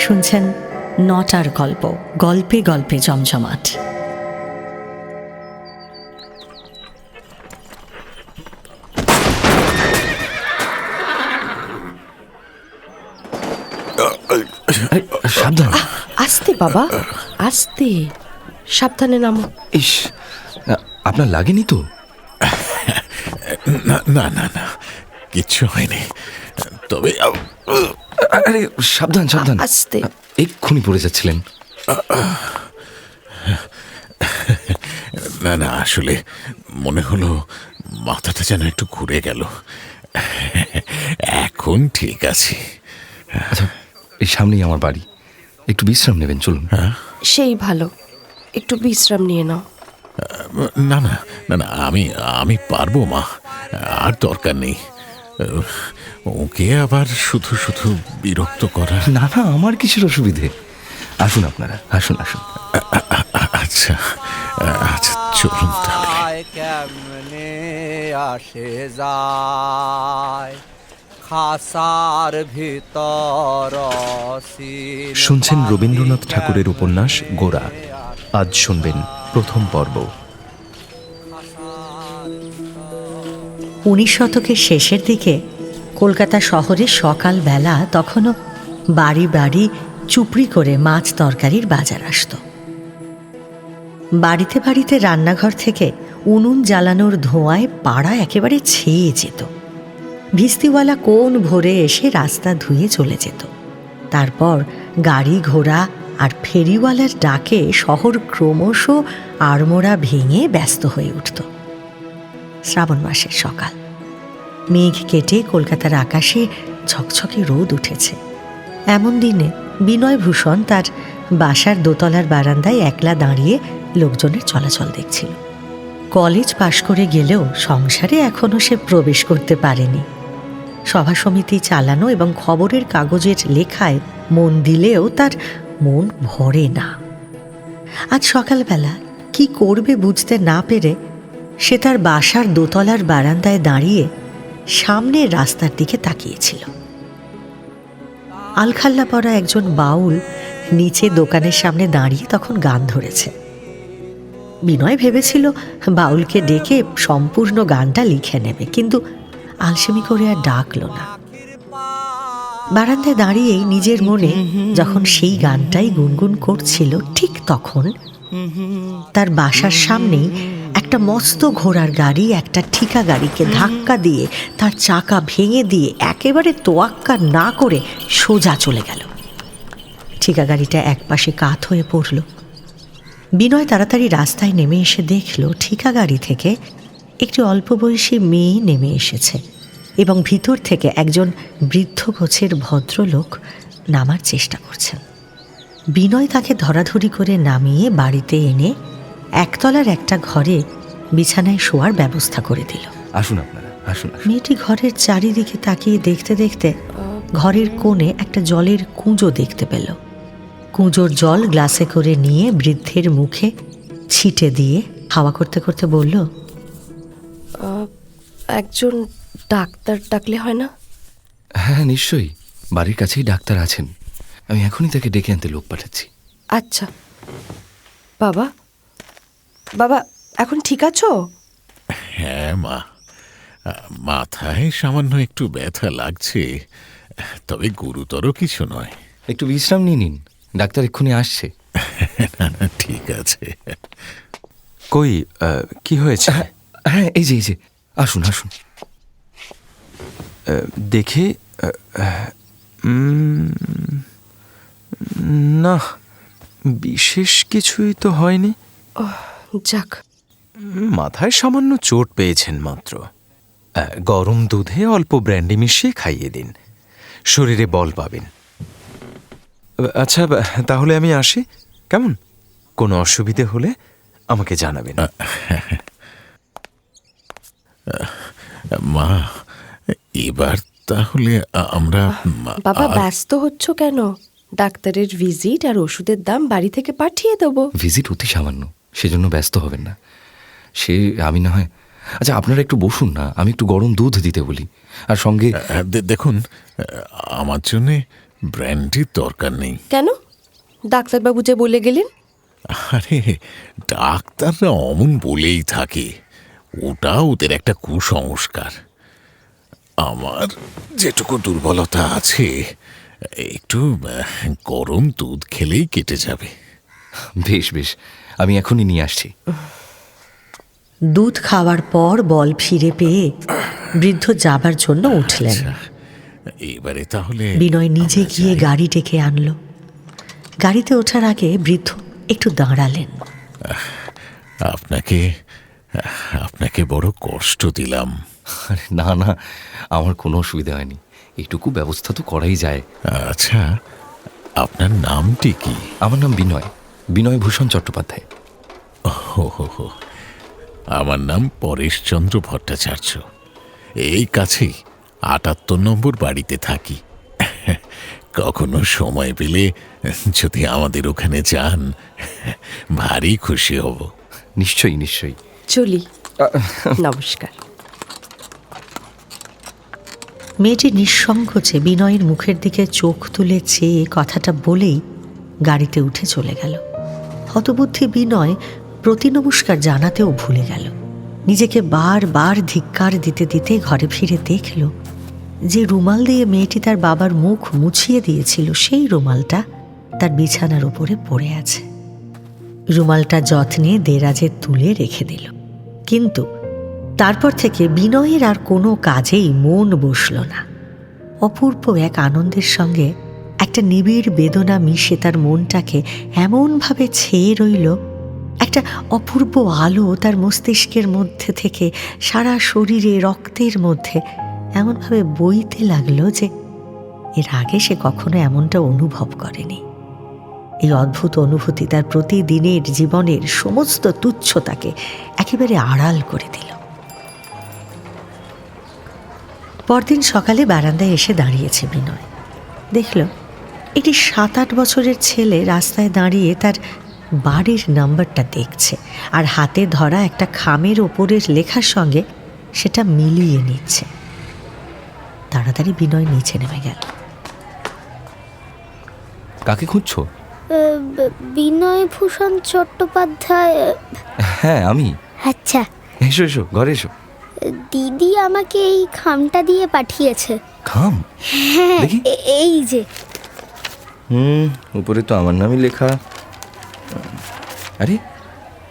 শুনছেন নটার গল্প, গল্পে গল্পে জমজমাট। সাবধান। আস্তে বাবা, আস্তে, সাবধানে নামো। ইস, আপনার লাগেনি তো? না না না না, কিচ্ছু হয়নি। তবে আরে সাবধান সাবধান, আস্তে। এক্ষুনি পড়ে যাচ্ছিলেন। না না, আসলে মনে হলো মাথাটা যেন একটু ঘুরে গেল। এখন ঠিক আছে। আচ্ছা, এই সামনেই আমার বাড়ি, একটু বিশ্রাম নেবেন, চলুন। সেই ভালো, একটু বিশ্রাম নিয়ে নাও। না না না না, আমি পারবো মা, আর দরকার নেই। ওকে আবার শুধু শুধু বিরক্ত করা। না না, আমার কিসের অসুবিধে? আসুন আপনারা, আসুন আসুন। আচ্ছা আচ্ছা, চলুন তাহলে। কেমনে আসে যায় খাসার ভিতর। শুনছেন রবীন্দ্রনাথ ঠাকুরের উপন্যাস গোরা। আজ শুনবেন প্রথম পর্ব। 19 শতকের শেষের দিকে কলকাতা শহরে সকালবেলা তখনও বাড়ি বাড়ি চুপড়ি করে মাছ তরকারির বাজার আসত। বাড়িতে বাড়িতে রান্নাঘর থেকে উনুন জ্বালানোর ধোঁয়ায় পাড়া একেবারে ছেয়ে যেত। ভিস্তিওয়ালা কোন ভোরে এসে রাস্তা ধুয়ে চলে যেত। তারপর গাড়ি ঘোড়া আর ফেরিওয়ালার ডাকে শহর ক্রমশ আড়মোড়া ভেঙে ব্যস্ত হয়ে উঠত। শ্রাবণ মাসের সকাল, মেঘ কেটে কলকাতার আকাশে ঝকঝকে রোদ উঠেছে। এমন দিনে বিনয়ভূষণ তার বাসার দোতলার বারান্দায় একলা দাঁড়িয়ে লোকজনের চলাচল দেখছিল। কলেজ পাশ করে গেলেও সংসারে এখনো সে প্রবেশ করতে পারেনি। সভা সমিতি চালানো এবং খবরের কাগজের লেখায় মন দিলেও তার মন ভরে না। আজ সকালবেলা কি করবে বুঝতে না পেরে সে তার বাসার দোতলার বারান্দায় দাঁড়িয়ে সামনের রাস্তার দিকে তাকিয়েছিল। আলখাল্লা পরা একজন বাউল নিচে দোকানের সামনে দাঁড়িয়ে তখন গান ধরেছে। বিনয় ভেবেছিল বাউলকে ডেকে সম্পূর্ণ গানটা লিখে নেবে, কিন্তু আলসেমি করে আর ডাকল না। বারান্দায় দাঁড়িয়েই নিজের মনে যখন সেই গানটাই গুনগুন করছিল, ঠিক তখন তার বাসার সামনেই একটা মস্ত ঘোড়ার গাড়ি একটা ঠিকা গাড়িকে ধাক্কা দিয়ে তার চাকা ভেঙে দিয়ে একেবারে তোয়াক্কা না করে সোজা চলে গেল। ঠিকা গাড়িটা একপাশে কাত হয়ে পড়ল। বিনয় তাড়াতাড়ি রাস্তায় নেমে এসে দেখল ঠিকা গাড়ি থেকে একটি অল্প বয়সী মেয়ে নেমে এসেছে এবং ভিতর থেকে একজন বৃদ্ধ গোছের ভদ্রলোক নামার চেষ্টা করছেন। বিনয় তাকে ধরাধরি করে নামিয়ে বাড়িতে এনে একতলার একটা ঘরে বিছানায় শোয়ার ব্যবস্থা করে দিল। আসুন আপনারা, আসুন আসুন। মেয়েটি ঘরের চারিদিকে তাকিয়ে দেখতে দেখতে ঘরের কোণে একটা জলের কুঁজো দেখতে পেল। কুঁজোর জল গ্লাসে করে নিয়ে বৃদ্ধের মুখে ছিটে দিয়ে হাওয়া করতে করতে বলল, একজন ডাক্তার ডাকলে হয় না? হ্যাঁ নিশ্চয়ই, বাড়ির কাছেই ডাক্তার আছেন। আমি এখনই তাকে ডেকে আনতে লোক পাঠাচ্ছি। আচ্ছা বাবা, বাবা এখন ঠিক আছো? হ্যাঁ মা, মাথায় সামান্য একটু ব্যথা লাগছে, তবে গুরুতর কিছু নয়। একটু বিশ্রাম নিয়ে নিন, ডাক্তার এক্ষুনি আসছে। না না, ঠিক আছে। কই, কি হয়েছে? হ্যাঁ এই যে আসুন আসুন। দেখি। না, বিশেষ কিছুই তো হয়নি। যাক, মাথায় সামান্য চোট পেয়েছেন মাত্র। গরম দুধে অল্প ব্র্যান্ডি মিশিয়ে খাইয়ে দিন, শরীরে বল পাবেন। আচ্ছা, তাহলে আমি আসি, কেমন? কোনো অসুবিধে হলে আমাকে জানাবেন। মা, এবার তাহলে আমরা। বাবা ব্যস্ত হচ্ছ কেন? ডাক্তারের ভিজিট আর ওষুধের দাম বাড়ি থেকে পাঠিয়ে দেবো। ভিজিট অতি সামান্য, সেজন্য ব্যস্ত হবেন না। সে আমি না হয়। আচ্ছা আপনারা একটু বসুন না, আমি একটু গরম দুধ দিতে বলি। আর সঙ্গে দেখুন, আমার জন্যে ব্র্যান্ডির দরকার নেই। কেন? ডাক্তারবাবু যে বলে গেলেন। আরে, ডাক্তাররা অমন বলেই থাকে, ওটা ওদের একটা কুসংস্কার। আমার যেটুকু দুর্বলতা আছে, একটু গরম দুধ খেলেই কেটে যাবে। বেশ বেশ, আমি এখনই নিয়ে আসছি। দুধ খাওয়ার পর বল ফিরে পেয়ে বৃদ্ধ যাবার জন্য উঠলেন। এবারে তাহলে বিনয় নিজে আমরা গিয়ে যাই। গাড়ি ডেকে আনলো। গাড়িতে ওঠার আগে বৃদ্ধ একটু দাঁড়ালেন। আপনাকে বড় কষ্ট দিলাম। আরে না না, আমার কোনো অসুবিধা হয়নি, এইটুকু ব্যবস্থা তো করাই যায়। আচ্ছা, আপনার নামটি কি? আমার নাম বিনয়, বিনয় ভূষণ চট্টোপাধ্যায়। হো, আমার নাম পরেশচন্দ্র ভট্টাচার্য। এই কাছেই ৭৮ নম্বর বাড়িতে থাকি। কখনো সময় পেলে যদি আমাদের ওখানে যান, ভারী খুশি হব। নিশ্চয়ই নিশ্চয়ই। চলি। নমস্কার। মেয়েটি নিঃসংকোচে বিনয়ের মুখের দিকে চোখ তুলে চেয়ে কথাটা বলেই গাড়িতে উঠে চলে গেল। হতবুদ্ধি বিনয় প্রতি নমস্কার জানাতেও ভুলে গেল। নিজেকে বারবার ধিক্কার দিতে দিতে ঘরে ফিরে দেখল যে রুমাল দিয়ে মেয়েটি তার বাবার মুখ মুছিয়ে দিয়েছিল, সেই রুমালটা তার বিছানার উপরে পড়ে আছে। রুমালটা যত্নে দেরাজে তুলে রেখে দিল। কিন্তু তারপর থেকে বিনয়ের আর কোনো কাজেই মন বসল না। অপূর্ব এক আনন্দের সঙ্গে একটা নিবিড় বেদনা মিশে তার মনটাকে এমনভাবে ছেয়ে রইল, একটা অপূর্ব আলো তার মস্তিষ্কের মধ্যে থেকে সারা শরীরে রক্তের মধ্যে এমনভাবে বইতে লাগলো যে এর আগে সে কখনো এমনটা অনুভব করেনি। এই অদ্ভুত অনুভূতি তার প্রতিদিনের জীবনের সমস্ত তুচ্ছতাকে একেবারে আড়াল করে দিল। পরদিন সকালে বারান্দায় এসে দাঁড়িয়েছে বিনয়। দেখল একটি ৭-৮ বছরের ছেলে রাস্তায় দাঁড়িয়ে তার বাড়ির নাম্বারটা দেখছে, আর হাতে ধরা একটা খামের ওপরের লেখার সঙ্গে সেটা মিলিয়ে নিচ্ছে। তাড়াতাড়ি বিনয় নিচে নেমে গেল। কাকে খুঁজছো? বিনয় ভূষণ চট্টোপাধ্যায়। হ্যাঁ আমি। আচ্ছা, এসো এসো, ঘরে এসো। দিদি আমাকে এই খামটা দিয়ে পাঠিয়েছে। খাম? হ্যাঁ, দেখি। এই যে। উপরে তো আমার নামই লেখা। আরে,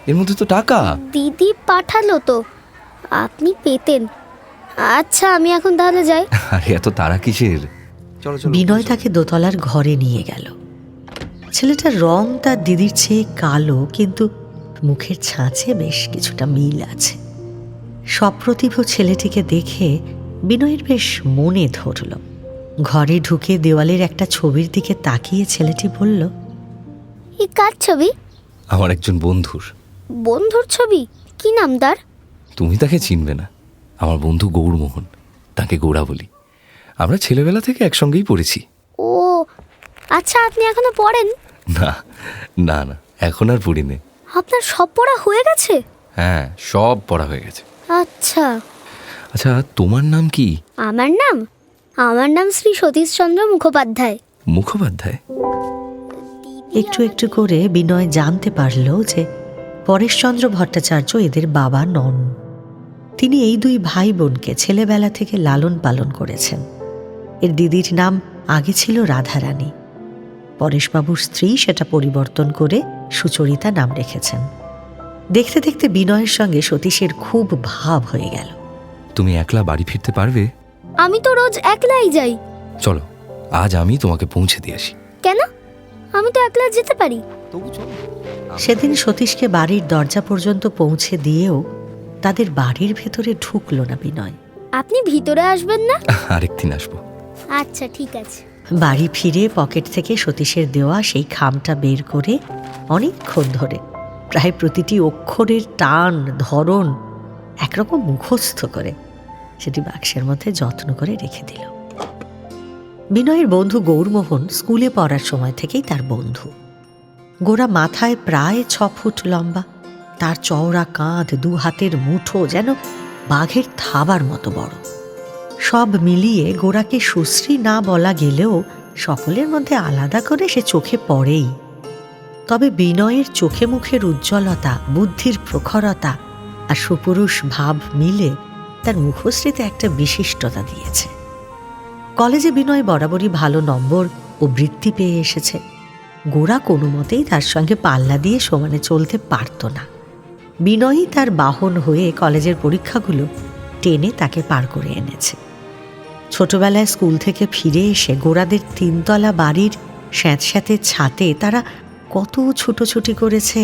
এর মধ্যে তো টাকা। দিদি পাঠালো তো, আপনি পেতেন। আচ্ছা, আমি এখন তাহলে যাই। আরে এত তারা কিসের? চলো চলো। বিনয় তাকে দোতলার ঘরে নিয়ে গেল। ছেলেটার রং তার দিদির চেয়ে কালো, কিন্তু মুখের ছাঁচে বেশ কিছুটা মিল আছে। সপ্রতিভ ছেলেটিকে দেখে বিনয়ের বেশ মনে ধরল। ঘরে ঢুকে দেওয়ালের একটা ছবির দিকে তাকিয়ে ছেলেটি বলল, এই কার ছবি? আমার একজন বন্ধুর। বন্ধুর ছবি? কি নাম তার? তুমি তাকে চিনবে না, আমার বন্ধু গৌরমোহন, তাকে গৌড়া বলি। আমরা ছেলেবেলা থেকে একসঙ্গেই পড়েছি। ও আচ্ছা, আপনি এখনো পড়েন? না না না, এখন আর পড়ি নে। আপনার সব পড়া হয়ে গেছে? হ্যাঁ, সব পড়া হয়ে গেছে। আচ্ছা। আচ্ছা, তোমার নাম কি? আমার নাম শ্রী সতীশচন্দ্র মুখোপাধ্যায়। মুখোপাধ্যায়? একটু একটু করে বিনয় জানতে পারল যে পরেশচন্দ্র ভট্টাচার্য এদের বাবা নন। তিনি এই দুই ভাই বোনকে ছেলেবেলা থেকে লালন পালন করেছেন। এর দিদির নাম আগে ছিল রাধারানী। পরেশবাবুর স্ত্রী সেটা পরিবর্তন করে সুচরিতা নাম রেখেছেন। দেখতে দেখতে বিনয়ের সঙ্গে সতীশের খুব ভাব হয়ে গেল। তুমি একলা বাড়ি ফিরতে পারবে? আমি তো রোজ একলাই যাই। চলো, আজ আমি তোমাকে পৌঁছে দিয়ে আসি। কেন? আমি তো একলা যেতে পারি। সেদিন সতীশকে বাড়ির দরজা পর্যন্ত পৌঁছে দিয়েও তাদের বাড়ির ভেতরে ঢুকল না বিনয়। আপনি ভিতরে আসবেন না? আরেকদিন আসবো। আচ্ছা, ঠিক আছে। বাড়ি ফিরে পকেট থেকে সতীশের দেওয়া সেই খামটা বের করে অনেকক্ষণ ধরে প্রায় প্রতিটি অক্ষরের টান ধরন একরকম মুখস্থ করে সেটি বাক্সের মধ্যে যত্ন করে রেখে দিল। বিনয়ের বন্ধু গৌরমোহন স্কুলে পড়ার সময় থেকেই তার বন্ধু। গোরা মাথায় প্রায় 6 ফুট লম্বা, তার চওড়া কাঁধ, 2 হাতের মুঠো যেন বাঘের থাবার মতো বড়। সব মিলিয়ে গোরাকে সুশ্রী না বলা গেলেও সকলের মধ্যে আলাদা করে সে চোখে পড়েই। তবে বিনয়ের চোখে মুখের উজ্জ্বলতা, বুদ্ধির প্রখরতা আর সুপুরুষ ভাব মিলে তার মুখশ্রীতে একটা বিশিষ্টতা দিয়েছে। কলেজে বিনয় বরাবরই ভালো নম্বর ও বৃত্তি পেয়ে এসেছে। গোরা কোনো মতেই তার সঙ্গে পাল্লা দিয়ে সমানে চলতে পারত না। বিনয়ই তার বাহন হয়ে কলেজের পরীক্ষাগুলো টেনে তাকে পার করে এনেছে। ছোটবেলায় স্কুল থেকে ফিরে এসে গোরাদের 3 তলা বাড়ির স্যাঁতস্যাঁতে ছাতে তারা কত ছুটোছুটি করেছে।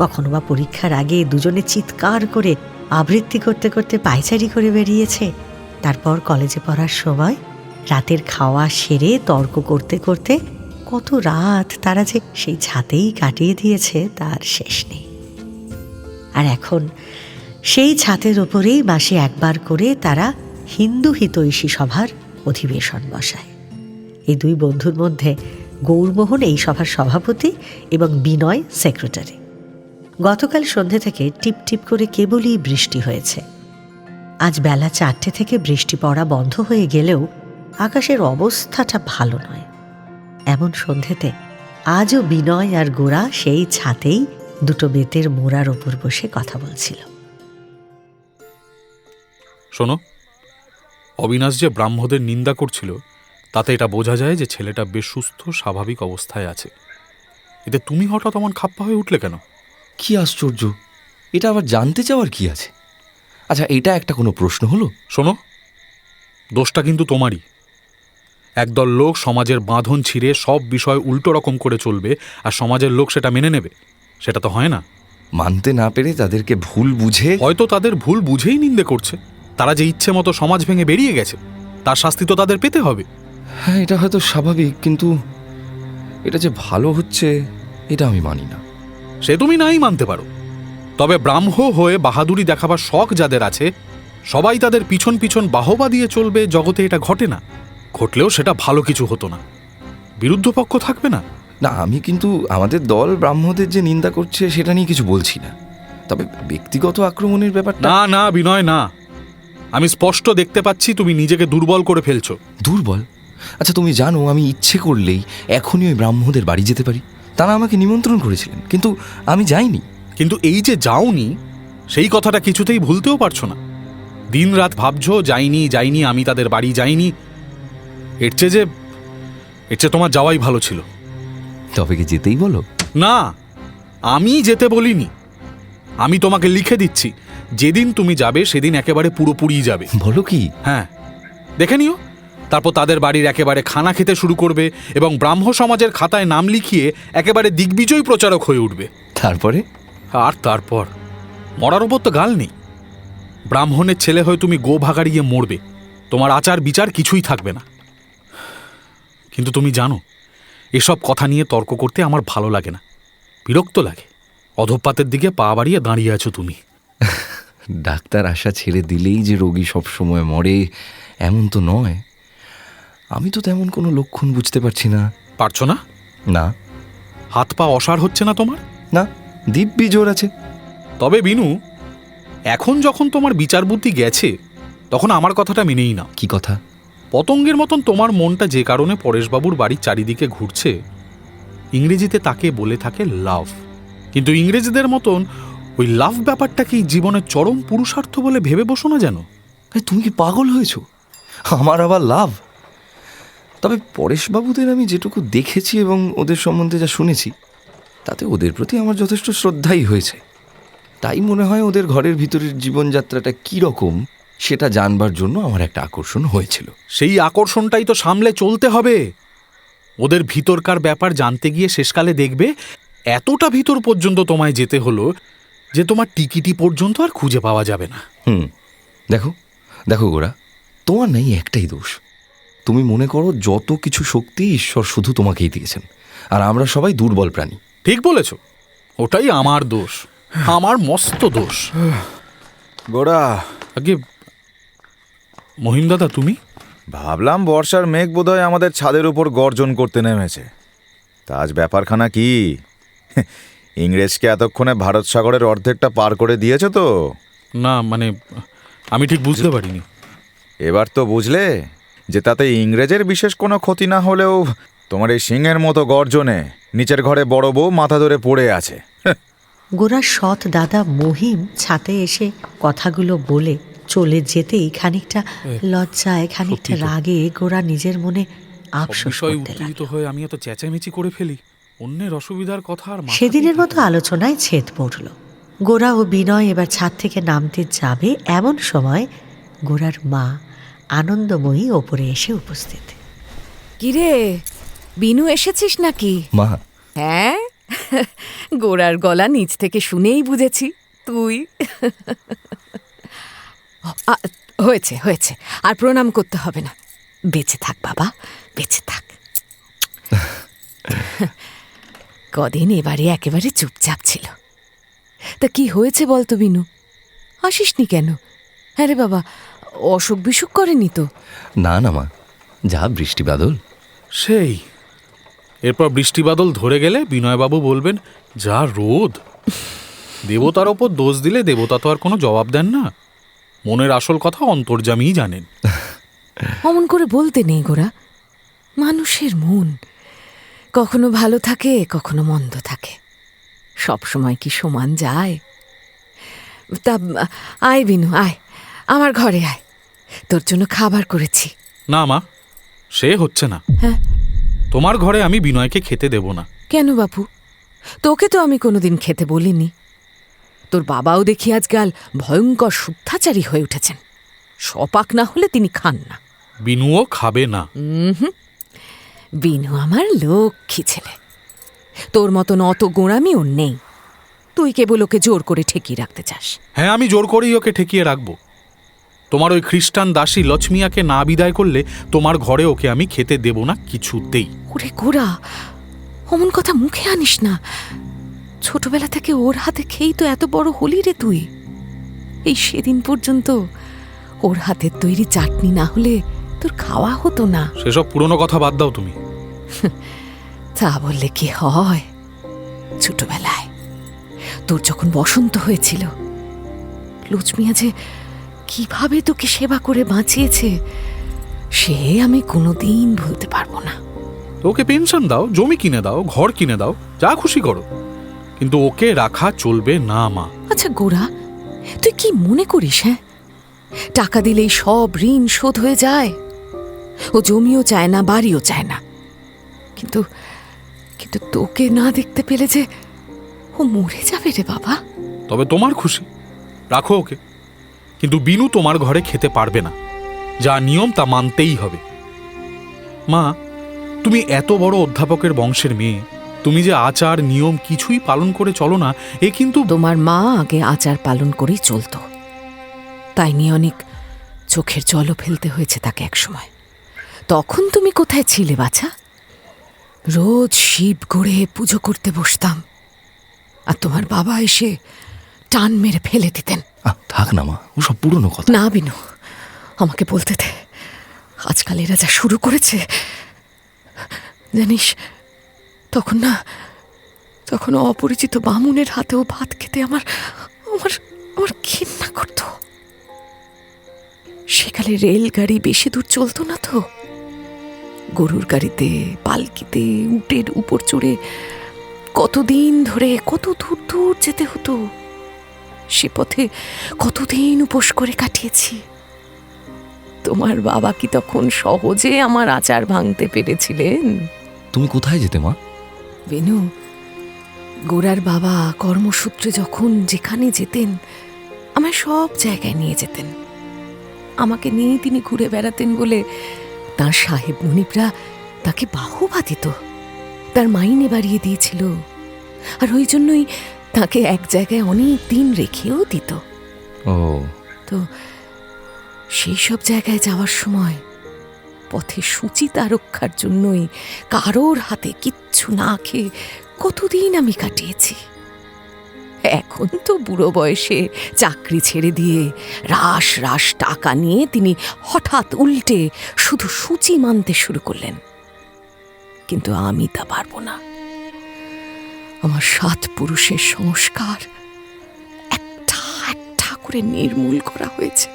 কখনো বা পরীক্ষার আগে দুজনে চিৎকার করে আবৃত্তি করতে করতে পায়চারি করে বেরিয়েছে। তারপর কলেজে পড়ার সময় রাতের খাওয়া সেরে তর্ক করতে করতে কত রাত তারা যে সেই ছাতেই কাটিয়ে দিয়েছে তার শেষ নেই। আর এখন সেই ছাতের ওপরেই মাসে একবার করে তারা হিন্দু হিতৈষী সভার অধিবেশন বসায়। এই 2 বন্ধুর মধ্যে গৌরমোহন এই সভার সভাপতি এবং বিনয় সেক্রেটারি। গতকাল সন্ধে থেকে টিপ টিপ করে কেবলই বৃষ্টি হয়েছে। আজ বেলা 4টে থেকে বৃষ্টি পড়া বন্ধ হয়ে গেলেও আকাশের অবস্থাটা ভালো নয়। এমন সন্ধেতে আজও বিনয় আর গোরা সেই ছাতেই 2 বেতের মোড়ার ওপর বসে কথা বলছিল। শোনো, অবিনাশ যে ব্রাহ্মদের নিন্দা করছিল তাতে এটা বোঝা যায় যে ছেলেটা বেশ সুস্থ স্বাভাবিক অবস্থায় আছে। এতে তুমি হঠাৎ অমন খাপ্পা হয়ে উঠলে কেন? কি আশ্চর্য, এটা আবার জানতে চাওয়ার কি আছে? আচ্ছা, এটা একটা কোনো প্রশ্ন হলো? শোনো, দোষটা কিন্তু তোমারই। একদল লোক সমাজের বাঁধন ছিঁড়ে সব বিষয় উল্টো রকম করে চলবে আর সমাজের লোক সেটা মেনে নেবে, সেটা তো হয় না। মানতে না পেরে তাদেরকে ভুল বুঝে, হয়তো তাদের ভুল বুঝেই নিন্দে করছে। তারা যে ইচ্ছে মতো সমাজ ভেঙে বেরিয়ে গেছে, তার শাস্তি তো তাদের পেতে হবে। হ্যাঁ, এটা হয়তো স্বাভাবিক, কিন্তু এটা যে ভালো হচ্ছে এটা আমি মানি না। সে তুমি নাই মানতে পারো, তবে ব্রাহ্ম হয়ে বাহাদুরি দেখাবার শখ যাদের আছে সবাই তাদের পিছন পিছন বাহবা দিয়ে চলবে। জগতে এটা ঘটে না, ঘটলেও সেটা ভালো কিছু হতো না, বিরুদ্ধ পক্ষ থাকবে না। না, আমি কিন্তু আমাদের দল ব্রাহ্মদের যে নিন্দা করছে সেটা নিয়ে কিছু বলছি না। তবে ব্যক্তিগত আক্রমণের ব্যাপারটা। না না বিনয়, না, আমি স্পষ্ট দেখতে পাচ্ছি তুমি নিজেকে দুর্বল করে ফেলছো। দুর্বল? আচ্ছা, তুমি জানো আমি ইচ্ছে করলেই এখনই ওই ব্রাহ্মদের বাড়ি যেতে পারি। তারা আমাকে নিমন্ত্রণ করেছিলেন, কিন্তু আমি যাইনি। কিন্তু এই যে যাওনি, সেই কথাটা কিছুতেই ভুলতেও পারছো না। দিন রাত ভাবছো যাইনি যাইনি, আমি তাদের বাড়ি যাইনি। এর চেয়ে তোমার যাওয়াই ভালো ছিল। তবে কি যেতেই বলো? না, আমি যেতে বলিনি, আমি তোমাকে লিখে দিচ্ছি যেদিন তুমি যাবে সেদিন একেবারে পুরোপুরি যাবে। বলো কি? হ্যাঁ, দেখে নিও। তারপর তাদের বাড়ির একেবারে খানা খেতে শুরু করবে এবং ব্রাহ্ম সমাজের খাতায় নাম লিখিয়ে একেবারে দিগ্বিজয়ী প্রচারক হয়ে উঠবে। তারপরে? আর তারপর মরার ওপর তো গাল নেই। ব্রাহ্মণের ছেলে হয়ে তুমি গো ভাগাড়ি গিয়ে মরবে, তোমার আচার বিচার কিছুই থাকবে না। কিন্তু তুমি জানো, এসব কথা নিয়ে তর্ক করতে আমার ভালো লাগে না, বিরক্ত লাগে। অধঃপাতের দিকে পা বাড়িয়ে দাঁড়িয়ে আছো তুমি। ডাক্তার আশা ছেড়ে দিলেই যে রোগী সব সময় মরে এমন তো নয়। আমি তো তেমন কোনো লক্ষণ বুঝতে পারছি না। পারছো না? না। হাত পা অসাড় হচ্ছে না তোমার? না, দিব্যি জোর আছে। তবে বিনু, এখন যখন তোমার বিচার বুদ্ধি গেছে তখন আমার কথাটা মেনেই নাও। কি কথা? পতঙ্গের মতন তোমার মনটা যে কারণে পরেশবাবুর বাড়ির চারিদিকে ঘুরছে, ইংরেজিতে তাকে বলে থাকে লাভ। কিন্তু ইংরেজদের মতন ওই লাভ ব্যাপারটাকেই জীবনের চরম পুরুষার্থ বলে ভেবে বসো না যেন। তুমি কি পাগল হয়েছ? আমার আবার লাভ? তবে পরেশবাবুদের আমি যেটুকু দেখেছি এবং ওদের সম্বন্ধে যা শুনেছি, তাতে ওদের প্রতি আমার যথেষ্ট শ্রদ্ধাই হয়েছে। তাই মনে হয় ওদের ঘরের ভিতরের জীবনযাত্রাটা কী রকম সেটা জানবার জন্য আমার একটা আকর্ষণ হয়েছিল। সেই আকর্ষণটাই তো সামলে চলতে হবে। ওদের ভিতরকার ব্যাপার জানতে গিয়ে শেষকালে দেখবে এতটা ভিতর পর্যন্ত তোমায় যেতে হলো যে তোমার টিকিটি পর্যন্ত আর খুঁজে পাওয়া যাবে না। দেখো দেখো গোরা, তোমার নাই একটাই দোষ। তুমি মনে করো যত কিছু শক্তি ঈশ্বর শুধু তোমাকেই দিয়েছেন, আর আমরা সবাই দুর্বল প্রাণী। ঠিক বলেছ, ওটাই আমার দোষ, আমার মস্ত দোষ। গোরা, আগে মহিম দাদা, তুমি? ভাবলাম বর্ষার মেঘ বোধহয় আমাদের ছাদের উপর গর্জন করতে নেমেছে। তা আজ ব্যাপারখানা কি? ইংরেজকে এতক্ষণে ভারত সাগরের অর্ধেকটা পার করে দিয়েছে তো? না, মানে আমি ঠিক বুঝতে পারিনি। এবার তো বুঝলে? যে তাতে ইংরেজের বিশেষ কোনো ক্ষতি না হলেও তোমার এই সিংহের মতো গর্জনে নিচের ঘরে বড় বউ মাথা ধরে পড়ে আছে। গোরার সৎ দাদা মহিম ছাতে এসে কথাগুলো বলে চলে যেতেই খানিকটা লজ্জায় খানিকটা রাগে গোরা নিজের মনে আফসোস বিষয় করতে উত্তেজিত লাগলো। হয়ে আমি এত চেঁচামেচি করে ফেলি, অন্যের অসুবিধার কথা আর মাথাতেই সেদিনের মতো থাকে না। আলোচনায় ছেদ পড়ল। গোরা ও বিনয় এবার ছাদ থেকে নামতে যাবে, এমন সময় গোরার মা আনন্দময়ী ওপরে এসে উপস্থিত। কিরে বিনু এসেছিস নাকি? মা, হ্যাঁ, গোড়ার গলা নিচ থেকে শুনেই বুঝেছি তুই। হয়েছে হয়েছে, আর প্রণাম করতে হবে না। বেঁচে থাক বাবা, বেঁচে থাক। কদিন এবারে একেবারে চুপচাপ ছিল। তা কি হয়েছে বলতো বিনু? আসিসনি কেন? হ্যাঁ রে বাবা, অসুখ বিসুখ করেনি তো? না না মা, যা বৃষ্টি বাদল। সেই এরপর বৃষ্টি বাদল ধরে গেলে বিনয়বাবু বলবেন যা রোদ। দেবতার ওপর দোষ দিলে দেবতা তো আর কোনো জবাব দেন না। মনের আসল কথা অন্তর্যামীই জানেন। অমন করে বলতে নেই গোরা, মানুষের মন কখনো ভালো থাকে, কখনো মন্দ থাকে, সব সময় কি সমান যায়? তা আয় বিনু, আয় আমার ঘরে আয়, তোর জন্য খাবার করেছি। না মা, সে হচ্ছে না। হ্যাঁ? তোমার ঘরে আমি বিনয়কে খেতে দেব না। কেন বাপু? তোকে তো আমি কোনোদিন খেতে বলিনি। তোর বাবাও দেখি আজকাল ভয়ঙ্কর শুদ্ধাচারী হয়ে উঠেছেন। সপাক না হলে তিনি খান না। বিনুও খাবে না। বিনু আমার লক্ষ্মী ছেলে, তোর মতন অত গোঁড়ামি ওর নেই। তুই কেবল ওকে জোর করে ঠেকিয়ে রাখতে চাস। হ্যাঁ, আমি জোর করেই ওকে ঠেকিয়ে রাখবো। তোমার ওই খ্রিস্টান দাসী লক্ষ্মিয়াকে না বিদায় করলে তোমার ঘরে ওকে আমি খেতে দেব না কিছুতেই। ওরে গোরা, অমন কথা মুখে আনিস না। ছোটবেলা থেকে ওর হাতে খেয়েই তো এত বড় হলি রে তুই। এই সেদিন পর্যন্ত ওর হাতের তৈরি চাটনি না হলে তোর খাওয়া হতো না। সেসব পুরনো কথা বাদ দাও তুমি। তা বললে কি হয়? ছোটবেলায় তোর যখন বসন্ত হয়েছিল, লক্ষ্মিয়া যে কিভাবে তোকে সেবা করে বাঁচিয়েছে সে আমি কোনোদিন ভুলতে পারবো না। তো ওকে পেনশন দাও, জমি কিনে দাও, ঘর কিনে দাও, যা খুশি করো, কিন্তু ওকে রাখা চলবে না মা। আচ্ছা গোরা, তুই কি মনে করিস? হ্যাঁ, টাকা দিলেই সব ঋণ শোধ হয়ে যায়? ও জমিও চায় না, বাড়িও চায় না, কিন্তু কিন্তু তোকে না দেখতে পেলে যে ও মরে যাবে রে বাবা। তবে তোমার খুশি, রাখো ওকে, কিন্তু বিনু তোমার ঘরে খেতে পারবে না। যা নিয়ম তা মানতেই হবে। মা, তুমি এত বড় অধ্যাপকের বংশের মেয়ে, তুমি যে আচার নিয়ম কিছুই পালন করে চলো না, এ কিন্তু তোমার মা আগে আচার পালন করেই চলতো, তাই নিয়ে অনেক চোখের জলও ফেলতে হয়েছে তাকে একসময়। তখন তুমি কোথায় ছিলে বাছা? রোজ শিব গড়ে পুজো করতে বসতাম, আর তোমার বাবা এসে টান মেরে ফেলে দিতেন। থাক না মা, ওসব পুরনো কথা। না বিনু, আমাকে বলতে দে। আজকাল এরা যা শুরু করেছে জানিস, তখন অপরিচিত বামুনের হাতেও ভাত খেতে আমার আমার আমার ঘৃণা করত। সেকালে রেলগাড়ি বেশি দূর চলতো না তো। গরুর গাড়িতে, পালকিতে, উটের উপর চড়ে কতদিন ধরে কত দূর দূর যেতে হতো। সে পথে কতদিন উপোস করে কাটিয়েছি। তোমার বাবা কি তখন সহজে আমার আচার ভাঙতে পেরেছিলেন? তুমি কোথায় যেতে মা? বেনু, গোরার বাবা কর্মসূত্রে যখন যেখানে যেতেন আমায় সব জায়গায় নিয়ে যেতেন। আমাকে নিয়ে তিনি ঘুরে বেড়াতেন বলে তার সাহেব মনিবরা তাকে বাহবা দিত, তার মাইনে বাড়িয়ে দিয়েছিল, আর ওই জন্যই তাকে এক জায়গায় অনেক দিন রেখেও দিত। ও, তো সেই সব জায়গায় যাওয়ার সময় পথে সুচিতা রক্ষার জন্যই কারোর হাতে কিচ্ছু না খেয়ে কতদিন আমি কাটিয়েছি। এখন তো বুড়ো বয়সে চাকরি ছেড়ে দিয়ে রাশ রাশ টাকা নিয়ে তিনি হঠাৎ উল্টে শুধু সূচি মানতে শুরু করলেন। কিন্তু আমি তা পারবো না। আমার 7 পুরুষের সংস্কার একটা একটা করে নির্মূল করা হয়েছে।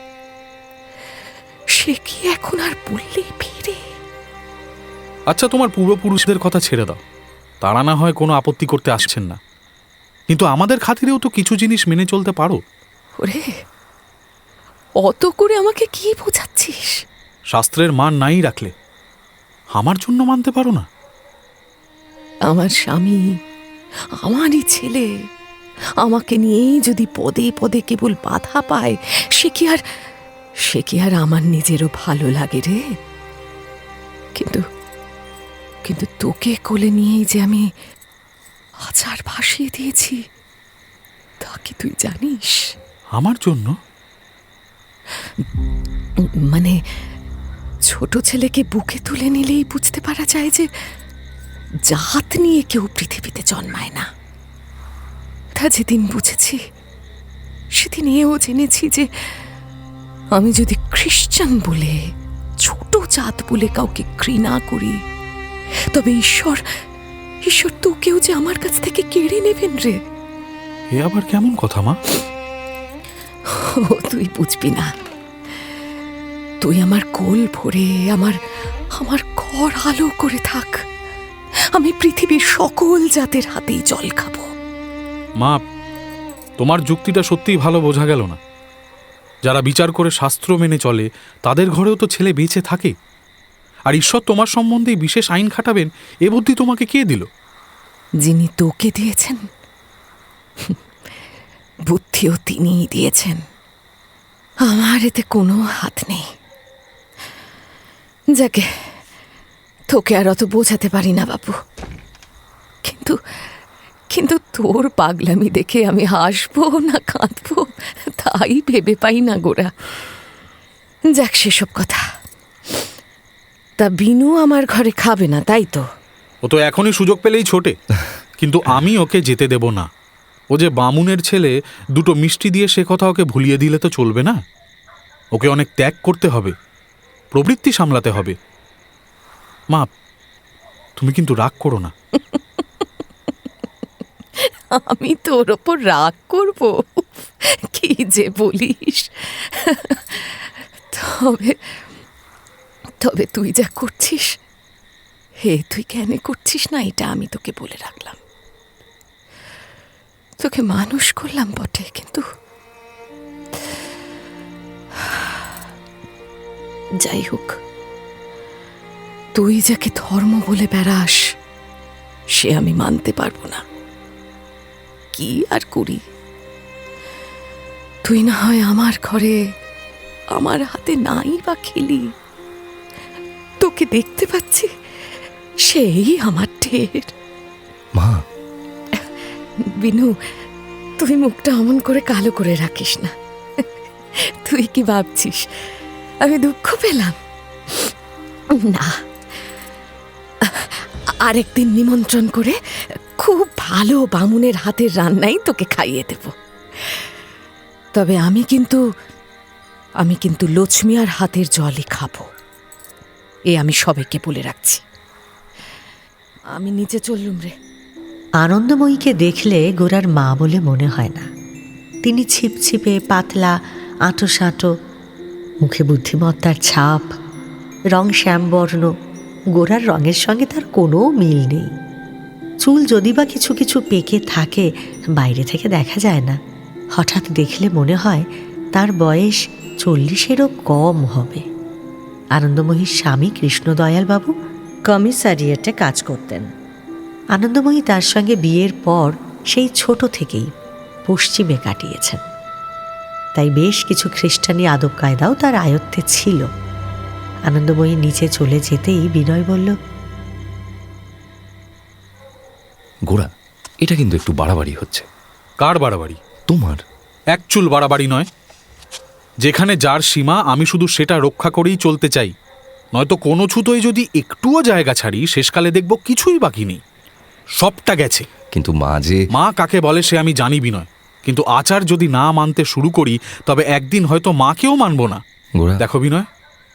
সে সে কি এখন আর বললেই ফিরে? আচ্ছা, তোমার পূর্বপুরুষদের কথা ছেড়ে দাও, তারা না হয় কোনো আপত্তি করতে আসছেন না, কিন্তু আমাদের খাতিরেও তো কিছু জিনিস মেনে চলতে পারো। ওরে, অত করে আমাকে কি বোঝাচ্ছিস? শাস্ত্রের মান নাই রাখলে আমার জন্য মানতে পারো না? আমার স্বামী, আমারই ছেলে, আমাকে নিয়েই যদি পদে পদে কেবল বাধা পায়, সে কি আর আমার নিজেরও ভালো লাগে রে? কিন্তু কিন্তু তোকে কোলে নিয়েই যে আমি আচার ভাসিয়ে দিয়েছি, তা কি তুই জানিস? আমার জন্য? মানে ছোট ছেলেকে বুকে তুলে নিলেই বুঝতে পারা যায় যে জাত নিয়ে কেউ পৃথিবীতে জন্মায় না। তা যেদিন বুঝেছি, সেদিন এও জেনেছি যে আমি যদি খ্রিস্টান বলে, ছোট জাত বলে কাউকে ঘৃণা করি, তবে ঈশ্বর তোকেও যে আমার কাছ থেকে কেড়ে নেবেন রে। এ আবার কেমন কথা মা? ও তুই বুঝবি না। তুই আমার কোল ভরে আমার ঘর আলো করে থাক, আমি পৃথিবীর সকল জাতের হাতেই জল খাবো। মা, তোমার যুক্তিটা সত্যিই ভালো বোঝা গেল না। যারা বিচার করে শাস্ত্র মেনে চলে, তাদের ঘরেও তো ছেলে বেঁচে থাকে। আর ঈশ্বর তোমার সম্বন্ধে বিশেষ আইন খাটাবেন, এ বুদ্ধি তোমাকে কে দিল? যিনি তোকে দিয়েছেন, বুদ্ধিও তিনিই দিয়েছেন। আমার এতে কোনো হাত নেই। যাকে তোকে আর অত বোঝাতে পারি না বাবু, কিন্তু তোর পাগলামি দেখে আমি হাসবো না কাঁদবো তাই ভেবে পাই না গোরা। যাক, সেসব কথা। তা বিনু আমার ঘরে খাবে না, তাই তো? ও তো এখনই সুযোগ পেলেই ছোটে, কিন্তু আমি ওকে যেতে দেব না। ও যে বামুনের ছেলে, দুটো মিষ্টি দিয়ে সে কথা ওকে ভুলিয়ে দিলে তো চলবে না। ওকে অনেক ত্যাগ করতে হবে, প্রবৃত্তি সামলাতে হবে। মা, তুমি কিন্তু রাগ করো না। আমি তোর ওপর রাগ করব? কি যে বলিস! তবে তুই যা করছিস, তুই কেন করছিস না, এটা আমি তোকে বলে রাখলাম। তোকে মানুষ করলাম বটে, কিন্তু যাই হোক, তুই যাকে ধর্ম বলে বেড়াস, সে আমি মানতে পারবো না। কি আর করি? তুই না হয় আমার ঘরে আমার হাতে নাই বা খেলি, তোকে দেখতে পাচ্ছি, সেই আমার ঢের। মা, বিনু, তুই মুখটা অমন করে কালো করে রাখিস না। তুই কি ভাবছিস আমি দুঃখ পেলাম? না, আরেকদিন নিমন্ত্রণ করে খুব ভালো বামুনের হাতের রান্নাই তোকে খাইয়ে দেব। তবে আমি কিন্তু লক্ষ্মীর হাতের জলই খাবো, এ আমি সবাইকে বলে রাখছি। আমি নিচে চললুম রে। আনন্দময়ীকে দেখলে গোরার মা বলে মনে হয় না। তিনি ছিপছিপে, পাতলা, আঁটো-সাঁটো, মুখে বুদ্ধিমত্তার ছাপ, রং শ্যামবর্ণ। গোরার রঙের সঙ্গে তার কোনো মিল নেই। চুল যদি বা কিছু কিছু পেকে থাকে, বাইরে থেকে দেখা যায় না। হঠাৎ দেখলে মনে হয় তার বয়স 40-এরও কম হবে। আনন্দময়ীর স্বামী কৃষ্ণদয়ালবাবু কমিসারিয়েটে কাজ করতেন। আনন্দময়ী তার সঙ্গে বিয়ের পর সেই ছোট থেকেই পশ্চিমে কাটিয়েছেন, তাই বেশ কিছু খ্রিস্টানি আদব কায়দাও তার আয়ত্তে ছিল। আনন্দময়ী নিচে চলে যেতেই বিনয় বলল, গোরা, এটা কিন্তু একটু বাড়াবাড়ি হচ্ছে। কার বাড়াবাড়ি? তোমার। এক চুল বাড়াবাড়ি নয়। যেখানে যার সীমা, আমি শুধু সেটা রক্ষা করেই চলতে চাই। নয়তো কোনো ছুতোয় যদি একটুও জায়গা ছাড়ি, শেষকালে দেখব কিছুই বাকি নেই, সবটা গেছে। কিন্তু মা যে... মা কাকে বলে সে আমি জানি বিনয়, কিন্তু আচার যদি না মানতে শুরু করি, তবে একদিন হয়তো মাকেও মানব না। দেখো বিনয়,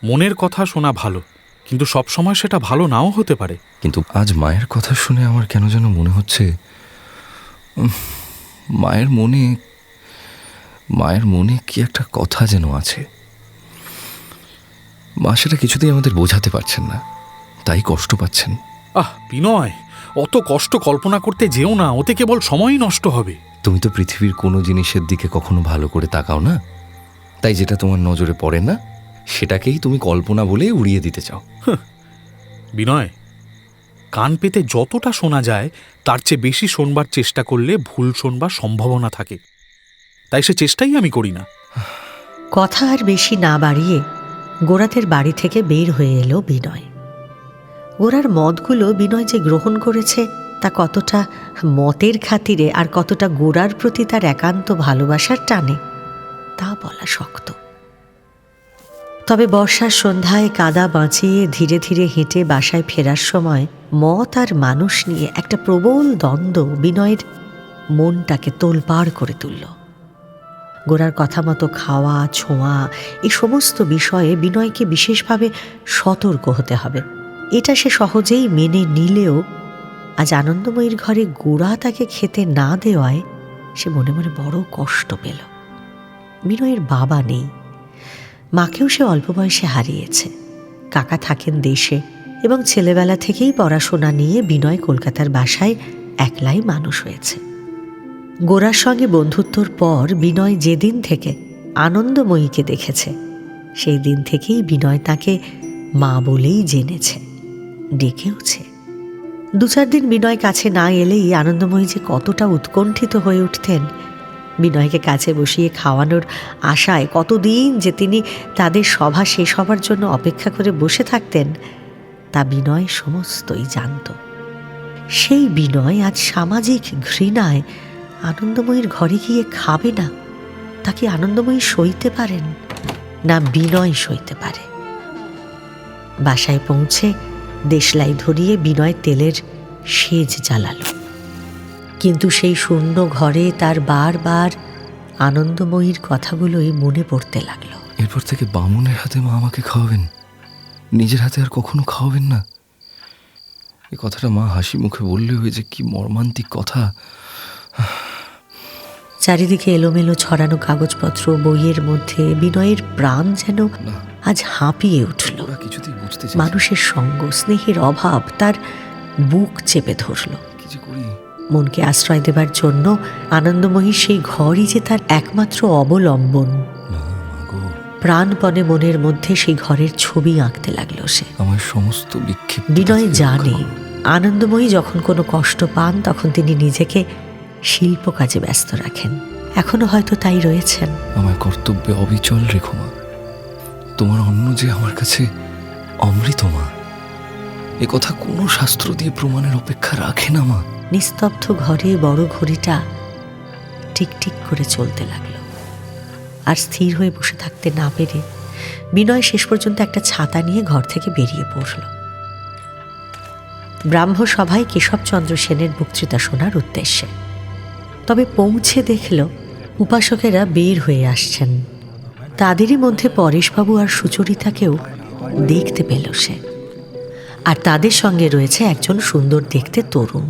মনের কথা শোনা ভালো, কিন্তু সব সময় সেটা ভালো নাও হতে পারে। কিন্তু আজ মায়ের কথা শুনে আমার কেন যেন মনে হচ্ছে মায়ের মনে কি একটা কথা যেন আছে। মা সেটা কিছুতেই আমাদের বোঝাতে পারছেন না, তাই কষ্ট পাচ্ছেন। বিনয়, অত কষ্ট কল্পনা করতে যেও না, ওতে কেবল সময়ই নষ্ট হবে। তুমি তো পৃথিবীর কোনো জিনিসের দিকে কখনো ভালো করে তাকাও না, তাই যেটা তোমার নজরে পড়ে না সেটাকেই তুমি কল্পনা বলে উড়িয়ে দিতে চাও। বিনয়, কান পেতে যতটা শোনা যায় তার চেয়ে বেশি শোনবার চেষ্টা করলে ভুল শোনবার সম্ভাবনা থাকে, তাই সে চেষ্টাই আমি করি না। কথা আর বেশি না বাড়িয়ে গোরাদের বাড়ি থেকে বের হয়ে এলো বিনয়। গোরার মতগুলো বিনয় যে গ্রহণ করেছে তা কতটা মতের খাতিরে আর কতটা গোরার প্রতি তার একান্ত ভালোবাসার টানে তা বলা শক্ত। তবে বর্ষার সন্ধ্যায় কাদা বাঁচিয়ে ধীরে ধীরে হেঁটে বাসায় ফেরার সময় মত আর মানুষ নিয়ে একটা প্রবল দ্বন্দ্ব বিনয়ের মনটাকে তোলপাড় করে তুলল। গোরার কথা মতো খাওয়া, ছোঁয়া এই সমস্ত বিষয়ে বিনয়কে বিশেষভাবে সতর্ক হতে হবে। এটা সে সহজেই মেনে নিলেও আজ আনন্দময়ীর ঘরে গোরা তাকে খেতে না দেওয়ায় সে মনে মনে বড় কষ্ট পেল। বিনয়ের বাবা নেই, মাকেও সে অল্প বয়সে হারিয়েছে। কাকা থাকেন দেশে এবং ছেলেবেলা থেকেই পড়াশোনা নিয়ে বিনয় কলকাতার বাসায় একলাই মানুষ হয়েছে। গোরার সঙ্গে বন্ধুত্বর পর বিনয় যেদিন থেকে আনন্দময়ীকে দেখেছে সেই দিন থেকেই বিনয় তাকে মা বলেই জেনেছে, ডেকেওছে। 2-4 দিন বিনয় কাছে না এলেই আনন্দময়ী যে কতটা উৎকণ্ঠিত হয়ে উঠতেন, বিনয়কে কাছে বসিয়ে খাওয়ানোর আশায় কতদিন যে তিনি তাদের সভা শেষ হবার জন্য অপেক্ষা করে বসে থাকতেন তা বিনয় সমস্তই জানত। সেই বিনয় আজ সামাজিক ঘৃণায় আনন্দময়ীর ঘরে গিয়ে খাবে না, তাকে আনন্দময়ী সইতে পারেন না বিনয় সইতে পারে। বাসায় পৌঁছে দেশলাই ধরিয়ে বিনয় তেলের সেজ জ্বালালো, কিন্তু সেই শূন্য ঘরে তার বারবার আনন্দময়ীর কথাগুলোই মনে পড়তে লাগলো। এরপর থেকে বামুনের হাতে মা আমাকে খাওয়াবেন, নিজের হাতে আর কখনো খাওয়াবেন না। এই কথাটা মা হাসি মুখে বললে হয়ে যে কি মর্মান্তিক কথা। চারিদিকে এলোমেলো ছড়ানো কাগজপত্র, বইয়ের মধ্যে বিনয়ের প্রাণ যেন আজ হাঁপিয়ে উঠল। কিছুতেই বুঝতে মানুষের সঙ্গ, স্নেহের অভাব তার বুক চেপে ধরল। কি যে করি। মনকে আশ্রয় দেবার জন্য আনন্দময়ী সেই ঘরই যে তার একমাত্র অবলম্বন। প্রাণপণে মনের মধ্যে সেই ঘরের ছবি আঁকতে লাগলো সে। আমার সমস্ত বিক্ষিপ্ত বিনয় জানে আনন্দময়ী যখন কোনো কষ্ট পান তখন তিনি নিজেকে শিল্প কাজে ব্যস্ত রাখেন। এখনো হয়তো তাই রয়েছেন। আমার কর্তব্যে অবিচল রেখো মা। তোমার অন্ন যে আমার কাছে অমৃত মা, এ কথা কোনো শাস্ত্র দিয়ে প্রমাণের অপেক্ষা রাখে না মা। নিস্তব্ধ ঘরে বড় ঘড়িটা টিকটিক করে চলতে লাগলো। আর স্থির হয়ে বসে থাকতে না পেরে বিনয় শেষ পর্যন্ত একটা ছাতা নিয়ে ঘর থেকে বেরিয়ে পড়ল ব্রাহ্মসভায় কেশবচন্দ্র সেনের বক্তৃতা শোনার উদ্দেশ্যে। তবে পৌঁছে দেখল উপাসকেরা বের হয়ে আসছেন। তাদেরই মধ্যে পরেশবাবু আর সুচরিতাকেও দেখতে পেল সে, আর তাদের সঙ্গে রয়েছে একজন সুন্দর দেখতে তরুণ।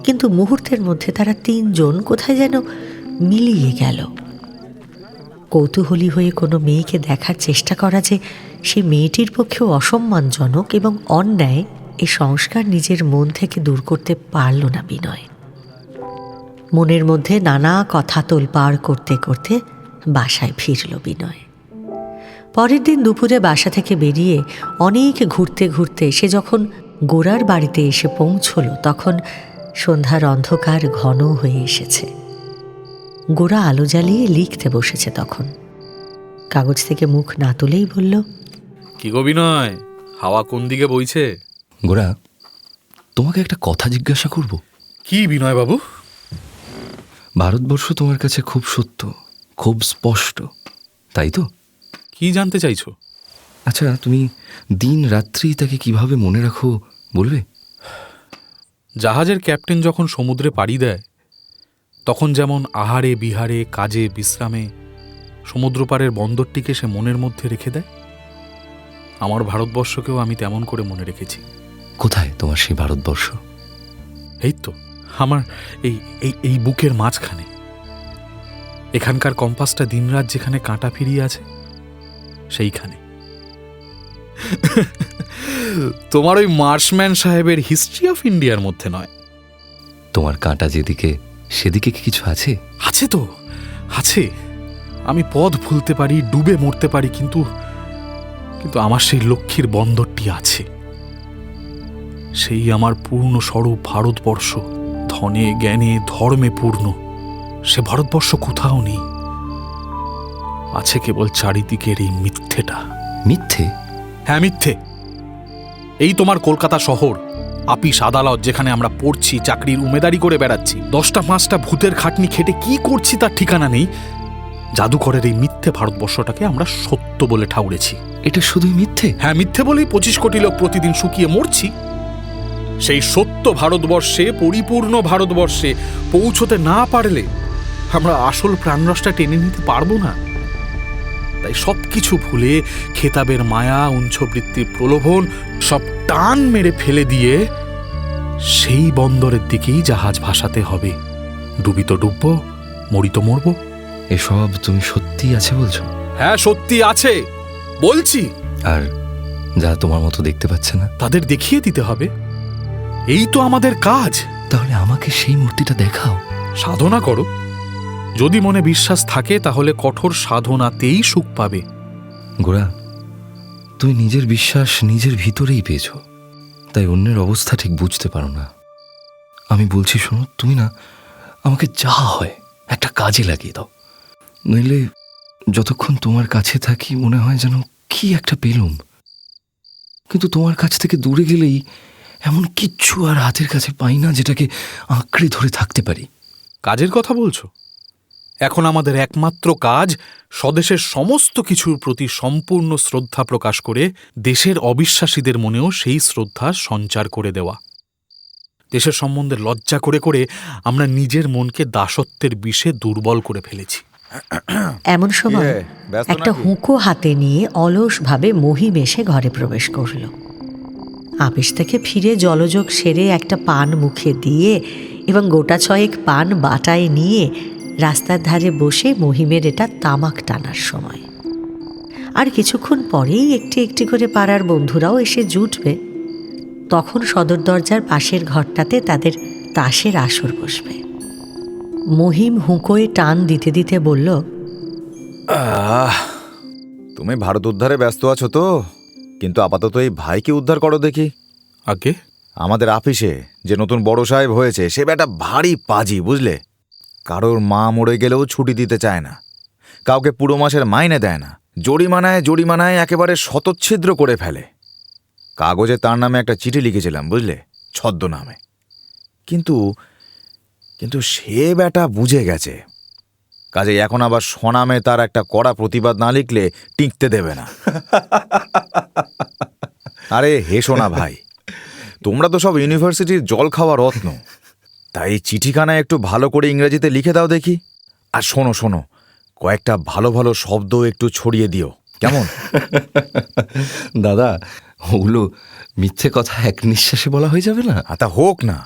কিন্তু মুহূর্তের মধ্যে তারা 3 জন কোথায় যেন মিলিয়ে গেল। কৌতূহলী হয়ে কোনো মেয়েকে দেখার চেষ্টা করা যে সে মেয়েটির পক্ষেও অসম্মানজনক এবং অন্যায়, এ সংস্কার নিজের মন থেকে দূর করতে পারল না বিনয়। মনের মধ্যে নানা কথা তোলপাড় করতে করতে বাসায় ফিরল বিনয়। পরের দিন দুপুরে বাসা থেকে বেরিয়ে অনেক ঘুরতে ঘুরতে সে যখন গোরার বাড়িতে এসে পৌঁছল তখন সন্ধ্যার অন্ধকার ঘন হয়ে এসেছে। গোরা আলো জ্বালিয়ে লিখতে বসেছে। তখন কাগজ থেকে মুখ না তুলেই বলল, কি গো বিনয়, হাওয়া কোন দিকে বইছে? গোরা, তোমাকে একটা কথা জিজ্ঞাসা করব। কি বিনয় বাবু? ভারতবর্ষ তোমার কাছে খুব সত্য, খুব স্পষ্ট, তাই তো? কি জানতে চাইছো? আচ্ছা, তুমি দিন রাত্রি তাকে কিভাবে মনে রাখো বলবে? জাহাজের ক্যাপ্টেন যখন সমুদ্রে পাড়ি দেয় তখন যেমন আহারে বিহারে কাজে বিশ্রামে সমুদ্রপাড়ের বন্দরটিকে সে মনের মধ্যে রেখে দেয়, আমার ভারতবর্ষকেও আমি তেমন করে মনে রেখেছি। কোথায় তোমার সেই ভারতবর্ষ? এই তো আমার এই এই এই বুকের মাঝখানে। এখানকার কম্পাসটা দিনরাত যেখানে কাঁটা ফিরিয়ে আছে সেইখানে। তোমার ওই মার্শম্যান সাহেবের হিস্ট্রি অফ ইন্ডিয়ার মধ্যে নয়। তোমার কাঁটা যেদিকে, সেদিকে কি কিছু আছে? আছে তো, আছে। আমি পথ ভুলতে পারি, ডুবে মরতে পারি, কিন্তু আমার সেই লক্ষ্মীর বন্দরটি আছে। সেই আমার পূর্ণ স্বরূপ ভারতবর্ষ, ধনে জ্ঞানে ধর্মে পূর্ণ। সে ভারতবর্ষ কোথাও নেই, আছে কেবল চারিদিকের এই মিথ্যেটা। মিথ্যে? হ্যাঁ, মিথ্যে। এই তোমার কলকাতা শহর, আপিস আদালত, যেখানে আমরা পড়ছি, চাকরির উমেদারি করে বেড়াচ্ছি, 10টা 5টা ভূতের খাটনি খেটে কি করছি তার ঠিকানা নেই। জাদুকরের এই মিথ্যে ভারতবর্ষটাকে আমরা সত্য বলে ঠাউরেছি। এটা শুধুই মিথ্যে? হ্যাঁ, মিথ্যে বলেই 25 কোটি লোক প্রতিদিন শুকিয়ে মরছি। সেই সত্য ভারতবর্ষে, পরিপূর্ণ ভারতবর্ষে পৌঁছতে না পারলে আমরা আসল প্রাণরসটা টেনে নিতে পারবো না। তাই সবকিছু ভুলে খেতাবের মায়া, উঞ্চবৃত্তির প্রলোভন সব টান মেরে ফেলে দিয়ে সেই বন্দরের দিকেই জাহাজ ভাসাতে হবে। ডুবিত ডুবব, মরিত মরব। এসব তুমি সত্যি আছে বলছো? হ্যাঁ, সত্যি আছে বলছি। আর যারা তোমার মতো দেখতে পাচ্ছে না, তাদের দেখিয়ে দিতে হবে। এই তো আমাদের কাজ। তাহলে আমাকে সেই মূর্তিটা দেখাও। সাধনা করো। যদি মনে বিশ্বাস থাকে তাহলে কঠোর সাধনাতেই সুখ পাবে। গোরা, তুমি নিজের বিশ্বাস নিজের ভিতরেই পেয়েছ, তাই অন্যের অবস্থা ঠিক বুঝতে পারো না। আমি বলছি শোনো, তুমি না আমাকে যা হয় একটা কাজে লাগিয়ে দাও, নইলে যতক্ষণ তোমার কাছে থাকি মনে হয় যেন কি একটা পেলুম, কিন্তু তোমার কাছ থেকে দূরে গেলেই এমন কিচ্ছু আর হাতের কাছে পাই না যেটাকে আঁকড়ে ধরে থাকতে পারি। কাজের কথা বলছো? এখন আমাদের একমাত্র কাজ স্বদেশের সমস্ত কিছুর প্রতি সম্পূর্ণ শ্রদ্ধা প্রকাশ করে দেশের অবিশ্বাসীদের মনেও সেই শ্রদ্ধা সঞ্চার করে দেওয়া। দেশের সম্বন্ধে লজ্জা করে করে আমরা নিজের মনকে দাসত্বের বিষে দুর্বল করে ফেলেছি। এমন সময় ব্যস্ত একটা নাকি? হুঁকো হাতে নিয়ে অলসভাবে মহিম এসে ঘরে প্রবেশ করল। আপিস থেকে ফিরে জলযোগ সেরে একটা পান মুখে দিয়ে এবং গোটা 6 পান বাটায় নিয়ে রাস্তার ধারে বসে মহিমের এটা তামাক টানার সময়। আর কিছুক্ষণ পরেই একটি একটি করে পাড়ার বন্ধুরাও এসে জুটবে। তখন সদর দরজার পাশের ঘরটাতে তাদের তাসের আসর বসবে। মহিম হুঁকোয় টান দিতে দিতে বলল, তুমি ভারত উদ্ধারে ব্যস্ত আছো তো, কিন্তু আপাতত এই ভাইকে উদ্ধার করো দেখি। আগে আমাদের আপিসে যে নতুন বড় সাহেব হয়েছে, সে বেটা ভারী পাজি, বুঝলে? কারোর মা মরে গেলেও ছুটি দিতে চায় না, কাউকে পুরো মাসের মাইনে দেয় না, জরিমানায় একেবারে শতচ্ছিদ্র করে ফেলে। কাগজে তার নামে একটা চিঠি লিখেছিলাম, বুঝলে, ছদ্মনামে। কিন্তু কিন্তু সে বেটা বুঝে গেছে, কাজে এখন আবার স্বনামে তার একটা কড়া প্রতিবাদ না লিখলে টিকতে দেবে না। আরে হেসো না ভাই, তোমরা তো সব ইউনিভার্সিটির জল খাওয়া রত্ন, তাই চিঠিখানা একটু ভালো করে ইংরেজিতে লিখে দাও দেখি। আর শোনো শোনো, কয়েকটা ভালো ভালো শব্দ একটু ছড়িয়ে দিও, কেমন? দাদা, ওগুলো মিথ্যে কথা এক নিঃশ্বাসে বলা হয়ে যাবে না? তা হোক না,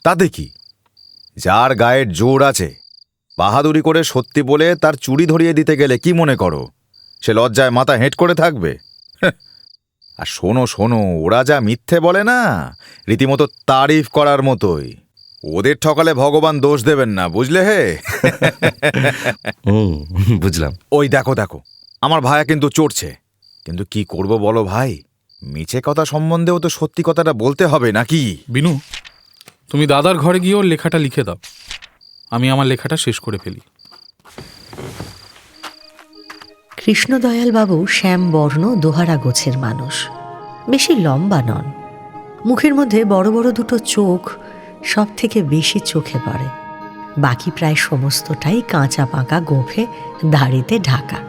তাতে কি? যার গায়ের জোর আছে, বাহাদুরি করে সত্যি বলে তার চুরি ধরিয়ে দিতে গেলে কি মনে করো সে লজ্জায় মাথা হেঁট করে থাকবে? আর শোনো শোনো, ওরা যা মিথ্যে বলে না, রীতিমতো তারিফ করার মতোই। ওদের ঠকালে ভগবান দোষ দেবেন না, বুঝলে হে? বুঝলাম। ওই দেখো দেখো, আমার ভাইয়া কিন্তু চড়ছে। কিন্তু কি করব বলো ভাই, মিছে কথা সম্বন্ধেও তো সত্যি কথাটা বলতে হবে নাকি? বিনু, তুমি দাদার ঘরে গিয়ে ওর লেখাটা লিখে দাও, আমি আমার লেখাটা শেষ করে ফেলি। কৃষ্ণদয়ালবাবু শ্যামবর্ণ দোহারা গোছের মানুষ, বেশি লম্বা নন। মুখের মধ্যে বড় বড় দুটো চোখ সব থেকে বেশি চোখে পড়ে, বাকি প্রায় সমস্তটাই কাঁচা পাকা গোঁফে দাড়িতে ঢাকা।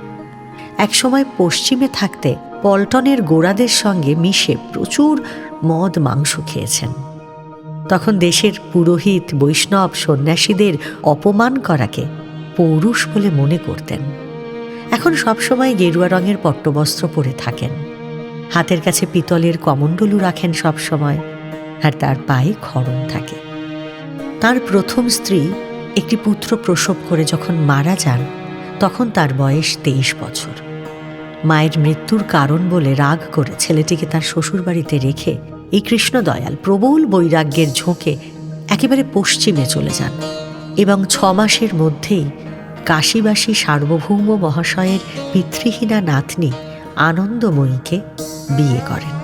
একসময় পশ্চিমে থাকতে পল্টনের গোড়াদের সঙ্গে মিশে প্রচুর মদ মাংস খেয়েছেন। তখন দেশের পুরোহিত বৈষ্ণব সন্ন্যাসীদের অপমান করাকে পৌরুষ বলে মনে করতেন। এখন সবসময় গেরুয়া রঙের পট্টবস্ত্র পরে থাকেন, হাতের কাছে পিতলের কমণ্ডলু রাখেন সবসময়, আর তার পায়ে খড়ম থাকে। তার প্রথম স্ত্রী একটি পুত্র প্রসব করে যখন মারা যান, তখন তার বয়স 23 বছর। মায়ের মৃত্যুর কারণ বলে রাগ করে ছেলেটিকে তার শ্বশুরবাড়িতে রেখে এই কৃষ্ণদয়াল প্রবল বৈরাগ্যের ঝোঁকে একেবারে পশ্চিমে চলে যান এবং 6 মাসের মধ্যেই কাশীবাসী সার্বভৌম মহাশয়ের পিতৃহীনা নাতনি আনন্দময়ীকে বিয়ে করেন।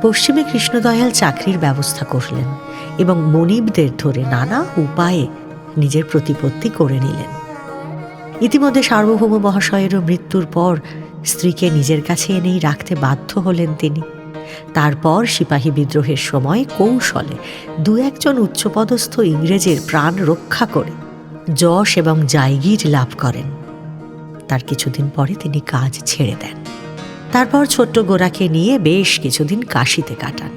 পশ্চিমে কৃষ্ণদয়াল চাকরির ব্যবস্থা করলেন এবং মনিবদের ধরে নানা উপায়ে নিজের প্রতিপত্তি করে নিলেন। ইতিমধ্যে সার্বভৌম মহাশয়েরও মৃত্যুর পর স্ত্রীকে নিজের কাছে এনেই রাখতে বাধ্য হলেন তিনি। তারপর সিপাহী বিদ্রোহের সময় কৌশলে 2-1 উচ্চপদস্থ ইংরেজের প্রাণ রক্ষা করে যশ এবং জায়গির লাভ করেন। তার কিছুদিন পরে তিনি কাজ ছেড়ে দেন। তারপর ছোট্ট গোরাকে নিয়ে বেশ কিছুদিন কাশীতে কাটান।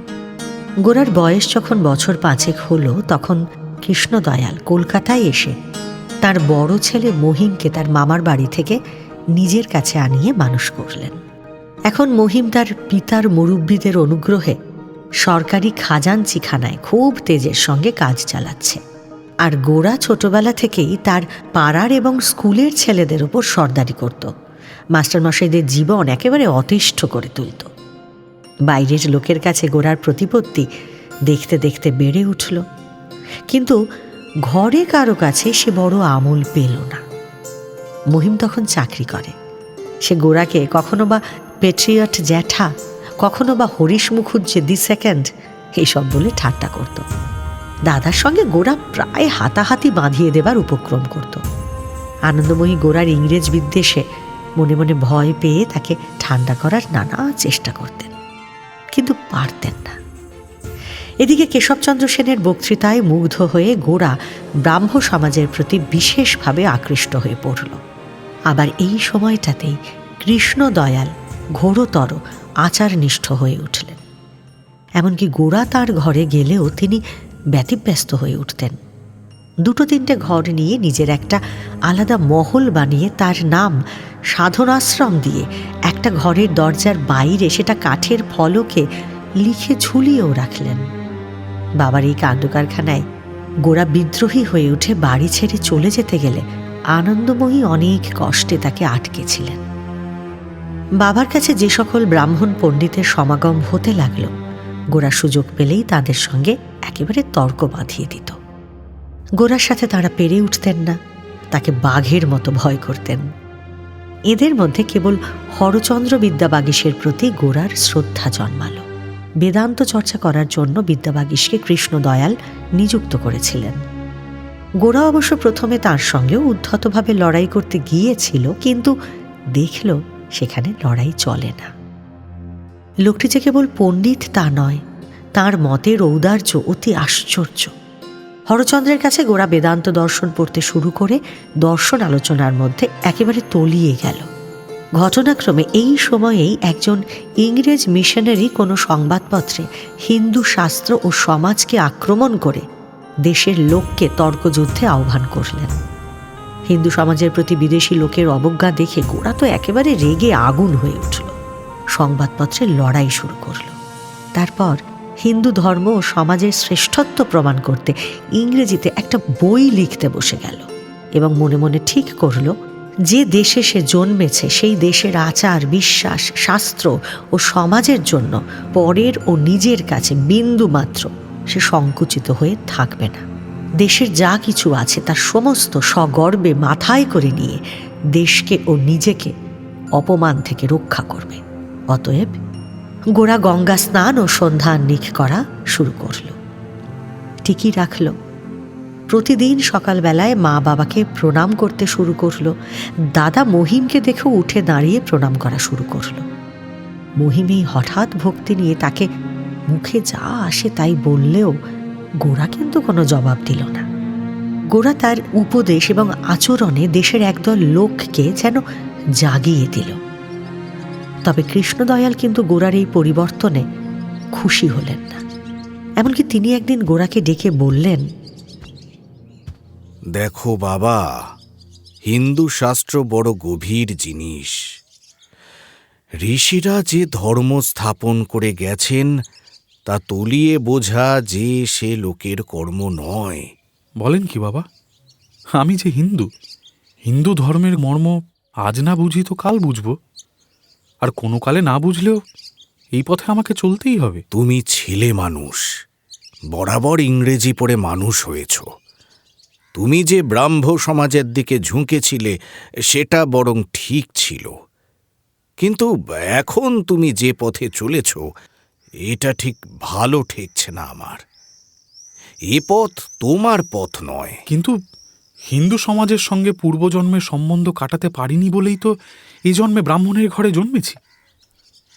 গোরার বয়স যখন বছর 5 হলো তখন কৃষ্ণদয়াল কলকাতায় এসে তার বড় ছেলে মহিমকে তার মামার বাড়ি থেকে নিজের কাছে আনিয়ে মানুষ করলেন। এখন মহিম তার পিতার মুরব্বীদের অনুগ্রহে সরকারি খাজানচিখানায় খুব তেজের সঙ্গে কাজ চালাচ্ছে, আর গোরা ছোটবেলা থেকেই তার পাড়ার এবং স্কুলের ছেলেদের ওপর সর্দারি করত। মাস্টারমশাইদের জীবন একেবারে অতিষ্ঠ করে তুলত। বাইরের লোকের কাছে গোরার প্রতিপত্তি দেখতে দেখতে বেড়ে উঠল, কিন্তু ঘরে কারো কাছে সে বড় আমল পেল না। মহিম তখন চাকরি করে। সে গোরাকে কখনো বা পেট্রিয়ট জ্যাঠা, কখনো বা হরিশ মুখুজ্জে দ্বিতীয় এইসব বলে ঠাট্টা করত। দাদার সঙ্গে গোরা প্রায় হাতাহাতি বাঁধিয়ে দেবার উপক্রম করত। আনন্দময়ী গোরার ইংরেজ বিদ্বেষে মনে মনে ভয় পেয়ে তাকে ঠান্ডা করার নানা চেষ্টা করতেন, কিন্তু পারতেন না। এদিকে কেশবচন্দ্র সেনের বক্তৃতায় মুগ্ধ হয়ে গোরা ব্রাহ্ম সমাজের প্রতি বিশেষভাবে আকৃষ্ট হয়ে পড়ল। আবার এই সময়টাতেই কৃষ্ণদয়াল ঘোরতর আচারনিষ্ঠ হয়ে উঠলেন। এমনকি গোরা তার ঘরে গেলেও তিনি ব্যতিব্যস্ত হয়ে উঠতেন। 2-3টে ঘর নিয়ে নিজের একটা আলাদা মহল বানিয়ে তার নাম সাধনাশ্রম দিয়ে একটা ঘরের দরজার বাইরে সেটা কাঠের ফলকে লিখে ঝুলিয়েও রাখলেন। বাবার এই কাণ্ডকারখানায় গোরা বিদ্রোহী হয়ে উঠে বাড়ি ছেড়ে চলে যেতে গেলে আনন্দময়ী অনেক কষ্টে তাকে আটকেছিলেন। বাবার কাছে যে সকল ব্রাহ্মণ পণ্ডিতের সমাগম হতে লাগলো, গোরা সুযোগ পেলেই তাদের সঙ্গে একেবারে তর্ক বাঁধিয়ে দিত। গোরার সাথে তারা পেরে উঠতেন না, তাকে বাঘের মতো ভয় করতেন। এদের মধ্যে কেবল হরচন্দ্র বিদ্যাবাগীশের প্রতি গোরার শ্রদ্ধা জন্মালো। বেদান্ত চর্চা করার জন্য বিদ্যাবাগীশকে কৃষ্ণদয়াল নিযুক্ত করেছিলেন। গোরা অবশ্য প্রথমে তার সঙ্গেও উদ্ধতভাবে লড়াই করতে গিয়েছিল, কিন্তু দেখল সেখানে লড়াই চলে না। লোকটি যে কেবল পণ্ডিত তা নয়, তার মতের ঔদার্য অতি আশ্চর্য। হরচন্দ্রের কাছে গোরা বেদান্ত দর্শন পড়তে শুরু করে দর্শন আলোচনার মধ্যে একেবারে তলিয়ে গেল। ঘটনাক্রমে এই সময়েই একজন ইংরেজ মিশনারি কোনো সংবাদপত্রে হিন্দু শাস্ত্র ও সমাজকে আক্রমণ করে দেশের লোককে তর্কযুদ্ধে আহ্বান করলেন। হিন্দু সমাজের প্রতি বিদেশি লোকের অবজ্ঞা দেখে গোরা তো একেবারে রেগে আগুন হয়ে উঠল। সংবাদপত্রে লড়াই শুরু করল। তারপর হিন্দু ধর্ম ও সমাজের শ্রেষ্ঠত্ব প্রমাণ করতে ইংরেজিতে একটা বই লিখতে বসে গেল এবং মনে মনে ঠিক করল, যে দেশে সে জন্মেছে সেই দেশের আচার বিশ্বাস শাস্ত্র ও সমাজের জন্য পরের ও নিজের কাছে বিন্দু মাত্র সে সংকুচিত হয়ে থাকবে না। দেশের যা কিছু আছে তার সমস্ত সগর্বে মাথায় করে নিয়ে দেশকে ও নিজেকে অপমান থেকে রক্ষা করবে। অতএব গোরা গঙ্গা স্নান ও সন্ধ্যান্নিক করা শুরু করল। ঠিকই রাখল। প্রতিদিন সকালবেলায় মা বাবাকে প্রণাম করতে শুরু করল। দাদা মহিমকে দেখে উঠে দাঁড়িয়ে প্রণাম করা শুরু করল। মহিম এই হঠাৎ ভক্তি নিয়ে তাকে মুখে যা আসে তাই বললেও গোরা কিন্তু কোনো জবাব দিল না। গোরা তার উপদেশ এবং আচরণে দেশের একদল লোককে যেন জাগিয়ে দিল। তবে কৃষ্ণদয়াল কিন্তু গোরার এই পরিবর্তনে খুশি হলেন না। এমনকি তিনি একদিন গোরাকে ডেকে বললেন, দেখো বাবা, হিন্দু শাস্ত্র বড় গভীর জিনিস। ঋষিরা যে ধর্ম স্থাপন করে গেছেন তা তলিয়ে বোঝা যে সে লোকের কর্ম নয়। বলেন কি বাবা? আমি যে হিন্দু, হিন্দু ধর্মের মর্ম আজ না বুঝি তো কাল বুঝব। আর কোনো কালে না বুঝলেও এই পথে আমাকে চলতেই হবে। তুমি ছেলে মানুষ, বরাবর ইংরেজি পড়ে মানুষ হয়েছ। তুমি যে ব্রাহ্ম সমাজের দিকে ঝুঁকেছিলে সেটা বরং ঠিক ছিল, কিন্তু এখন তুমি যে পথে চলেছ এটা ঠিক ভালো ঠেকছে না আমার। এ পথ তোমার পথ নয়। কিন্তু হিন্দু সমাজের সঙ্গে পূর্বজন্মের সম্বন্ধ কাটাতে পারিনি বলেই তো এই জন্মে ব্রাহ্মণের ঘরে জন্মেছি।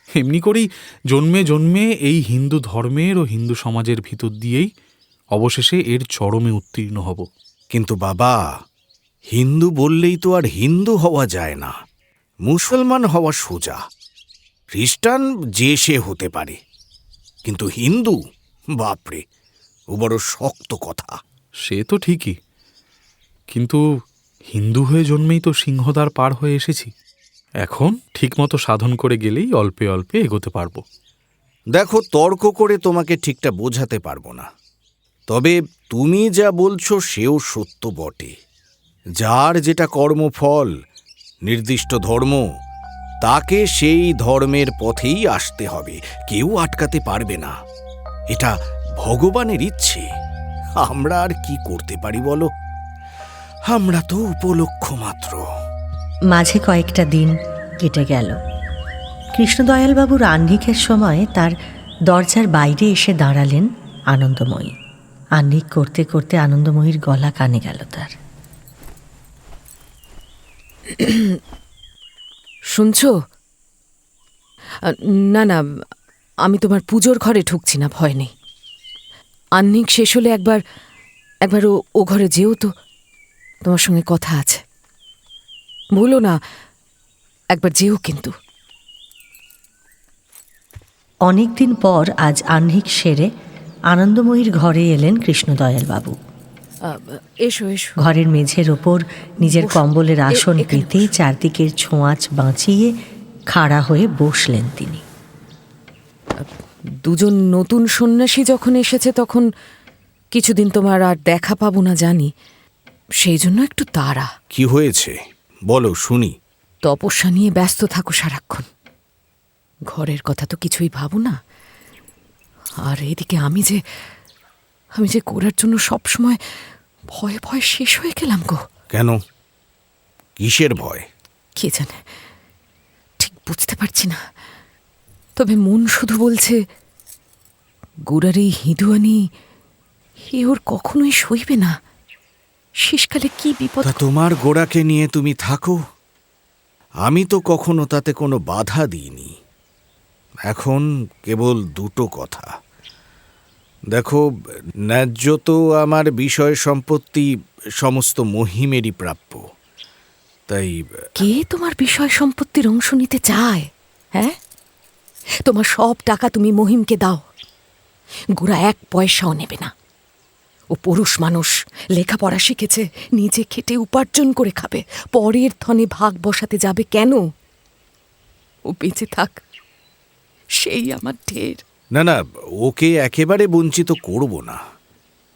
এমনি করেই জন্মে জন্মে এই হিন্দু ধর্মের ও হিন্দু সমাজের ভিতর দিয়েই অবশেষে এর চরমে উত্তীর্ণ হব। কিন্তু বাবা, হিন্দু বললেই তো আর হিন্দু হওয়া যায় না। মুসলমান হওয়া সোজা, খ্রিস্টান যে সে হতে পারে, কিন্তু হিন্দু, বাপরে, ও বড় শক্ত কথা। সে তো ঠিকই, কিন্তু হিন্দু হয়ে জন্মেই তো সিংহদ্বার পার হয়ে এসেছি। এখন ঠিকমতো সাধন করে গেলেই অল্পে অল্পে এগোতে পারবো। দেখো, তর্ক করে তোমাকে ঠিকটা বোঝাতে পারবো না, তবে তুমি যা বলছো সেও সত্য বটে। যার যেটা কর্মফল, নির্দিষ্ট ধর্ম, তাকে সেই ধর্মের পথেই আসতে হবে, কেউ আটকাতে পারবে না। এটা ভগবানের ইচ্ছে, আমরা আর কি করতে পারি বলো? আমরা তো উপলক্ষ মাত্র। মাঝে কয়েকটা দিন কেটে গেল। কৃষ্ণদয়ালবাবুর আহ্নিকের সময় তার দরজার বাইরে এসে দাঁড়ালেন আনন্দময়ী। আহ্নিক করতে করতে আনন্দময়ীর গলা কানে গেল তার। শুনছো? না না, আমি তোমার পুজোর ঘরে ঢুকছি না, ভয় নেই। আহ্নিক শেষ হলে একবার ও ঘরে যেও তো, তোমার সঙ্গে কথা আছে। বলো না, একবার যেও কিন্তু। অনেকদিন পর আজ আহ্নিক সেরে আনন্দময়ীর ঘরে এলেন কৃষ্ণদয়ালবাবু। এসো এসো। ঘরের মেঝের ওপর নিজের কম্বলের আসন এখানে পেতে চারদিকের ছোঁয়াচ বাঁচিয়ে খাড়া হয়ে বসলেন তিনি। দুজন নতুন সন্ন্যাসী যখন এসেছে তখন কিছুদিন তোমার আর দেখা পাবো না জানি, সেই জন্য একটু তাড়া। কি হয়েছে বলো শুনি। তপস্যা নিয়ে ব্যস্ত থাকো সারাক্ষণ, ঘরের কথা তো কিছুই ভাবো না। আর এদিকে আমি যে করার জন্য সবসময় ভয়ে ভয়ে শেষ হয়ে গেলাম গো। কেন, কিসের ভয়? কে জানে, ঠিক বুঝতে পারছি না। তবে মন শুধু বলছে গোড়ার এই হিঁদুয়ানি এ ওর কখনোই সইবে না। শেষকালে কি বিপদ। তা তোমার গোড়াকে নিয়ে তুমি থাকো, আমি তো কখনো তাতে কোনো বাধা দিইনি। এখন কেবল দুটো কথা। দেখো, ন্যায্য তো আমার বিষয় সম্পত্তি সমস্ত মহিমেরই প্রাপ্য, তাই কে তোমার বিষয় সম্পত্তির অংশ নিতে চায়? হ্যাঁ, তোমার সব টাকা তুমি মহিমকে দাও, গোড়া এক পয়সাও নেবে না। ও পুরুষ মানুষ, লেখাপড়া শিখেছে, নিজে খেটে উপার্জন করে খাবে, পরের ধনে ভাগ বসাতে যাবে কেন? ও বেঁচে থাক, সেই আমার ঢের। না না, ওকে একেবারে বঞ্চিত করব না।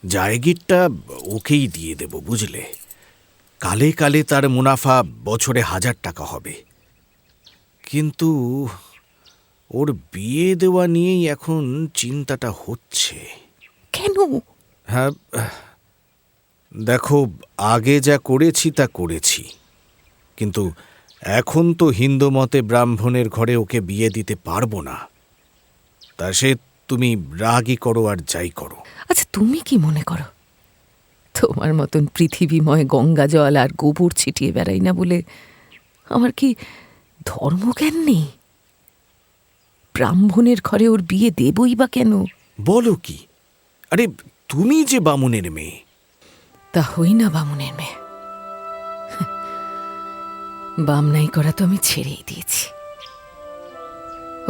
জায়গিরটা ওকেই দিয়ে দেব, বুঝলে। কালে কালে তার মুনাফা বছরে 1000 টাকা হবে। কিন্তু ওর বিয়ে দেওয়া নিয়েই এখন চিন্তাটা হচ্ছে। কেন? হ্যাঁ, দেখো, আগে যা করেছি তা করেছি, কিন্তু এখন তো হিন্দু মতে ব্রাহ্মণের ঘরে ওকে বিয়ে দিতে পারবো না। তা সে তুমি রাগই করো আর যাই করো। আচ্ছা, তুমি কি মনে করো তোমার মতন পৃথিবীময় গঙ্গা জল আর গোবর ছিটিয়ে বেড়াই না বলে আমার কি ধর্মজ্ঞান নেই? ব্রাহ্মণের ঘরে ওর বিয়ে দেবই বা কেন? বলো কি? আরে, তুমি যে বামুনের মেয়ে। তা হই না বামুনের মেয়ে, বামনাই করা তো আমি ছেড়েই দিয়েছি।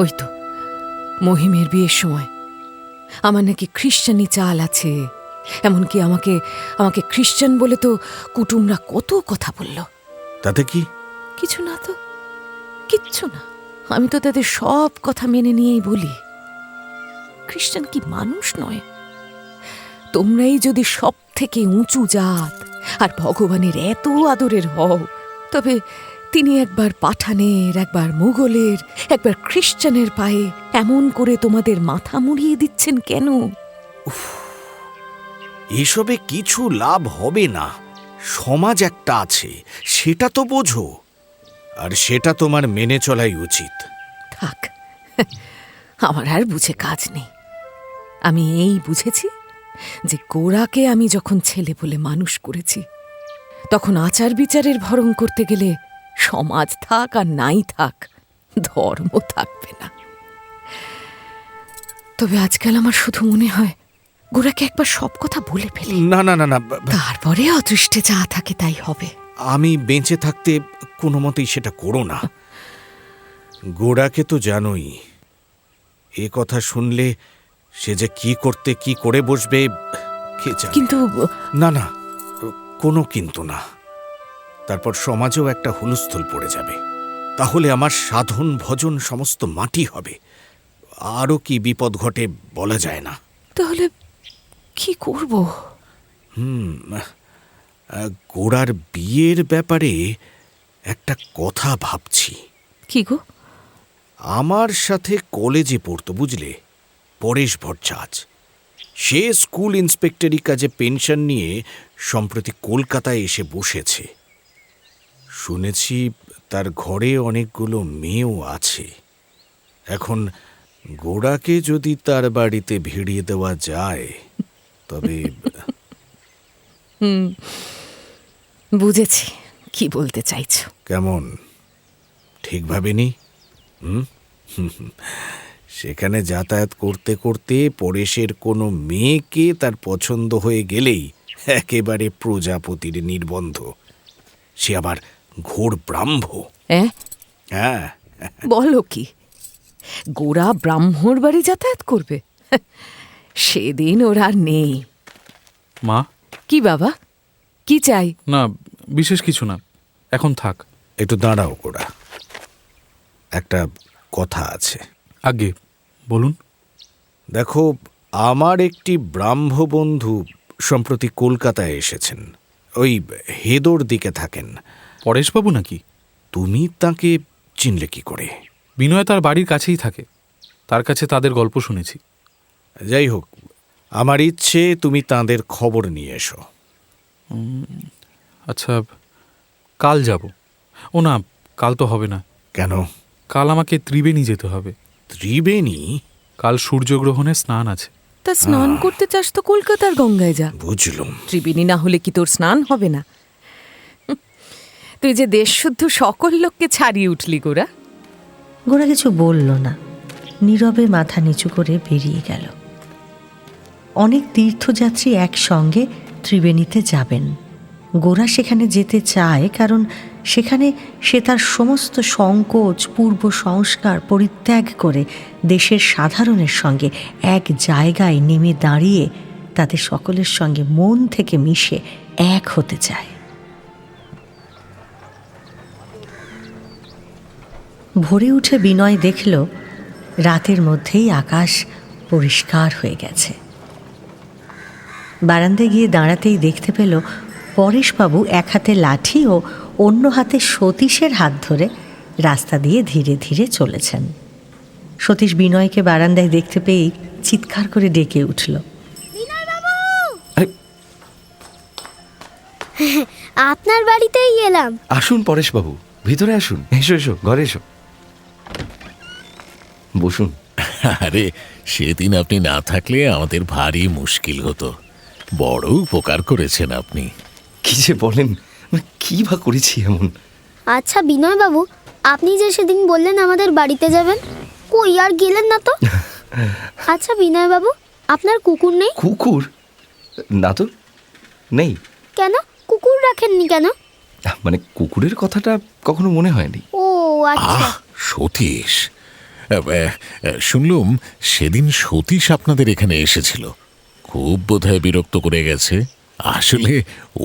ওই তো মহিমের বিয়ের সময় আমার নাকি খ্রিস্টানি চাল আছে, এমনকি আমাকে খ্রিস্টান বলে তো কুটুমরা কত কথা বলল। তাতে কি? কিছু না তো, কিচ্ছু না। আমি তো তাদের সব কথা মেনে নিয়েই বলি, খ্রিস্টান কি মানুষ নয়? তোমরাই যদি সব থেকে উঁচু জাত আর ভগবানের এত আদরের হও, তবে তিনি একবার পাঠানের, একবার মুঘলের, একবার খ্রিস্টানের পায়ে এমন করে তোমাদের মাথা মুড়িয়ে দিচ্ছেন কেন? এসবে কিছু লাভ হবে না। সমাজ একটা আছে, সেটা তো বোঝো, আর সেটা তোমার মেনে চলাই উচিত। থাক, আমার আর বুঝে কাজ নেই। আমি এই বুঝেছি যে গোরাকে আমি যখন ছেলে বলে মানুষ করেছি, তখন আচার বিচারের ভরণ করতে গেলে সমাজ থাক আর নাই থাক, ধর্ম থাকবে না। তবে আজকাল আমার শুধু মনে হয় গোরাকে একবার সব কথা বলে ফেলে, না না না না, তারপরে অদৃষ্টে যা থাকে তাই হবে। আমি বেঁচে থাকতে কোনো মতেই সেটা করো না। গোড়াকে তো জানোই, এ কথা শুনলে সে যে কি করতে কি করে বসবে কে জানে। কিন্তু না না, কোনো কিন্তু না। তারপর সমাজেও একটা হুলস্থুল পড়ে যাবে। তাহলে আমার সাধন ভজন সমস্ত মাটি হবে। আরও কি বিপদ ঘটে বলা যায় না। তাহলে কি করব? গোড়ার বিয়ের ব্যাপারে একটা কথা ভাবছি। কি গো? আমার সাথে কলেজে পড়তো, বুঝলে, পরেশ ভট্টাচার্য। সে স্কুল ইন্সপেক্টরি কাজে পেনশন নিয়ে সম্প্রতি কলকাতায় এসে বসেছে। শুনেছি তার ঘরে অনেকগুলো মেয়েও আছে। এখন গোড়াকে যদি তার বাড়িতে ভিড়িয়ে দেওয়া যায় তবে। বুঝেছি কি বলতে চাইছো। কেমন, ঠিক ভাবেনি? সেখানে যাতায়াত করতে করতে পরেশের কোনো মেয়েকে তার পছন্দ হয়ে গেলেই একেবারে প্রজাপতির নির্বন্ধ। সে আবার ঘোর ব্রাহ্ম। হ্যাঁ, বলো কি, গোরা ব্রাহ্মর বাড়ি যাতায়াত করবে? সেদিন ওর আর নেই। মা, কি বাবা, কি চাই? না, বিশেষ কিছু না, এখন থাক। একটু দাঁড়াও গোরা, একটা কথা আছে। আগে বলুন। দেখো, আমার একটি ব্রাহ্ম বন্ধু সম্প্রতি কলকাতায় এসেছেন। ওই হেদোর দিকে থাকেন। পরেশবাবু নাকি? তুমি তাকে চিনলে কি করে? বিনয় তার বাড়ির কাছেই থাকে, তার কাছে তাদের গল্প শুনেছি। যাই হোক, আমার ইচ্ছে তুমি তাঁদের খবর নিয়ে এসো। আচ্ছা, কাল যাব। ও না, কাল তো হবে না। কেন? কাল আমাকে ত্রিবেণী যেতে হবে। ত্রিবেণী? কাল সূর্যগ্রহণে স্নান আছে। তা স্নান করতে চাস তো কলকাতার গঙ্গায় যা। বুঝলুম। ত্রিবেণী না হলে কি তোর স্নান হবে না? তুই যে দেশশুদ্ধ সকল লোককে ছাড়িয়ে উঠলি গোরা। গোরা কিছু বলল না, নীরবে মাথা নিচু করে বেরিয়ে গেল। অনেক তীর্থযাত্রী একসঙ্গে ত্রিবেণীতে যাবেন। গোরা সেখানে যেতে চায়, কারণ সেখানে সে তার সমস্ত সংকোচ, পূর্ব সংস্কার পরিত্যাগ করে দেশের সাধারণের সঙ্গে এক জায়গায় নেমে দাঁড়িয়ে তাদের সকলের সঙ্গে মন থেকে মিশে এক হতে চায়। ভোরে উঠে বিনয় দেখল রাতের মধ্যেই আকাশ পরিষ্কার হয়ে গেছে। বারান্দায় গিয়ে দাঁড়াতেই দেখতে পেল পরেশবাবু এক হাতে লাঠি ও অন্য হাতে সতীশের হাত ধরে রাস্তা দিয়ে ধীরে ধীরে চলেছেন। সতীশ বিনয়কে বারান্দায় দেখতে পেয়েই চিৎকার করে ডেকে উঠল। আপনার বাড়িতেই এলাম। আসুন পরেশবাবু, ভিতরে আসুন। এসো এসো, ঘরে এসো, বসুন। আরে, সেদিন আপনি না থাকলে আমাদের ভারী মুশকিল হতো। বড় উপকার করেছেন আপনি। কি যে বলেন, কি বা করেছি এমন? আচ্ছা বিনয় বাবু, আপনি যে সেদিন বললেন আমাদের বাড়িতে যাবেন, কই আর গেলেন না তো? আচ্ছা বিনয় বাবু, আপনার কুকুর নেই? কুকুর? না তো, নেই। কেন কুকুর রাখেননি কেন? মানে কুকুরের কথাটা কখনো মনে হয়নি। ও আচ্ছা। সতীশ, শুনলুম সেদিন সতীশ আপনাদের এখানে এসেছিল। খুব বোধহয় বিরক্ত করে গেছে। আসলে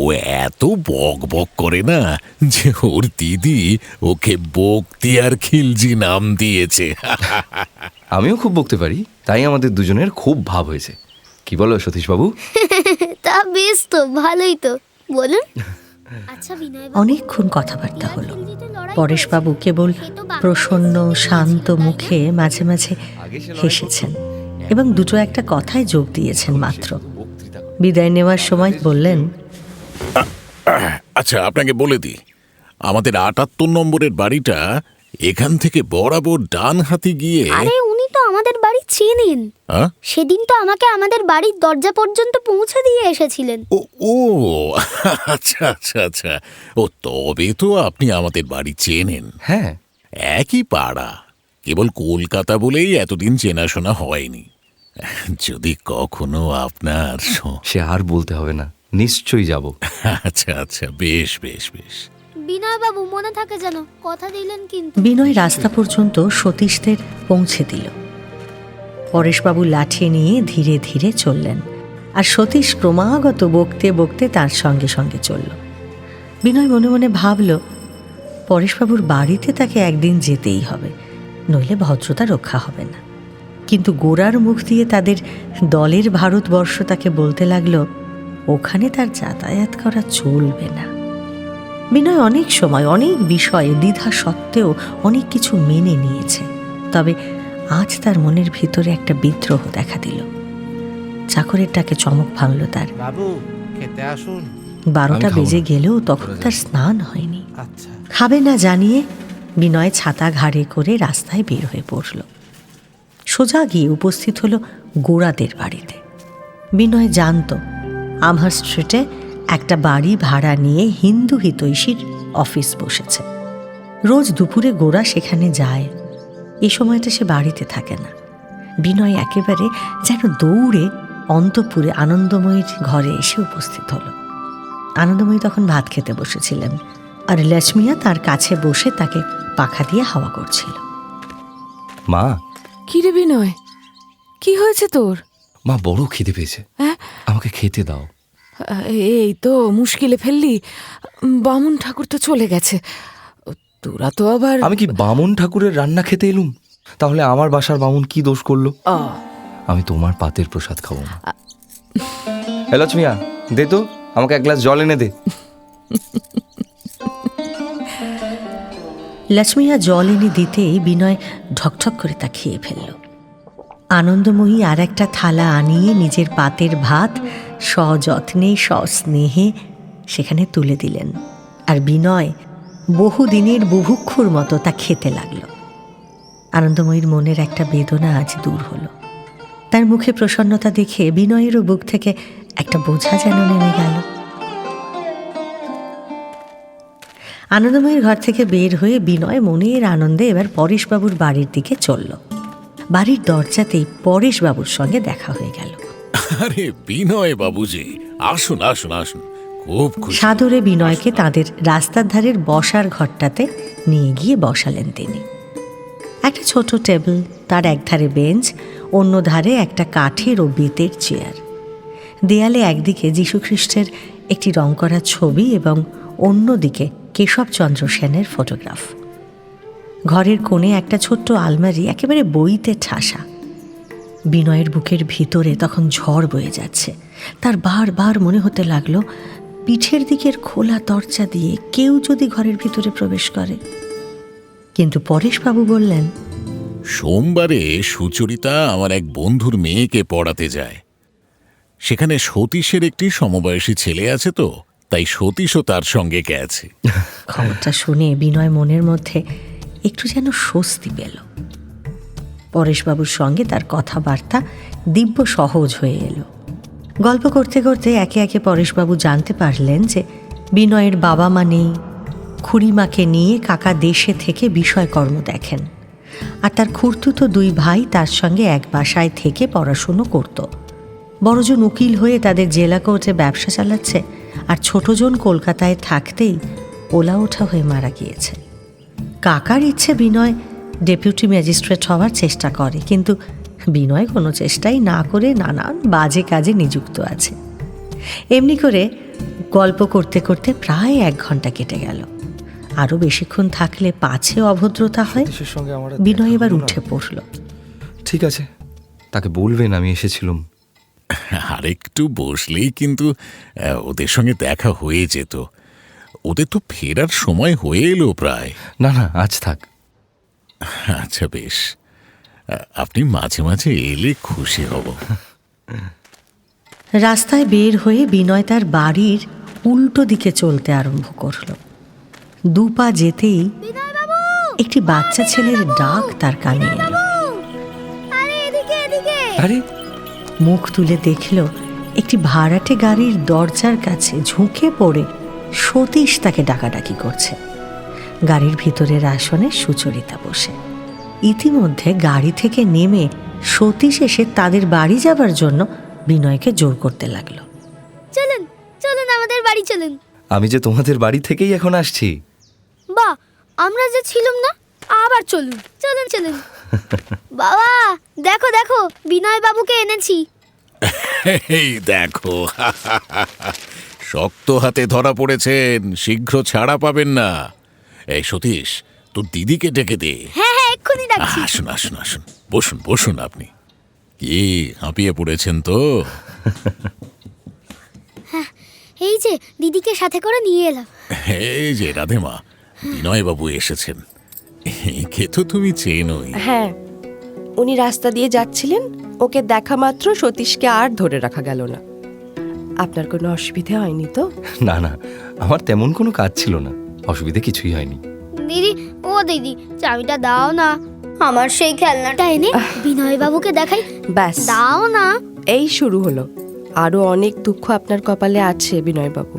ও এত বক বক করে না যে ওর দিদি ওকে বক্তিয়ার খিলজি নাম দিয়েছে। আমিও খুব বকতে পারি, তাই আমাদের দুজনের খুব ভাব হয়েছে। কি বলো সতীশবাবু? তা বেশ তো, ভালোই তো, বলুন। আচ্ছা বিনয় বাবু, অনেকক্ষণ কথাবার্তা হলো। লড়াই পরেশবাবু কেবল প্রসন্ন শান্ত মুখে মাঝে মাঝে হেসেছেন এবং দুটো একটা কথায় যোগ দিয়েছেন মাত্র। বিদায় নেওয়ার সময় বললেন, আচ্ছা, আপনাকে বলে দিই, আমাদের ৭৮ নম্বরের বাড়িটা এখান থেকে বরাবর ডান হাতে গিয়ে। আরে উনি তো আমাদের বাড়ি চেনেন। হ্যাঁ? সেদিন তো আমাকে আমাদের বাড়ির দরজা পর্যন্ত পৌঁছে দিয়ে এসেছিলেন। ও ও আচ্ছা আচ্ছা আচ্ছা, ও তবে তো আপনি আমাদের বাড়ি চেনেন। হ্যাঁ, একই পাড়া, কেবল কলকাতা বলেই এতদিন চেনাশোনা হয়নি। যদি কখনো আপনার সে আর বলতে হবে না, নিশ্চয়ই যাব। আচ্ছা আচ্ছা, বেশ বেশ বেশ। বিনয় বাবু মনে থাকে যেন, কথা দিলেন কিন্তু। বিনয় রাস্তা পর্যন্ত সতীশদের পৌঁছে দিল। পরেশবাবু লাঠি নিয়ে ধীরে ধীরে চললেন, আর সতীশ ক্রমাগত বকতে বকতে তার সঙ্গে সঙ্গে চলল। বিনয় মনে মনে ভাবল, পরেশবাবুর বাড়িতে তাকে একদিন যেতেই হবে, নইলে ভদ্রতা রক্ষা হবে না। কিন্তু গোরার মুখ দিয়ে তাদের দলের ভারতবর্ষ তাকে বলতে লাগলো, ওখানে তার যাতায়াত করা চলবে না। বিনয় অনেক সময় অনেক বিষয়ে দ্বিধা সত্ত্বেও অনেক কিছু মেনে নিয়েছে, তবে আজ তার মনের ভিতরে একটা বিদ্রোহ দেখা দিল। চাকরের ডাকে চমক ভাঙল তার। বাবু, খেতে আসুন। 12টা বেজে গেলেও তখন তার স্নান হয়নি। খাবে না জানিয়ে বিনয় ছাতা ঘাড়ে করে রাস্তায় বের হয়ে পড়ল। সোজা গিয়ে উপস্থিত হলো গোরাদের বাড়িতে। বিনয় জানত আমহার স্ট্রিটে একটা বাড়ি ভাড়া নিয়ে হিন্দু হিতৈষীর অফিস বসেছে। রোজ দুপুরে গোরা সেখানে যায়। এই সময়টা সে বাড়িতে থাকে না। বিনয় একেবারে যেন দৌড়ে অন্তঃপুরে আনন্দময়ীর ঘরে এসে উপস্থিত হলো। আনন্দময়ী তখন ভাত খেতে বসেছিলেন, আর লক্ষ্মিয়া তার কাছে বসে তাকে পাখা দিয়ে হাওয়া করছিল। মা, কি রে বিনয়, কি হয়েছে তোর? মা বড় খিদে পেয়েছে, আমাকে খেতে দাও। এই তো মুশকিলে ফেললি, বামুন ঠাকুর তো চলে গেছে, তোরা তো আবার। আমি কি বামুন ঠাকুরের রান্না খেতে এলুম? তাহলে আমার বাসার বামুন কি দোষ করলো? আমি তোমার পাতের প্রসাদ খাবো না। লক্ষ্মিয়া, দে তো আমাকে এক গ্লাস জল এনে দে। লক্ষ্মিয়া জল এনে দিতেই বিনয় ঢকঢক করে তা খেয়ে ফেলল। আনন্দময়ী আর একটা থালা আনিয়ে নিজের পাতের ভাত সযত্নে সস্নেহে সেখানে তুলে দিলেন, আর বিনয় বহুদিনের বুভুক্ষুর মতো তা খেতে লাগল। আনন্দময়ীর মনের একটা বেদনা আজ দূর হলো। তার মুখে প্রসন্নতা দেখে বিনয়েরও বুক থেকে একটা বোঝা যেন নেমে গেল। আনন্দময়ীর ঘর থেকে বের হয়ে বিনয় মনের আনন্দে এবার পরেশবাবুর বাড়ির দিকে চলল। বাড়ির দরজাতেই পরেশবাবুর সঙ্গে দেখা হয়ে গেল। আরে বিনয় বাবুজি, আসুন আসুন আসুন, খুব খুশি। সাদরে বিনয়কে তাদের রাস্তার ধারের বসার ঘরটাতে নিয়ে গিয়ে বসালেন তিনি। একটা ছোট টেবিল, তার একধারে বেঞ্চ, অন্য ধারে একটা কাঠের ও বেতের চেয়ার। দেয়ালে একদিকে যীশুখ্রিস্টের একটি রং করা ছবি এবং অন্যদিকে কেশবচন্দ্র সেনের ফটোগ্রাফ। ঘরের কোণে একটা ছোট্ট আলমারি একেবারে বইতে ঠাসা। বিনয়ের বুকের ভিতরে তখন ঝড় বয়ে যাচ্ছে। তার বারবার মনে হতে লাগলো, পিঠের দিকের খোলা দরজা দিয়ে কেউ যদি ঘরের ভিতরে প্রবেশ করে। কিন্তু পরেশবাবু বললেন, সোমবারে সুচরিতা আমার এক বন্ধুর মেয়েকে পড়াতে যায়। সেখানে সতীশের একটি সমবয়সী ছেলে আছে, তো তাই সতীশও তার সঙ্গে গেছে। খবরটা শুনে বিনয় মনের মধ্যে একটু যেন স্বস্তি পেল। পরেশবাবুর সঙ্গে তার কথাবার্তা দিব্য সহজ হয়ে এলো। গল্প করতে করতে একে একে পরেশবাবু জানতে পারলেন যে বিনয়ের বাবা মা নেই। খুড়িমাকে নিয়ে কাকা দেশে থেকে বিষয়কর্ম দেখেন, আর তার খুড়তুতো 2 ভাই তার সঙ্গে এক বাসায় থেকে পড়াশুনো করত। বড়জন উকিল হয়ে তাদের জেলা কোর্টে ব্যবসা চালাচ্ছে, আর ছোটজন কলকাতায় থাকতেই ওলা ওঠা হয়ে মারা গিয়েছে। কাকার ইচ্ছে বিনয় ডেপুটি ম্যাজিস্ট্রেট হওয়ার চেষ্টা করে, কিন্তু বিনয় কোনো চেষ্টাই না করে নানান বাজে কাজে নিযুক্ত আছে। এমনি করে গল্প করতে করতে প্রায় 1 ঘন্টা কেটে গেল। আরও বেশিক্ষণ থাকলে পাছে অভদ্রতা হয়। বিনয় এবার উঠে পড়ল। ঠিক আছে, তাকে বলবেন আমি এসেছিলাম। আরেকটু বসলেই কিন্তু ওদের সঙ্গে দেখা হয়ে যেত। ওদের তো ফেরার সময় হয়ে এলো প্রায়। না না, আজ থাক। আচ্ছা বেশ, আপনি মাঝে মাঝে এলে খুশি হব। রাস্তায় বের হয়ে বিনয় তার বাড়ির উল্টো দিকে চলতে আরম্ভ করল। দুপা যেতেই একটি বাচ্চা ছেলের ডাক তার কানে এলো। আরে, মুখ তুলে দেখল একটি ভাড়াটে গাড়ির দরজার কাছে ঝুঁকে পড়ে সতীশ তাকে ডাকাডাকি করছে। গাড়ির ভিতরের আসনে সুচরিতা বসে। ইতিমধ্যে গাড়ি থেকে নেমে সতীশ এসে তাদের বাড়ি যাবার জন্য বিনয়কে জোর করতে লাগলো। চলুন চলুন আমাদের বাড়ি চলুন। আমি যে তোমাদের বাড়ি থেকেই এখন আসছি। বাহ, আমরা যে ছিলাম না, আবার চলুন চলুন চলুন। বাবা দেখো দেখো, বিনয় বাবুকে এনেছি। এই দেখো, শক্ত হাতে ধরা পড়েছেন, শীঘ্র ছাড়া পাবেন না। এই সতীশ, তোর দিদিকে ডেকে দে। হ্যাঁ হ্যাঁ, এক্ষুনি ডাকছি। আসুন আসুন আসুন, বসুন বসুন। আপনি কি হাঁপিয়ে পড়েছেন তো? এই যে দিদিকে সাথে করে নিয়ে এলাম। এই যে রাধেমা, বিনয়বাবু এসেছেন। একে তো তুমি চেনোই। হ্যাঁ, উনি রাস্তা দিয়ে যাচ্ছিলেন, ওকে দেখা মাত্র সতীশকে আর ধরে রাখা গেল না। আপনার কোনো অসুবিধে হয়নি তো? না না, আমার তেমন কোনো কাজ ছিল না, অসুবিধে কিছুই হয়নি। দিদি, ও দিদি, চাবিটা দাও না, আমার সেই খেলনাটা এনে বিনয় বাবুকে দেখাই। ব্যাস, দাও না। এই শুরু হলো। আরো অনেক দুঃখ আপনার কপালে আছে বিনয়বাবু।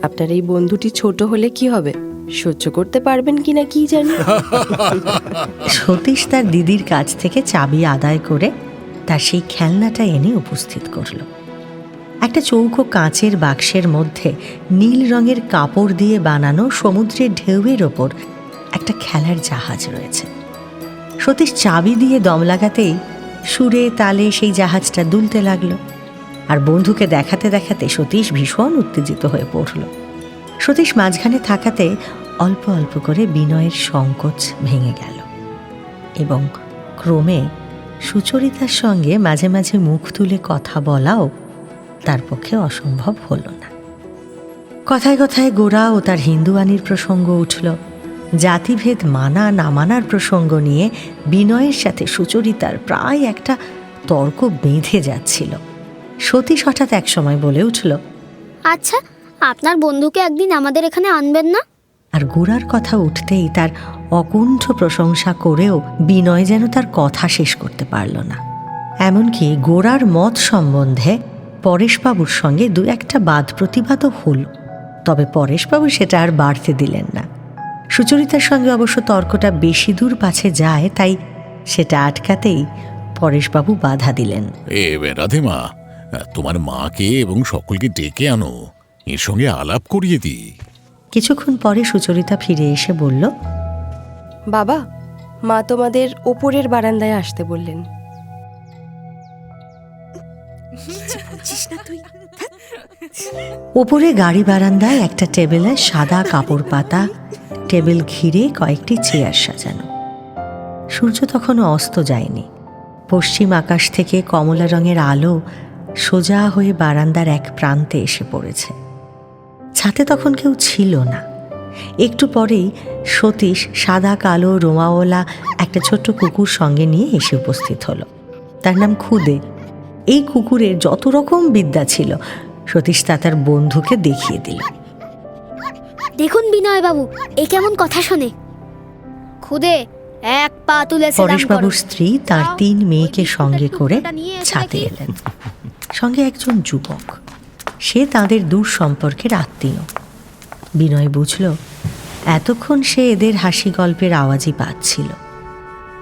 আপনার এই বন্ধুটি ছোট হলে কি হবে, সহ্য করতে পারবেন কিনা কি জানি। সতীশ তার দিদির কাছ থেকে চাবি আদায় করে তার সেই খেলনাটা এনে উপস্থিত করল। একটা চৌকো কাঁচের বাক্সের মধ্যে নীল রঙের কাপড় দিয়ে বানানো সমুদ্রের ঢেউয়ের ওপর একটা খেলার জাহাজ রয়েছে। সতীশ চাবি দিয়ে দম লাগাতেই সুরে তালে সেই জাহাজটা দুলতে লাগলো। আর বন্ধুকে দেখাতে দেখাতে সতীশ ভীষণ উত্তেজিত হয়ে পড়ল। সতীশ মাঝখানে থাকাতে অল্প অল্প করে বিনয়ের সংকোচ ভেঙে গেল এবং ক্রমে সুচরিতার সঙ্গে মাঝে মাঝে মুখ তুলে কথা বলাও তার পক্ষে অসম্ভব হল না। কথায় কথায় গোরা ও তার হিন্দুয়ানির প্রসঙ্গ উঠল। জাতিভেদ মানা না মানার প্রসঙ্গ নিয়ে বিনয়ের সাথে সুচরিতার প্রায় একটা তর্ক বেঁধে যাচ্ছিল। সতীশ হঠাৎ এক সময় বলে উঠল, আচ্ছা, আপনার বন্ধুকে একদিন আমাদের এখানে আনবেন না? আর গোরার কথা উঠতেই তার অকুণ্ঠ প্রশংসা করেও বিনয় যেন তার কথা শেষ করতে পারল না। এমনকি গোরার মত সম্বন্ধে পরেশবাবুর সঙ্গে দু একটা বাদ প্রতিবাদও হল, তবে পরেশবাবু সেটা আর বাড়তে দিলেন না। সুচরিতার সঙ্গে অবশ্য তর্কটা বেশি দূর পাছে যায়, তাই সেটা আটকাতেই পরেশবাবু বাধা দিলেন। রাধেমা, তোমার মাকে এবং সকলকে ডেকে আনো, এর সঙ্গে আলাপ করিয়ে দিই। কিছুক্ষণ পরে সুচরিতা ফিরে এসে বলল, বাবা, মা তোমাদের ওপরের বারান্দায় আসতে বললেন। ওপরে গাড়ি বারান্দায় একটা টেবিলে সাদা কাপড় পাতা, টেবিল ঘিরে কয়েকটি চেয়ার সাজানো। সূর্য তখনও অস্ত যায়নি। পশ্চিম আকাশ থেকে কমলা রঙের আলো সোজা হয়ে বারান্দার এক প্রান্তে এসে পড়েছে। ছাতে তখন কেউ ছিল না। একটু পরেই সতীশ সাদা কালো রোমাওয়ালা একটা ছোট্ট কুকুর সঙ্গে নিয়ে এসে উপস্থিত হলো। তার নাম খুদে। এই কুকুরের যত রকম বিদ্যা ছিল সতীশ তা তার বন্ধুকে দেখিয়ে দিল। দেখুন বিনয় বাবু, এ কেমন কথা শোনে। খুদে, এক পা তুলে পরেশবাবুর স্ত্রী তার 3 মেয়েকে সঙ্গে করে ছাতে এলেন। সঙ্গে একজন যুবক, সে তাদের দূর সম্পর্কের আত্মীয়। বিনয় বুঝল এতক্ষণ সে এদের হাসি গল্পের আওয়াজই পাচ্ছিল।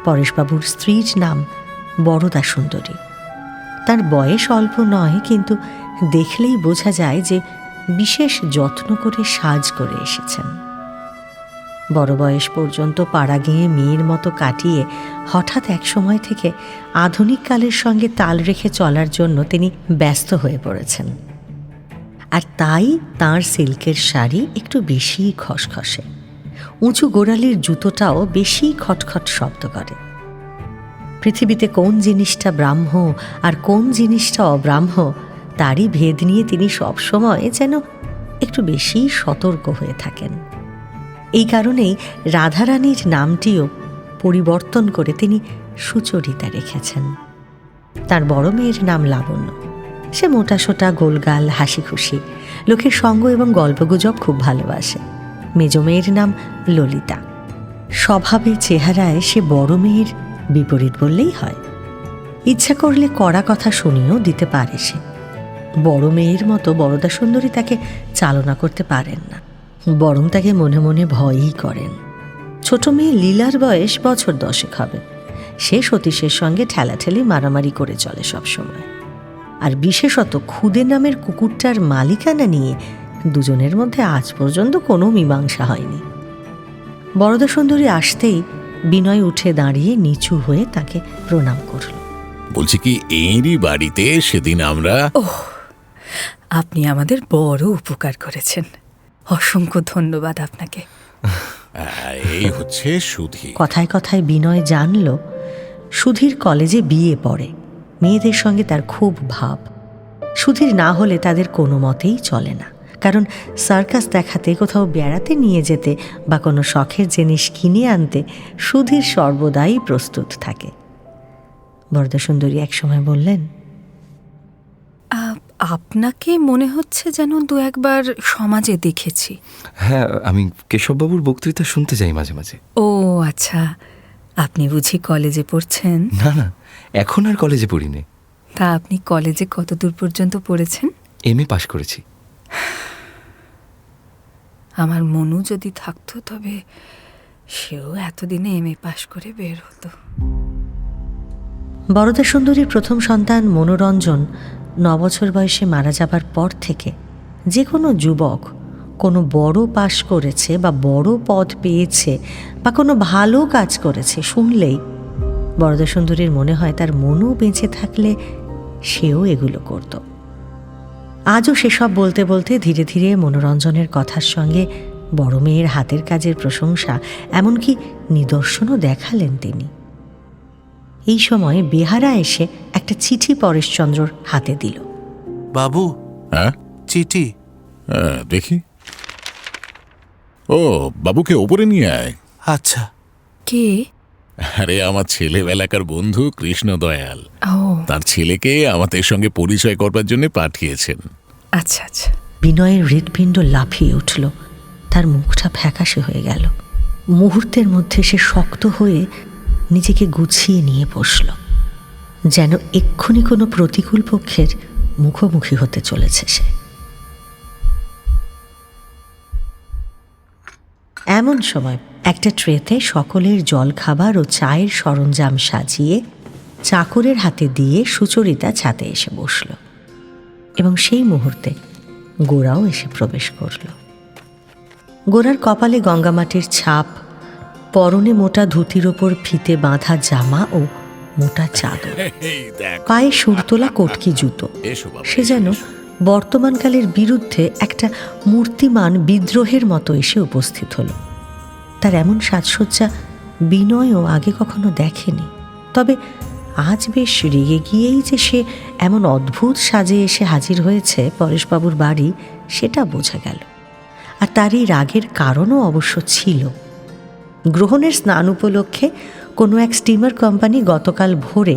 পরেশবাবুর স্ত্রীর নাম বরদা সুন্দরী। তার বয়স অল্প নয়, কিন্তু দেখলেই বোঝা যায় যে বিশেষ যত্ন করে সাজ করে এসেছেন। বড় বয়স পর্যন্ত পাড়া গেঁয়ে মেয়ের মতো কাটিয়ে হঠাৎ এক সময় থেকে আধুনিক কালের সঙ্গে তাল রেখে চলার জন্য তিনি ব্যস্ত হয়ে পড়েছেন। আর তাই তাঁর সিল্কের শাড়ি একটু বেশিই খসখসে, উঁচু গোড়ালির জুতোটাও বেশি খটখট শব্দ করে। পৃথিবীতে কোন জিনিসটা ব্রাহ্ম আর কোন জিনিসটা অব্রাহ্ম তারই ভেদ নিয়ে তিনি সবসময় যেন একটু বেশি সতর্ক হয়ে থাকেন। এই কারণেই রাধারানীর নামটিও পরিবর্তন করে তিনি সুচরিতা রেখেছেন। তার বড় মেয়ের নাম লাবণ্য। সে মোটাসোটা, গোলগাল, হাসি খুশি, লোকের সঙ্গ এবং গল্পগুজব খুব ভালোবাসে। মেজ মেয়ের নাম ললিতা। স্বভাবে, চেহারায় সে বড় মেয়ের বিপরীত বললেই হয়। ইচ্ছা করলে কড়া কথা শুনিয়েও দিতে পারে সে। বড় মেয়ের মতো বরদা সুন্দরী তাকে চালনা করতে পারেন না, বরং তাকে মনে মনে ভয়ই করেন। ছোট মেয়ে লীলার বয়স বছর 10 হবে। সে সতীশের সঙ্গে ঠেলাঠেলি মারামারি করে চলে সবসময়। আর বিশেষত খুদে নামের কুকুরটার মালিকানা নিয়ে দুজনের মধ্যে আজ পর্যন্ত কোনো মীমাংসা হয়নি। বরদা সুন্দরী আসতেই বিনয় উঠে দাঁড়িয়ে নিচু হয়ে তাকে প্রণাম করল। বলছি কি, এরই বাড়িতে সেদিন আমরা... ওহ, আপনি আমাদের বড় উপকার করেছেন। অসংখ্য ধন্যবাদ আপনাকে। এই হচ্ছে সুধী। কথায় কথায় বিনয় জানল সুধীর কলেজে বিয়ে পড়ে। মেয়েদের সঙ্গে তার খুব ভাব। সুধীর না হলে তাদের কোনো মতেই চলে না, কারণ সার্কাস দেখাতে, কোথাও বেড়াতে নিয়ে যেতে বা কোনো শখের জিনিস কিনে আনতে সুধীর সর্বদাই প্রস্তুত থাকে। বরদাসুন্দরী একসময় বললেন, আপনাকে মনে হচ্ছে যেন 2-1 সমাজে দেখেছি। হ্যাঁ, আমি কেশববাবুর বক্তৃতা শুনতে যাই মাঝে মাঝে। ও আচ্ছা, আপনি বুঝি কলেজে পড়ছেন? না না, এখন আর কলেজে পড়িনি। তা আপনি কলেজে কত দূর পর্যন্ত পড়েছেন? এমএ পাশ করেছি। আমার মনু যদি থাকতো, তবে সেও এতদিনে এমএ পাশ করে বের হতো। বরদাসুন্দরীর প্রথম সন্তান মনোরঞ্জন 9 বছর বয়সে মারা যাবার পর থেকে যে কোনো যুবক কোনো বড় পাশ করেছে বা বড় পদ পেয়েছে বা কোনো ভালো কাজ করেছে শুনলেই বরদাসুন্দরীর মনে হয় তার মনও বেঁচে থাকলে সেও এগুলো করত। আজও সেসব বলতে বলতে ধীরে ধীরে মনোরঞ্জনের কথার সঙ্গে বড় মেয়ের হাতের কাজের প্রশংসা, এমনকি নিদর্শনও দেখালেন তিনি। এই সময় বেহারা এসে একটা চিঠি পরেশচন্দ্রর হাতে দিল। বাবু, হ্যাঁ, চিঠি। দেখি। ও, বাবুকে ওপরে নিয়ে আয়। আচ্ছা। কে? আরে, আমার ছেলেবেলাকার বন্ধু কৃষ্ণদয়াল। ও তার ছেলেকে আমাদের সঙ্গে পরিচয় করবার জন্য পাঠিয়েছেন। আচ্ছা আচ্ছা। বিনয়ের হৃৎপিণ্ড লাফিয়ে উঠল, তার মুখটা ফ্যাকাশে হয়ে গেল। মুহূর্তের মধ্যে সে শক্ত হয়ে নিজেকে গুছিয়ে নিয়ে বসল, যেন এক্ষুনি কোনো প্রতিকূল পক্ষের মুখোমুখি হতে চলেছে সে। এমন সময় একটা ট্রেতে সকলের জলখাবার ও চায়ের সরঞ্জাম সাজিয়ে চাকরের হাতে দিয়ে সুচরিতা ছাতে এসে বসল, এবং সেই মুহূর্তে গোরাও এসে প্রবেশ করল। গোরার কপালে গঙ্গামাটির ছাপ, পরনে মোটা ধুতির ওপর ফিতে বাঁধা জামা ও মোটা চাদর, পায়ে সুরতোলা কটকি জুতো। সে যেন বর্তমানকালের বিরুদ্ধে একটা মূর্তিমান বিদ্রোহের মতো এসে উপস্থিত হল। তার এমন সাজসজ্জা বিনয়ও আগে কখনো দেখেনি। তবে আজ বেশ রেগে গিয়েই যে সে এমন অদ্ভুত সাজে এসে হাজির হয়েছে পরেশবাবুর বাড়ি, সেটা বোঝা গেল। আর তার এই রাগের কারণও অবশ্য ছিল। গ্রহণের স্নান উপলক্ষে কোনো এক স্টিমার কোম্পানি গতকাল ভোরে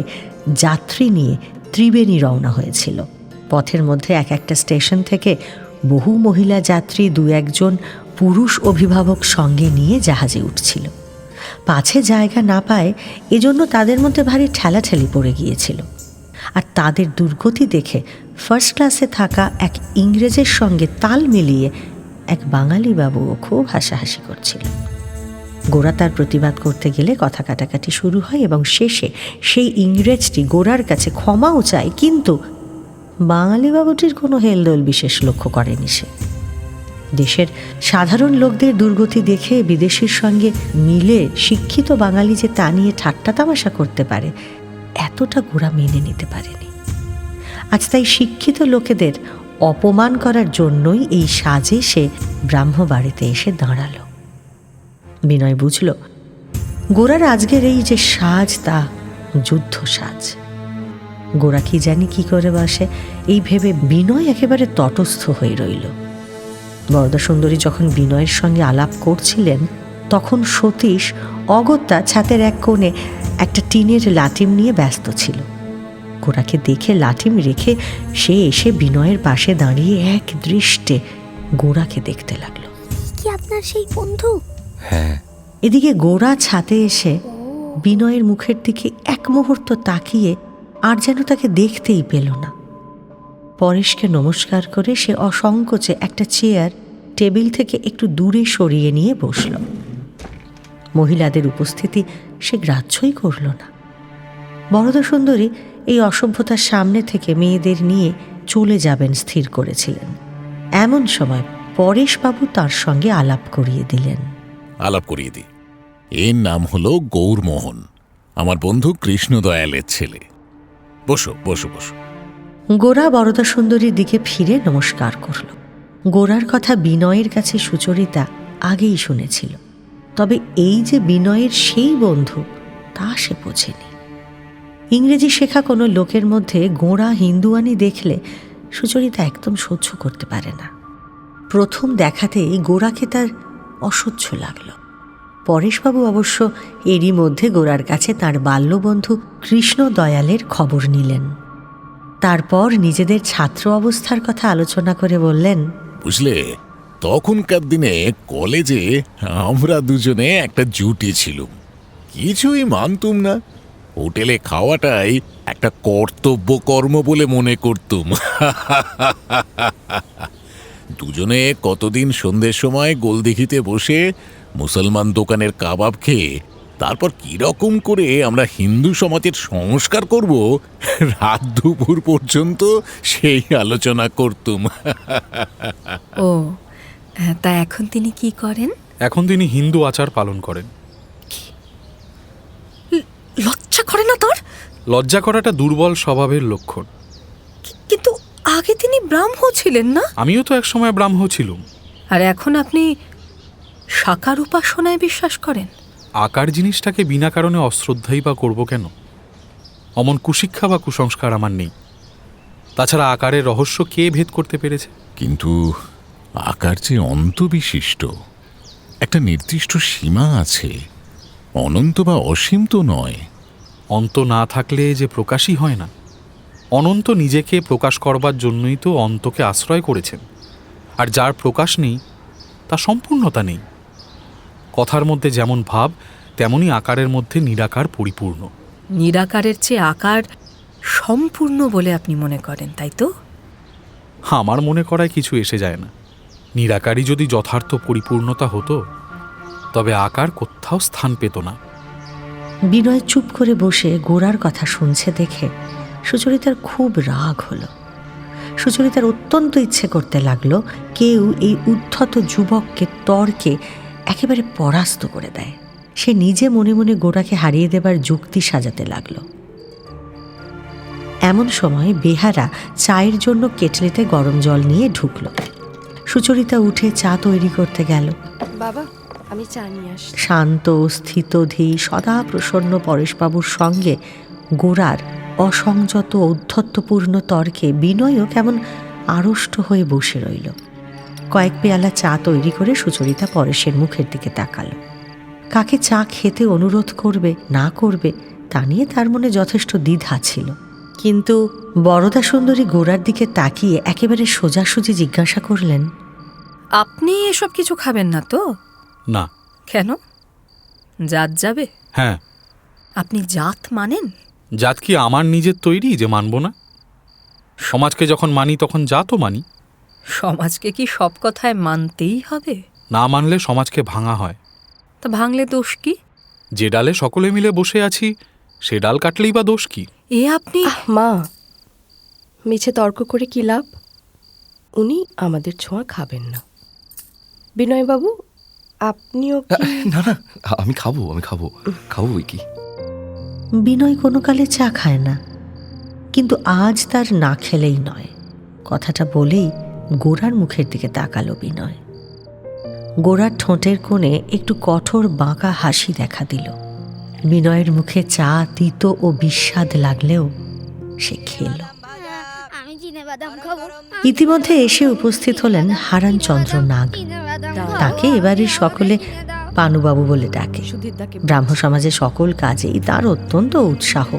যাত্রী নিয়ে ত্রিবেণী রওনা হয়েছিল। পথের মধ্যে এক একটা স্টেশন থেকে বহু মহিলা যাত্রী 2-1 জন পুরুষ অভিভাবক সঙ্গে নিয়ে জাহাজে উঠছিল। পাছে জায়গা না পায় এজন্য তাদের মধ্যে ভারী ঠেলাঠেলি পড়ে গিয়েছিল। আর তাদের দুর্গতি দেখে ফার্স্ট ক্লাসে থাকা এক ইংরেজের সঙ্গে তাল মিলিয়ে এক বাঙালি বাবুও খুব হাসাহাসি করছিল। গোরা তার প্রতিবাদ করতে গেলে কথা কাটাকাটি শুরু হয় এবং শেষে সেই ইংরেজটি গোরার কাছে ক্ষমাও চায়, কিন্তু বাঙালি বাবুটির কোনো হেলদোল বিশেষ লক্ষ্য করেনি সে। দেশের সাধারণ লোকদের দুর্গতি দেখে বিদেশির সঙ্গে মিলে শিক্ষিত বাঙালি যে তা নিয়ে ঠাট্টা তামাশা করতে পারে, এতটা গোরা মেনে নিতে পারেনি। আজ তাই শিক্ষিত লোকেদের অপমান করার জন্যই এই সাজে সে ব্রাহ্মবাড়িতে এসে দাঁড়াল। বিনয় বুঝল গোরার আজকের এই যে সাজ, তা যুদ্ধ সাজ। গোরা কি জানি কি করে বসে, এই ভেবে বিনয় একেবারে তটস্থ হয়ে রইল। বরদা সুন্দরী যখন বিনয়ের সঙ্গে আলাপ করছিলেন তখন সতীশ অগত্যা ছাতের এক কোণে একটা টিনের লাটিম নিয়ে ব্যস্ত ছিল। গোরাকে দেখে লাঠিম রেখে সে এসে বিনয়ের পাশে দাঁড়িয়ে এক দৃষ্টে গোরাকে দেখতে লাগলো। কি আপনার সেই বন্ধু? হ্যাঁ। এদিকে গোরা ছাতে এসে বিনয়ের মুখের দিকে এক মুহূর্ত তাকিয়ে আর যেন তাকে দেখতেই পেল না। পরেশকে নমস্কার করে সে অসংকোচে একটা চেয়ার টেবিল থেকে একটু দূরে সরিয়ে নিয়ে বসল। মহিলাদের উপস্থিতি সে গ্রাহ্যই করল না। বরদা সুন্দরী এই অসভ্যতার সামনে থেকে মেয়েদের নিয়ে চলে যাবেন স্থির করেছিলেন। এমন সময় পরেশবাবু তার সঙ্গে আলাপ করিয়ে দিলেন। আলাপ করিয়ে দিই, এর নাম হলো গৌরমোহন, আমার বন্ধু কৃষ্ণদয়ালের ছেলে। বসো বসো বসো। গোরা বরদা সুন্দরীর দিকে ফিরে নমস্কার করল। গোরার কথা বিনয়ের কাছে সুচরিতা আগেই শুনেছিল, তবে এই যে বিনয়ের সেই বন্ধু তা সে বোঝেনি। ইংরেজি শেখা কোনো লোকের মধ্যে গোঁড়া হিন্দুয়ানি দেখলে সুচরিতা একদম সহ্য করতে পারে না। প্রথম দেখাতেই গোরাকে তার অসহ্য লাগল। পরেশবাবু অবশ্য এরই মধ্যে গোরার কাছে তার বাল্যবন্ধু কৃষ্ণদয়ালের খবর নিলেন। তারপর নিজেদের ছাত্র অবস্থার কথা আলোচনা করে বললেন, বুঝলে, তখনকার দিনে কলেজে আমরা দুজনে একটা জুটি ছিলুম, কিছুই মানতুম না। হোটেলে খাওয়াটাই একটা কর্তব্য কর্ম বলে মনে করতুম। দুজনে কতদিন সন্ধ্যের সময় গোলদিঘিতে বসে মুসলমান দোকানের কাবাব খেয়ে তারপর কিরকম করে আমরা হিন্দু সমাজের সংস্কার করব রাত দুপুর পর্যন্ত সেই আলোচনা করতুম। ও, তা এখন তিনি কি করেন? এখন তিনি হিন্দু আচার পালন করেন। লজ্জা করে না তোর? লজ্জা করাটা দুর্বল স্বভাবের লক্ষণ। কিন্তু আগে তিনি ব্রাহ্ম ছিলেন না? আমিও তো একসময় ব্রাহ্ম ছিলুম। আর এখন আপনি সাকার উপাসনায় বিশ্বাস করেন? আকার জিনিসটাকে বিনা কারণে অশ্রদ্ধাই বা করব কেন? অমন কুশিক্ষা বা কুসংস্কার আমার নেই। তাছাড়া আকারের রহস্য কে ভেদ করতে পেরেছে? কিন্তু আকার যে অন্তবিশিষ্ট, একটা নির্দিষ্ট সীমা আছে, অনন্ত বা অসীম তো নয়। অন্ত না থাকলে যে প্রকাশই হয় না। অনন্ত নিজেকে প্রকাশ করবার জন্যই তো অন্তকে আশ্রয় করেছেন। আর যার প্রকাশ নেই তা সম্পূর্ণতা নেই। কথার মধ্যে যেমন ভাব তেমনি আকারের মধ্যে নিরাকার পরিপূর্ণ। নিরাকারের চেয়ে আকার সম্পূর্ণ বলে আপনি মনে করেন, তাই তো? আমার মনে করায় কিছু এসে যায় না। নিরাকারই যদি যথার্থ পরিপূর্ণতা হতো তবে আকার কোথাও স্থান পেত না। বিনয় চুপ করে বসে গোরার কথা শুনছে দেখে সুচরিতার খুব রাগ হলো। সুচরিতার অত্যন্ত ইচ্ছে করতে লাগলো কেউ এই উদ্ধত যুবককে তর্কে একেবারে পরাস্ত করে দেয়। সে নিজে মনে মনে গোরাকে হারিয়ে দেবার যুক্তি সাজাতে লাগলো। এমন সময় বেহারা চায়ের জন্য কেটলিতে গরম জল নিয়ে ঢুকলো। সুচরিতা উঠে চা তৈরি করতে গেল। বাবা, আমি চা নিয়ে আসি। শান্ত স্থিতধী সদা প্রসন্ন পরেশবাবুর সঙ্গে গোরার অসংযত ঔদ্ধত্যপূর্ণ তর্কে বিনয়ও কেমন আড়ষ্ট হয়ে বসে রইল। কয়েক পেয়ালা চা তৈরি করে সুচরিতা পরেশের মুখের দিকে তাকালো। কাকে চা খেতে অনুরোধ করবে না করবে তা নিয়ে তার মনে যথেষ্ট দ্বিধা ছিল। কিন্তু বরদা সুন্দরী গোরার দিকে তাকিয়ে একেবারে সোজাসুজি জিজ্ঞাসা করলেন, আপনি এসব কিছু খাবেন না তো? না। কেন? জাত যাবে? হ্যাঁ। আপনি জাত মানেন? জাত কি আমার নিজের তৈরি যে মানব না? সমাজকে যখন মানি তখন জাতও মানি। সমাজকে কি সব কথায় মানতেই হবে? না মানলে সমাজকে ভাঙা হয়। তা ভাঙলে দোষ কি? যে ডালে সকলে মিলে বসে আছি সে ডাল কাটলেই বা দোষ কি? এ আপনি মা, মিছে তর্ক করে কি লাভ? উনি আমাদের ছোঁয়া খাবেন না। বিনয়বাবু, আপনিও কি? না না, আমি খাবো খাবো বই কি। বিনয় কোনো কালে চা খায় না, কিন্তু আজ তার না খেলেই নয়। কথাটা বলেই গোরার মুখের দিকে তাকালো বিনয়। গোরার ঠোঁটের কোণে একটু কঠোর বাঁকা হাসি দেখা দিল। বিনয়ের মুখে চা তিতো ও বিস্বাদ লাগলেও সে খেল। আমি চিনে বাদাম খাবো। ইতিমধ্যে এসে উপস্থিত হলেন হারান চন্দ্র নাগ। তাকে এবারের সকলে পানুবাবু বলে ডাকে। ব্রাহ্ম সমাজের সকল কাজেই তার অত্যন্ত উৎসাহ।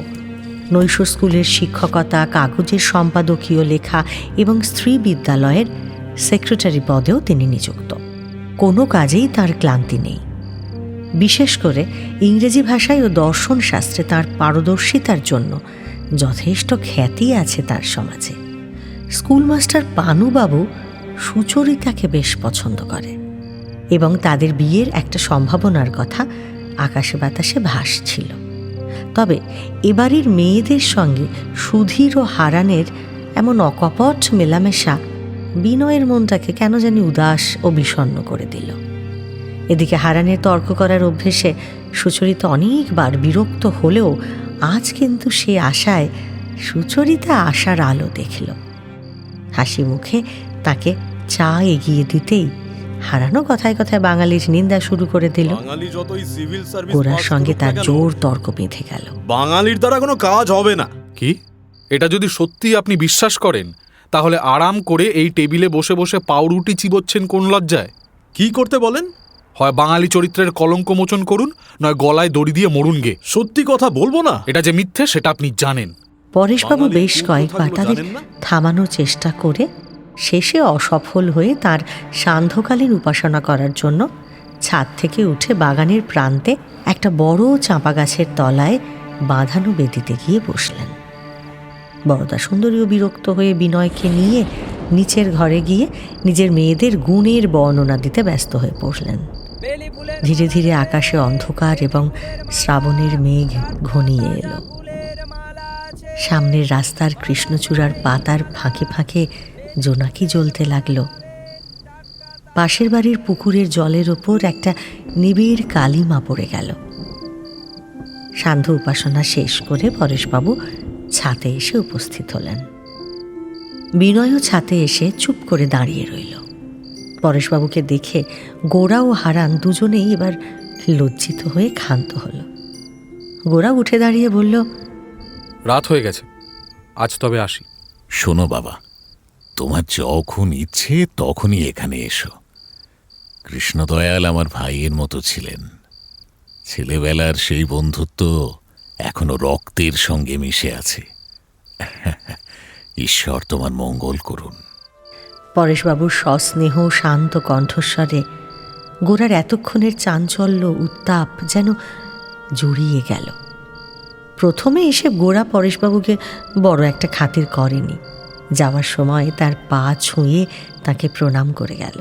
নৈশ স্কুলের শিক্ষকতা, কাগজের সম্পাদকীয় লেখা এবং স্ত্রী বিদ্যালয়ের সেক্রেটারি পদেও তিনি নিযুক্ত। কোনো কাজেই তার ক্লান্তি নেই। বিশেষ করে ইংরেজি ভাষায় ও দর্শন শাস্ত্রে তার পারদর্শিতার জন্য যথেষ্ট খ্যাতি আছে তার সমাজে। স্কুলমাস্টার পানুবাবু সুচরিতাকে বেশ পছন্দ করে এবং তাদের বিয়ের একটা সম্ভাবনার কথা আকাশে বাতাসে ভাসছিল। তবে এবারের মেয়েদের সঙ্গে সুধীর ও হারানের এমন অকপট মেলামেশা বিনয়ের মনটাকে কেন জানি উদাস ও বিষণ্ণ করে দিল। এদিকে হারানের তর্ক করার অভ্যেসে সুচরিতা অনেকবার বিরক্ত হলেও আজ কিন্তু সে আশায় সুচরিতা আশার আলো দেখল। হাসি মুখে তাকে চা এগিয়ে দিতেই হারানো কথায় কথায় বাঙালির নিন্দা শুরু করে দিল। গোরার সঙ্গে তার জোর তর্ক বেঁধে গেল। বাঙালির দ্বারা কোনো কাজ হবে না। কি? এটা যদি সত্যি আপনি বিশ্বাস করেন, তাহলে আরাম করে এই টেবিলে বসে বসে পাউরুটি চিবোচ্ছেন কোন লজ্জায়? কি করতে বলেন? হয় বাঙালি চরিত্রের কলঙ্ক মোচন করুন, নয় গলায় দড়ি দিয়ে মরুন গে। সত্যি কথা বলবো না। এটা যে মিথ্যে সেটা আপনি জানেন। পরেশবাবু বেশ কয়েকবার তাদের থামানোর চেষ্টা করে শেষে অসফল হয়ে তার সান্ধ্যকালীন উপাসনা করার জন্য ছাদ থেকে উঠে বাগানের প্রান্তে একটা বড় চাঁপা গাছের তলায় বাঁধানো বেদিতে গিয়ে বসলেন। বরদা সুন্দরীও বিরক্ত হয়ে বিনয়কে নিয়ে নিচের ঘরে গিয়ে নিজের মেয়েদের গুণের বর্ণনা দিতে ব্যস্ত হয়ে পড়লেন। ধীরে ধীরে আকাশে অন্ধকার এবং শ্রাবণের মেঘ ঘনিয়ে এলো। সামনের রাস্তার কৃষ্ণচূড়ার পাতার ফাঁকে ফাঁকে জোনাকি জ্বলতে লাগলো। পাশের বাড়ির পুকুরের জলের ওপর একটা নিবিড় কালিমা পড়ে গেল। সান্ধ্য উপাসনা শেষ করে পরেশবাবু ছাতে এসে উপস্থিত হলেন। বিনয়ও ছাতে এসে চুপ করে দাঁড়িয়ে রইল। পরেশবাবুকে দেখে গোরা ও হারান দুজনেই এবার লজ্জিত হয়ে ক্ষান্ত হল। গোরা উঠে দাঁড়িয়ে বলল, রাত হয়ে গেছে, আজ তবে আসি। শোনো বাবা, তোমার যখন ইচ্ছে তখনই এখানে এসো। কৃষ্ণদয়াল আমার ভাইয়ের মতো ছিলেন। ছেলেবেলার সেই বন্ধুত্ব এখনো রক্তের সঙ্গে মিশে আছে। ঈশ্বর তোমার মঙ্গল করুন। পরেশবাবুর সস্নেহ শান্ত কণ্ঠস্বরে গোরার এতক্ষণের চাঞ্চল্য উত্তাপ যেন জড়িয়ে গেল। প্রথমে এসে গোরা পরেশবাবুকে বড় একটা খাতির করেনি। যাওয়ার সময় তার পা ছুঁয়ে তাকে প্রণাম করে গেল।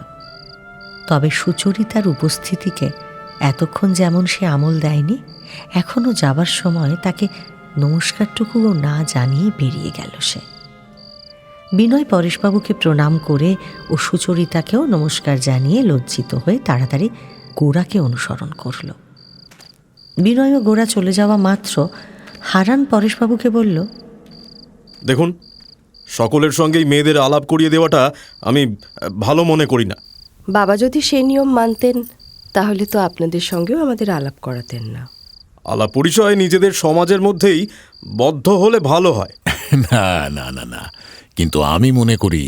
তবে সুচরিতার উপস্থিতিকে এতক্ষণ যেমন সে আমল দেয়নি, এখনও যাবার সময় তাকে নমস্কারটুকুও না জানিয়ে বেরিয়ে গেল সে। বিনয় পরেশবাবুকে প্রণাম করে ও সুচরিতাকেও নমস্কার জানিয়ে লজ্জিত হয়ে তাড়াতাড়ি গোরাকে অনুসরণ করল। বিনয় ও গোরা চলে যাওয়া মাত্র হারান পরেশবাবুকে বলল, দেখুন, সকলের সঙ্গেই মেয়েদের আলাপ করিয়ে দেওয়াটা আমি ভালো মনে করি না। বাবা যদি সেই নিয়ম মানতেন তাহলে তো আপনাদের সঙ্গেও আমাদের আলাপ করাতেন না। আলাপ পরিচয় নিজেদের সমাজের মধ্যেই বদ্ধ হলে ভালো হয়। না না না না, কিন্তু আমি মনে করি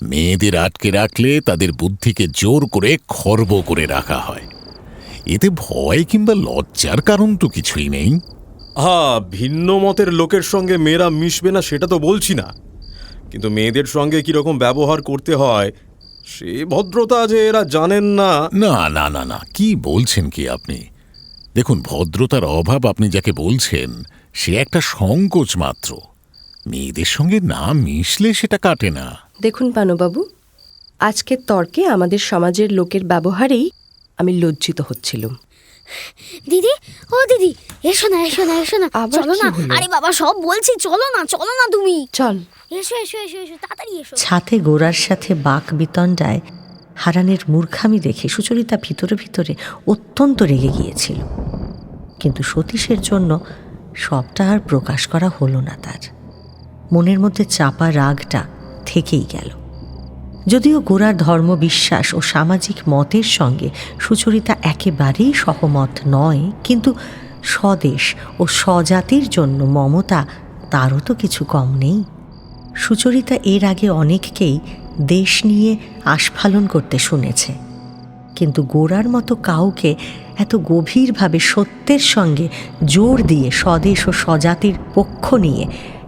মেয়েদের আটকে রাখলে তাদের বুদ্ধিকে জোর করে খর্ব করে রাখা হয়। এতে ভয় কিংবা লজ্জার কারণ তো কিছুই নেই। ভিন্ন মতের লোকের সঙ্গে মেয়েরা মিশবে না সেটা তো বলছি না, কিন্তু মেয়েদের সঙ্গে কিরকম ব্যবহার করতে হয় সে ভদ্রতা যে এরা জানেন না। না না না না, কি বলছেন কি আপনি? দেখুন, ভদ্রতার অভাব আপনি যাকে বলছেন সে একটা সংকোচ মাত্র। মেয়েদের সঙ্গে না মিশলে সেটা কাটে না। দেখুন পানুবাবু, আজকের তর্কে আমাদের সমাজের লোকের ব্যবহারেই আমি লজ্জিত হচ্ছিলাম। দিদি, ও দিদি, এসো না এসো না এসো না, আবার চলো কি না। হলো? আরে বাবা, সব বলছি, চলো না তুমি। চল। এসো এসো এসো এসো, তাড়াতাড়ি এসো। ছাতে গোরার সাথে বাক বিতণ্ডায় হারানের মূর্খামি দেখে সুচরিতা ভিতরে ভিতরে অত্যন্ত রেগে গিয়েছিল, কিন্তু সতীশের জন্য সবটা আর প্রকাশ করা হলো না। তার মনের মধ্যে চাপা রাগটা থেকেই গেল। যদিও গোরার ধর্মবিশ্বাস ও সামাজিক মতের সঙ্গে সুচরিতা একেবারেই সহমত নয়, কিন্তু স্বদেশ ও স্বজাতির জন্য মমতা তারও তো কিছু কম নেই। সুচরিতা এর আগে অনেককেই দেশ নিয়ে আস্ফালন করতে শুনেছে, কিন্তু গোরার মতো কাউকে এত গভীরভাবে সত্যের সঙ্গে জোর দিয়ে স্বদেশ ও স্বজাতির পক্ষ নিয়ে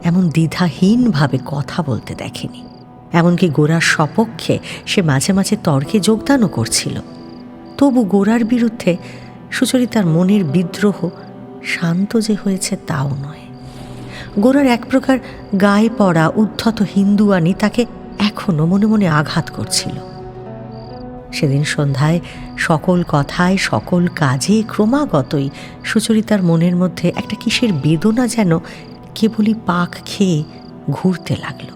এমন দ্বিধাহীনভাবে কথা বলতে দেখেনি। এমনকি গোরার সপক্ষে সে মাঝে মাঝে তর্কে যোগদানও করছিল। তবু গোরার বিরুদ্ধে সুচরিতার মনের বিদ্রোহ শান্ত যে হয়েছে তাও নয়। গোরার এক প্রকার গায়ে পড়া উদ্ধত হিন্দুয়ানি তাকে এখনো মনে মনে আঘাত করছিল। সেদিন সন্ধ্যায় সকল কথায় সকল কাজে ক্রমাগতই সুচরিতার মনের মধ্যে একটা কিসের বেদনা যেন কেবলই পাক খেয়ে ঘুরতে লাগলো।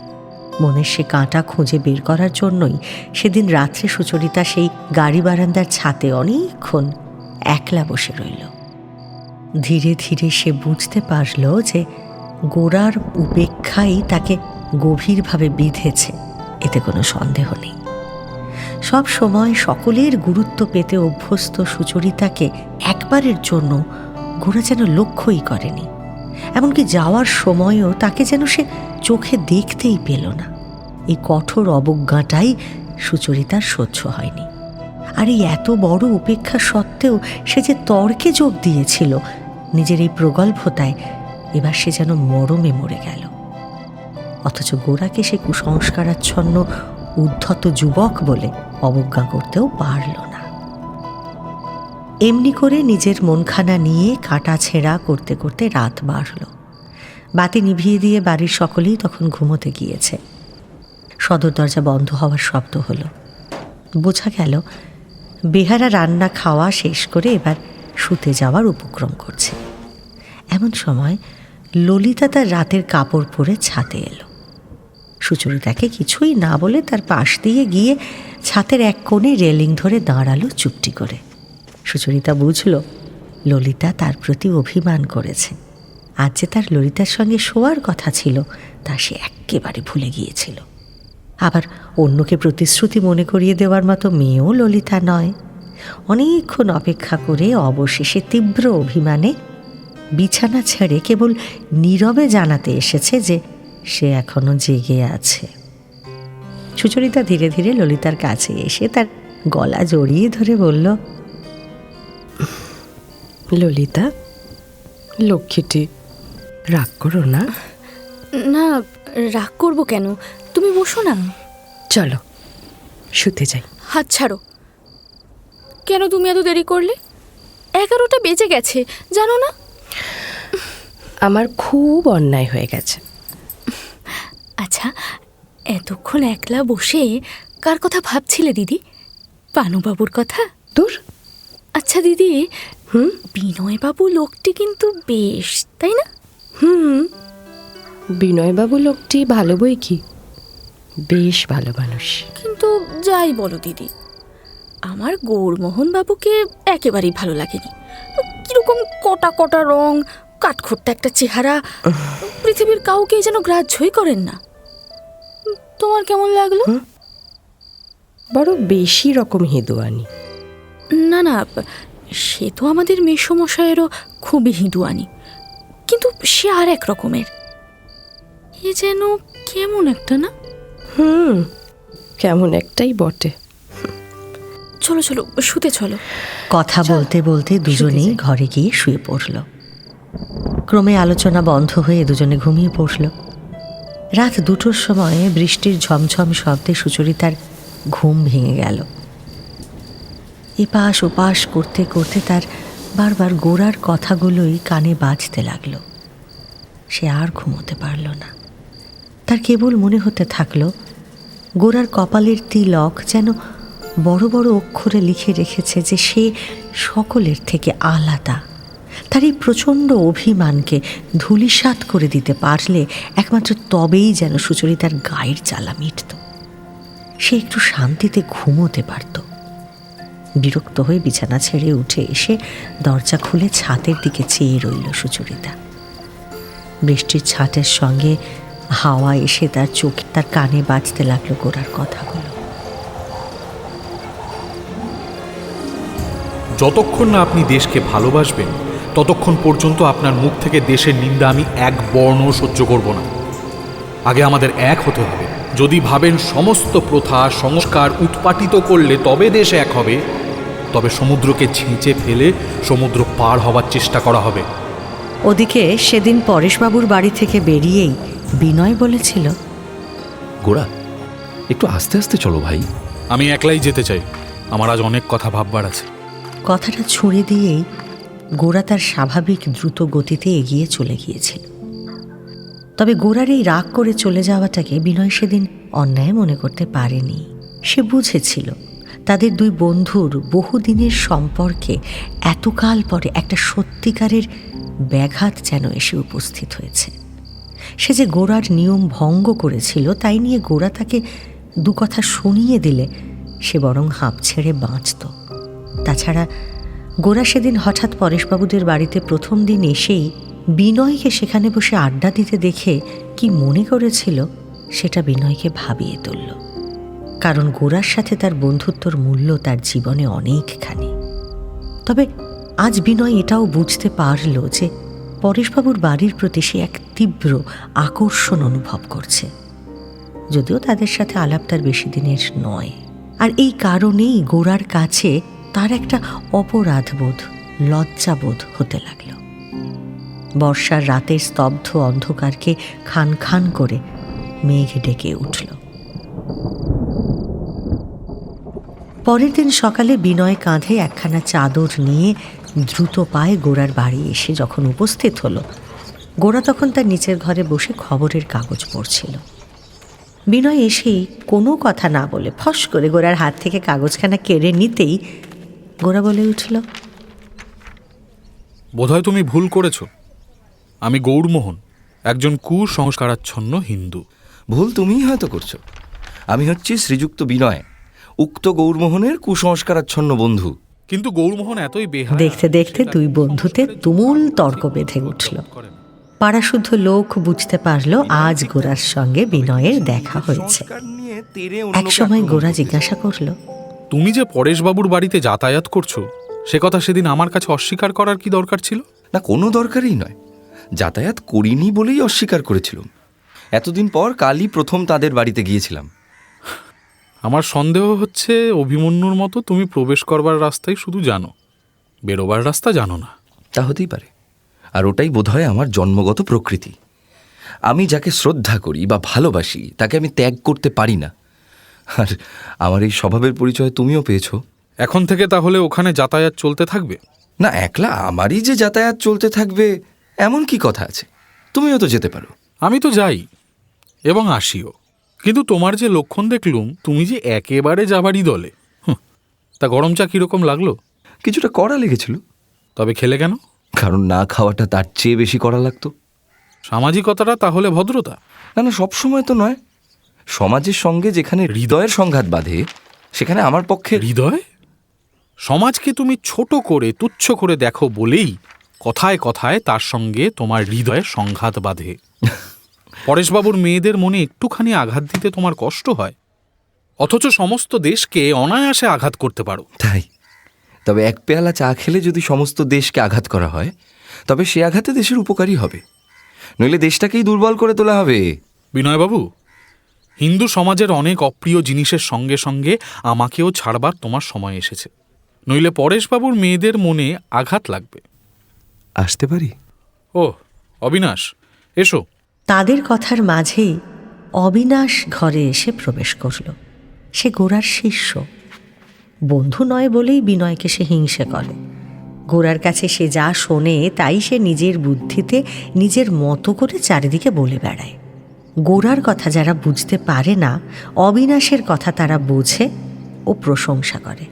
মনের সে কাঁটা খুঁজে বের করার জন্যই সেদিন রাত্রে সুচরিতা সেই গাড়ি বারান্দার ছাতে অনেকক্ষণ একলা বসে রইল। ধীরে ধীরে সে বুঝতে পারল যে গোরার উপেক্ষাই তাকে গভীরভাবে বিঁধেছে, এতে কোনো সন্দেহ নেই। সব সময় সকলের গুরুত্ব পেতে অভ্যস্ত সুচরিতাকে একবারের জন্য গোরা যেন লক্ষ্যই করেনি। এমনকি যাওয়ার সময়ও তাকে যেন সে চোখে দেখতেই পেল না। এই কঠোর অবজ্ঞাটাই সুচরিতার সহ্য হয়নি। আর এই এত বড় উপেক্ষা সত্ত্বেও সে যে তর্কে যোগ দিয়েছিল, নিজের এই প্রগল্ভতায় এবার সে যেন মরমে মরে গেল। অথচ গোরাকে সে কুসংস্কারাচ্ছন্ন উদ্ধত যুবক বলে অবজ্ঞা করতেও পারল না। এমনি করে নিজের মনখানা নিয়ে কাটা ছেঁড়া করতে করতে রাত বাড়ল। বাতি নিভিয়ে দিয়ে বাড়ির সকলেই তখন ঘুমোতে গিয়েছে। সদর দরজা বন্ধ হওয়ার শব্দ হলো। বোঝা গেল বেহারা রান্না খাওয়া শেষ করে এবার শুতে যাওয়ার উপক্রম করছে। এমন সময় ললিতা তার রাতের কাপড় পরে ছাতে এলো। সুচরিতাকে কিছুই না বলে তার পাশ দিয়ে গিয়ে ছাতের এক কোণে রেলিং ধরে দাঁড়ালো চুপটি করে। সুচরিতা বুঝল ললিতা তার প্রতি অভিমান করেছে। আজ যে তার ললিতার সঙ্গে শোয়ার কথা ছিল তা সে একেবারে ভুলে গিয়েছিল। আবার অন্যকে প্রতিশ্রুতি মনে করিয়ে দেওয়ার মতো মেয়েও ললিতা নয়। অনেকক্ষণ অপেক্ষা করে অবশেষে তীব্র অভিমানে বিছানা ছেড়ে কেবল নীরবে জানাতে এসেছে যে সে এখনো জেগে আছে। সুচরিতা ধীরে ধীরে ললিতার কাছে এসে তার গলা জড়িয়ে ধরে বলল, ললিতা, লক্ষ্মীটি, রাগ করো না। না, রাগ করবো কেন? তুমি বসো না। চলো শুতে যাই। হাত ছাড়ো। কেন তুমি এত দেরি করলে? 11টা বেজে গেছে, জানো না? আমার খুব অন্যায় হয়ে গেছে। আচ্ছা, এতক্ষণ একলা বসে কার কথা ভাবছিলে দিদি? পানুবাবুর কথা? তোর? আচ্ছা দিদি, বিনয়বাবু লোকটি কিন্তু বেশ, তাই না? বিনয়বাবু লোকটি ভালো বই কি, বেশ ভালো মানুষ। কিন্তু যাই বলো দিদি, আমার গৌরমোহন বাবুকে একেবারেই ভালো লাগেনি। কিরকম কটা কটা রং, কাঠখোট্টা একটা চেহারা, পৃথিবীর কাউকে যেন গ্রাহ্যই করেন না। তোমার কেমন লাগলো? বড় বেশি রকম হিঁদুয়ানি। না না, সে তো আমাদের মেসমশায়েরও খুবই হিঁদুয়ানি, কিন্তু সে আর এক রকমের। এ যেন কেমন একটা, না? কেমন একটাই বটে। চলো চলো, শুতে চলো। কথা বলতে বলতে দুজনেই ঘরে গিয়ে শুয়ে পড়ল। ক্রমে আলোচনা বন্ধ হয়ে দুজনে ঘুমিয়ে পড়ল। রাত 2টোর সময় বৃষ্টির ঝমঝম শব্দে সুচরিতার ঘুম ভেঙে গেল। এপাশ ওপাশ করতে করতে তার বারবার গোরার কথাগুলোই কানে বাজতে লাগল। সে আর ঘুমোতে পারল না। তার কেবল মনে হতে থাকলো গোরার কপালের তিলক যেন বড় বড় অক্ষরে লিখে রেখেছে যে সে সকলের থেকে আলাদা। তার এই প্রচণ্ড অভিমানকে ধূলিসাৎ করে দিতে পারলে একমাত্র তবেই যেন সুচরিতার গায়ের জ্বালা মিটত, সে একটু শান্তিতে ঘুমোতে পারত। বিরক্ত হয়ে বিছানা ছেড়ে উঠে এসে দরজা খুলে ছাদের দিকে চেয়ে রইল সুচরিতা। বৃষ্টির ছাটের সঙ্গে হাওয়া এসে তার চোখে তার কানে বাজতে লাগলো গোরার কথাগুলো। যতক্ষণ না আপনি দেশকে ভালোবাসবেন ততক্ষণ পর্যন্ত আপনার মুখ থেকে দেশের নিন্দা আমি এক বর্ণ সহ্য করব না। আগে আমাদের এক হতে হবে। যদি ভাবেন সমস্ত প্রথা সংস্কার উৎপাটিত করলে তবে দেশ এক হবে, তবে সমুদ্রকে ছেঁচে ফেলে সমুদ্র পার হবার চেষ্টা করা হবে। ওদিকে সেদিন পরেশবাবুর বাড়ি থেকে বেরিয়েই বিনয় বলেছিল, গোরা, একটু আস্তে আস্তে চলো ভাই। আমি একলাই যেতে চাই, আমার আজ অনেক কথা ভাববার আছে। কথাটা ছুঁড়ে দিয়েই গোরা তার স্বাভাবিক দ্রুত গতিতে এগিয়ে চলে গিয়েছিল। তবে গোরার এই রাগ করে চলে যাওয়াটাকে বিনয় সেদিন অন্যায় মনে করতে পারেনি। সে বুঝেছিল তাদের দুই বন্ধুর বহুদিনের সম্পর্কে এতকাল পরে একটা সত্যিকারের ব্যাঘাত যেন এসে উপস্থিত হয়েছে। সে যে গোরার নিয়ম ভঙ্গ করেছিল তাই নিয়ে গোরা তাকে দু কথা শুনিয়ে দিলে সে বরং হাঁপ ছেড়ে বাঁচত। তাছাড়া গোরা সেদিন হঠাৎ পরেশবাবুদের বাড়িতে প্রথম দিন এসেই বিনয়কে সেখানে বসে আড্ডা দিতে দেখে কি মনে করেছিল সেটা বিনয়কে ভাবিয়ে তুলল। কারণ গোরার সাথে তার বন্ধুত্বর মূল্য তার জীবনে অনেকখানি। তবে আজ বিনয় এটাও বুঝতে পারল যে পরেশবাবুর বাড়ির প্রতি সে এক তীব্র আকর্ষণ অনুভব করছে, যদিও তাদের সাথে আলাপ তার বেশি দিনের নয়। আর এই কারণেই গোরার কাছে তার একটা অপরাধবোধ, লজ্জাবোধ হতে লাগল। বর্ষার রাতের স্তব্ধ অন্ধকারকে খান খান করে মেঘ ডেকে উঠল। পরের দিন সকালে বিনয় কাঁধে একখানা চাদর নিয়ে দ্রুত পায়ে গোরার বাড়ি এসে যখন উপস্থিত হলো, গোরা তখন তার নিচের ঘরে বসে খবরের কাগজ পড়ছিল। বিনয় এসেই কোনো কথা না বলে ফস করে গোরার হাত থেকে কাগজখানা কেড়ে নিতেই গোরা বলে উঠল, বোধহয় তুমি ভুল করেছ। আমি গৌরমোহন, একজন কুসংস্কারাচ্ছন্ন হিন্দু। ভুল তুমিই হয়তো করছো। আমি হচ্ছি শ্রীযুক্ত বিনয়, উক্ত গৌরমোহনের কুসংস্কারাচ্ছন্ন বন্ধু। কিন্তু গৌরমোহন এতই বেহায়া। দেখতে দেখতে দুই বন্ধুতে তুমুল তর্ক বেঁধে উঠল। পাড়াশুদ্ধ লোক বুঝতে পারল আজ গোরার সঙ্গে বিনয়ের দেখা হয়েছে। একসময় গোরা জিজ্ঞাসা করল, তুমি যে পরেশবাবুর বাড়িতে যাতায়াত করছো সে কথা সেদিন আমার কাছে অস্বীকার করার কি দরকার ছিল? না, কোনো দরকারই নয়। যাতায়াত করিনি বলেই অস্বীকার করেছিলাম। এতদিন পর কালই প্রথম তাদের বাড়িতে গিয়েছিলাম। আমার সন্দেহ হচ্ছে অভিমন্যুর মতো তুমি প্রবেশ করবার রাস্তায় শুধু জানো, বেরোবার রাস্তা জানো না। তা হতেই পারে। আর ওটাই বোধহয় আমার জন্মগত প্রকৃতি। আমি যাকে শ্রদ্ধা করি বা ভালোবাসি তাকে আমি ত্যাগ করতে পারি না। আর আমার এই স্বভাবের পরিচয় তুমিও পেয়েছো। এখন থেকে তাহলে ওখানে যাতায়াত চলতে থাকবে? না, একলা আমারই যে যাতায়াত চলতে থাকবে এমন কি কথা আছে? তুমিও তো যেতে পারো। আমি তো যাই এবং আসিও, কিন্তু তোমার যে লক্ষণ দেখলুম তুমি যে একেবারে যাবারই দলে। তা গরম চা কিরকম লাগলো? কিছুটা কড়া লেগেছিল। তবে খেলে কেন? কারণ না খাওয়াটা তার চেয়ে বেশি কড়া লাগতো। সামাজিকতাটা তাহলে ভদ্রতা? না না, সবসময় তো নয়। সমাজের সঙ্গে যেখানে হৃদয়ের সংঘাত বাঁধে সেখানে আমার পক্ষে। হৃদয়? সমাজকে তুমি ছোট করে তুচ্ছ করে দেখো বলেই কথায় কথায় তার সঙ্গে তোমার হৃদয়ের সংঘাত বাঁধে। পরেশবাবুর মেয়েদের মনে একটুখানি আঘাত দিতে তোমার কষ্ট হয়, অথচ সমস্ত দেশকে অনায়াসে আঘাত করতে পারো। তাই? তবে এক পেয়ালা চা খেলে যদি সমস্ত দেশকে আঘাত করা হয় তবে সে আঘাতে দেশের উপকারী হবে, নইলে দেশটাকেই দুর্বল করে তোলা হবে। বিনয়বাবু, হিন্দু সমাজের অনেক অপ্রিয় জিনিসের সঙ্গে সঙ্গে আমাকেও ছাড়বার তোমার সময় এসেছে, নইলে পরেশবাবুর মেয়েদের মনে আঘাত লাগবে। আসতে পারি? ও অবিনাশ, এসো। তাদের কথার মাঝেই অবিনাশ ঘরে এসে প্রবেশ করল। সে গোরার শিষ্য, বন্ধু নয় বলেই বিনয়কে সে হিংসে করে। গোরার কাছে সে যা শোনে তাই সে নিজের বুদ্ধিতে নিজের মতো করে চারিদিকে বলে বেড়ায়। গোরার কথা যারা বুঝতে পারে না, অবিনাশের কথা তারা বোঝে ও প্রশংসা করে।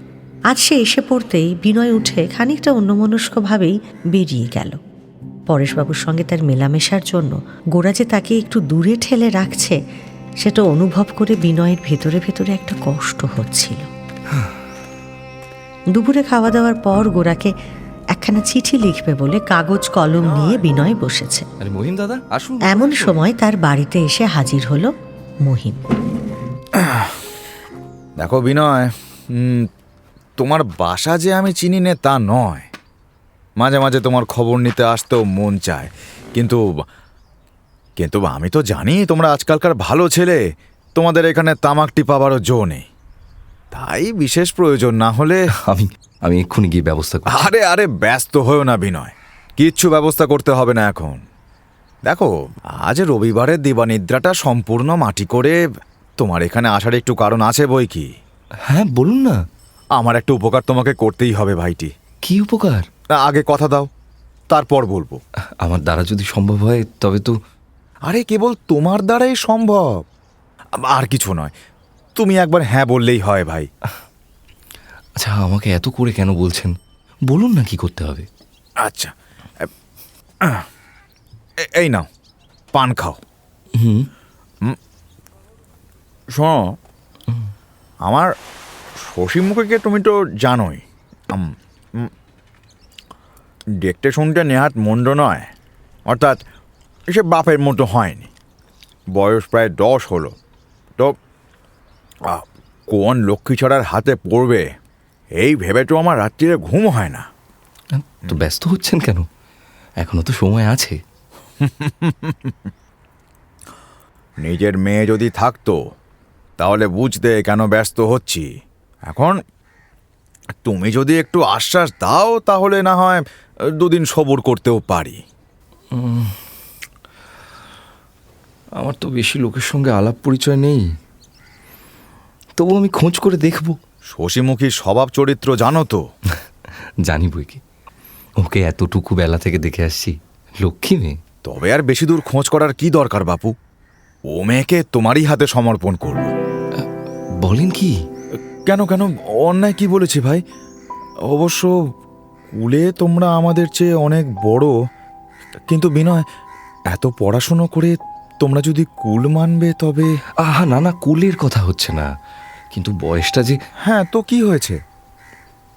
আজ সে এসে পড়তেই বিনয় উঠে খানিকটা অন্যমনস্কভাবেই বেরিয়ে গেল। পরেশবাবুর সঙ্গে তার মেলামেশার জন্য গোরা যে তাকে একটু দূরে ঠেলে রাখছে সেটা অনুভব করে বিনয়ের ভেতরে ভেতরে একটা কষ্ট হচ্ছিল। দুপুরে খাওয়া দাওয়ার পর গোরাকে একখানা চিঠি লিখবে বলে কাগজ কলম নিয়ে বিনয় বসেছে। মহিম দাদা আসুন। এমন সময় তার বাড়িতে এসে হাজির হলো মহিম। দেখো বিনয়, তোমার বাসা যে আমি চিনি নে তা নয়। মাঝে মাঝে তোমার খবর নিতে আসতেও মন চায়, কিন্তু কিন্তু আমি তো জানি তোমরা আজকালকার ভালো ছেলে, তোমাদের এখানে তামাক টিপাবারও জো নেই। তাই বিশেষ প্রয়োজন না হলে আমি এক্ষুনি গিয়ে ব্যবস্থা করছি। আরে আরে ব্যস্ত হয়েও না বিনয়, কিচ্ছু ব্যবস্থা করতে হবে না এখন। দেখো, আজ রবিবারের দিবানিদ্রাটা সম্পূর্ণ মাটি করে তোমার এখানে আসার একটু কারণ আছে বই কি। হ্যাঁ বলুন না। আমার একটা উপকার তোমাকে করতেই হবে ভাইটি। কি উপকার? আগে কথা দাও, তারপর বলবো। আমার দ্বারা যদি সম্ভব হয় তবে তো। আরে কেবল তোমার দ্বারাই সম্ভব, আর কিছু নয়। তুমি একবার হ্যাঁ বললেই হয় ভাই। আচ্ছা, আমাকে এত করে কেন বলছেন? বলুন না কি করতে হবে। আচ্ছা, এই নাও, পান খাও। শোনো, আমার শশীমুখীকে তুমি তো জানোই, দেখতে শুনতে নেহাত মন্দ নয়। অর্থাৎ সে বাপের মতো হয়নি। বয়স প্রায় 10 হলো। তো কোন লক্ষ্মী ছড়ার হাতে পড়বে এই ভেবে তো আমার রাত্রিরে ঘুম হয় না। তো ব্যস্ত হচ্ছেন কেন? এখনো তো সময় আছে। নিজের মেয়ে যদি থাকতো তাহলে বুঝতে কেন ব্যস্ত হচ্ছি। এখন তুমি যদি একটু আশ্বাস দাও তাহলে না হয় 2 দিন সবর করতেও পারি। আমার তো বেশি লোকের সঙ্গে আলাপ পরিচয় নেই, তবু আমি খোঁজ করে দেখব। শশীমুখীর স্বভাব চরিত্র জানো তো? জানি বই কি, ওকে এতটুকু বেলা থেকে দেখে আসছি, লক্ষ্মী মেয়ে। তবে আর বেশি দূর খোঁজ করার কি দরকার বাপু? ও মেয়েকে তোমারই হাতে সমর্পণ করব। বলেন কি? কেন কেন, অন্যায় কি বলেছি ভাই? অবশ্য কুলে তোমরা আমাদের চেয়ে অনেক বড়, কিন্তু বিনয়, এত পড়াশুনো করে তোমরা যদি কুল মানবে তবে। আহা না না, কুলের কথা হচ্ছে না, কিন্তু বয়সটা যে। হ্যাঁ তো কি হয়েছে?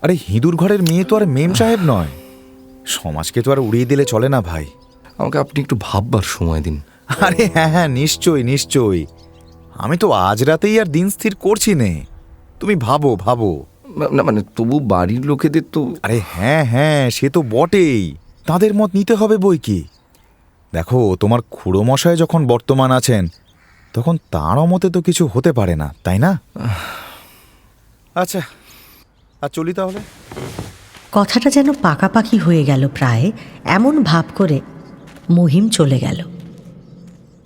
আরে হিঁদুর ঘরের মেয়ে তো আর মেম সাহেব নয়। সমাজকে তো আর উড়িয়ে দিলে চলে না ভাই। আমাকে আপনি একটু ভাববার সময় দিন। আরে হ্যাঁ হ্যাঁ, নিশ্চয়ই নিশ্চয়ই। আমি তো আজ রাতেই আর দিন স্থির করছি নে। তুমি ভাবো ভাবো। না মানে তবু বাড়ির লোকেদের তো। আরে হ্যাঁ হ্যাঁ, সে তো বটেই, তাদের মত নিতে হবে বই কি। দেখো, তোমার খুড়ো মশাই যখন বর্তমান আছেন তখন তাঁরও মতে তো কিছু হতে পারে না, তাই না? আচ্ছা, আর চলি তাহলে। কথাটা যেন পাকাপাকি হয়ে গেল প্রায়, এমন ভাব করে মহিম চলে গেল।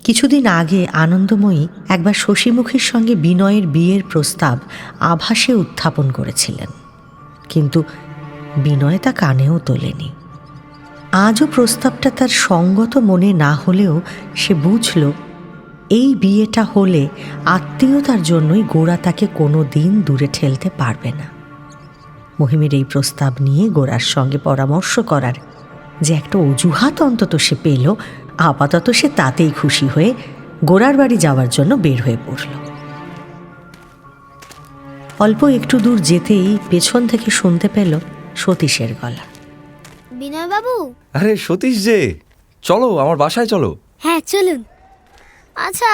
কিছুদিন আগে আনন্দময়ী একবার শশীমুখীর সঙ্গে বিনয়ের বিয়ের প্রস্তাব আভাসে উত্থাপন করেছিলেন, কিন্তু বিনয় তা কানেও তোলেনি। আজও প্রস্তাবটা তার সঙ্গত মনে না হলেও সে বুঝল এই বিয়েটা হলে আত্মীয়তার জন্যই গোরা তাকে কোনো দিন দূরে ঠেলতে পারবে না। মহিমের এই প্রস্তাব নিয়ে গোরার সঙ্গে পরামর্শ করার যে একটা অজুহাত অন্তত সে পেল, আপাতত সে তাতেই খুশি হয়ে গোরার বাড়ি যাওয়ার জন্য বের হয়ে পড়ল। অল্প একটু দূর যেতেই পেছন থেকে শুনতে পেল সতীশের গলা। বিনয় বাবু। আরে সতীশ যে, চলো আমার বাসায় চলো। হ্যাঁ চলুন। আচ্ছা,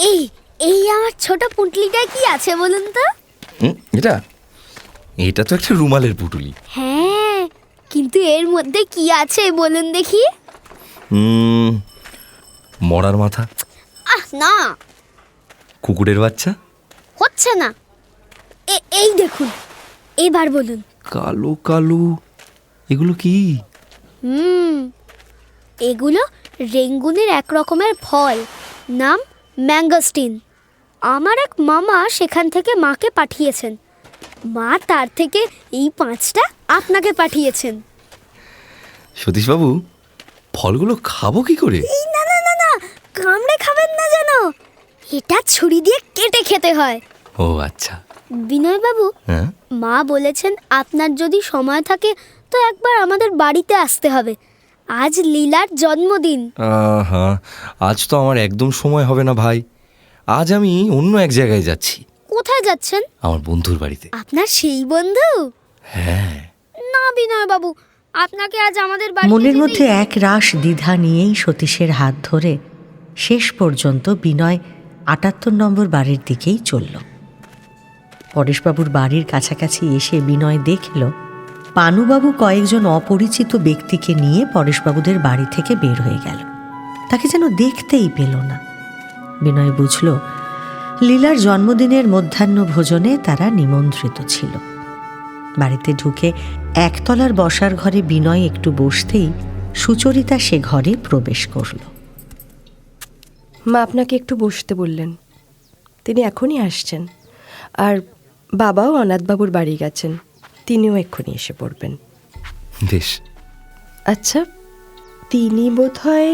এই এই আমার ছোট পুঁটলিটা কি আছে বলুন তো? এটা তো একটা রুমালের পুটুলি। হ্যাঁ, কিন্তু এর মধ্যে কি আছে বলুন দেখি। মরার মাথা। না, কুকুরের বাচ্চা। হচ্ছে না। এই দেখুন, এবার বলুন। কালো কালো, এগুলো কি? এগুলো রেঙ্গুনের এক রকমের ফল, নাম ম্যাঙ্গোস্টিন। আমার এক মামা সেখান থেকে মাকে পাঠিয়েছেন, মা তার থেকে এই 5টা আপনাকে পাঠিয়েছেন। সতীশবাবু, ফলগুলো খাবো কি করে? এই না না না না, কামড়ে খাবেন না যেন, এটা ছুরি দিয়ে কেটে খেতে হয়। ও আচ্ছা। বিনয় বাবু, হ্যাঁ, মা বলেছেন আপনার যদি সময় থাকে তো একবার আমাদের বাড়িতে আসতে হবে। আজ লীলার জন্মদিন। হ্যাঁ, আজ তো আমার একদম সময় হবে না ভাই। আজ আমি অন্য এক জায়গায় যাচ্ছি। কোথায় যাচ্ছেন? আমার বন্ধুর বাড়িতে। আপনার সেই বন্ধু? হ্যাঁ। না বিনয় বাবু, আপনাকে আজ আমাদের বাড়িতে। মনের মধ্যে এক রাশ দ্বিধা নিয়েই সতীশের হাত ধরে শেষ পর্যন্ত বিনয় 78 নম্বর বাড়ির দিকেই চলল। পরেশবাবুর বাড়ির কাছাকাছি এসে বিনয় দেখল পানুবাবু কয়েকজন অপরিচিত ব্যক্তিকে নিয়ে পরেশবাবুদের বাড়ি থেকে বের হয়ে গেল। তাকে যেন দেখতেই পেল না। বিনয় বুঝল লীলার জন্মদিনের মধ্যাহ্ন ভোজনে তারা নিমন্ত্রিত ছিল। বাড়িতে ঢুকে একতলার বসার ঘরে বিনয় একটু বসতেই সুচরিতা সে ঘরে প্রবেশ করল। মা আপনাকে একটু বসতে বললেন, তিনি এখনই আসছেন। আর বাবাও অনাথবাবুর বাড়ি গেছেন, তিনিও এক্ষুনি এসে পড়বেন। বেশ। আচ্ছা, তিনি বোধহয়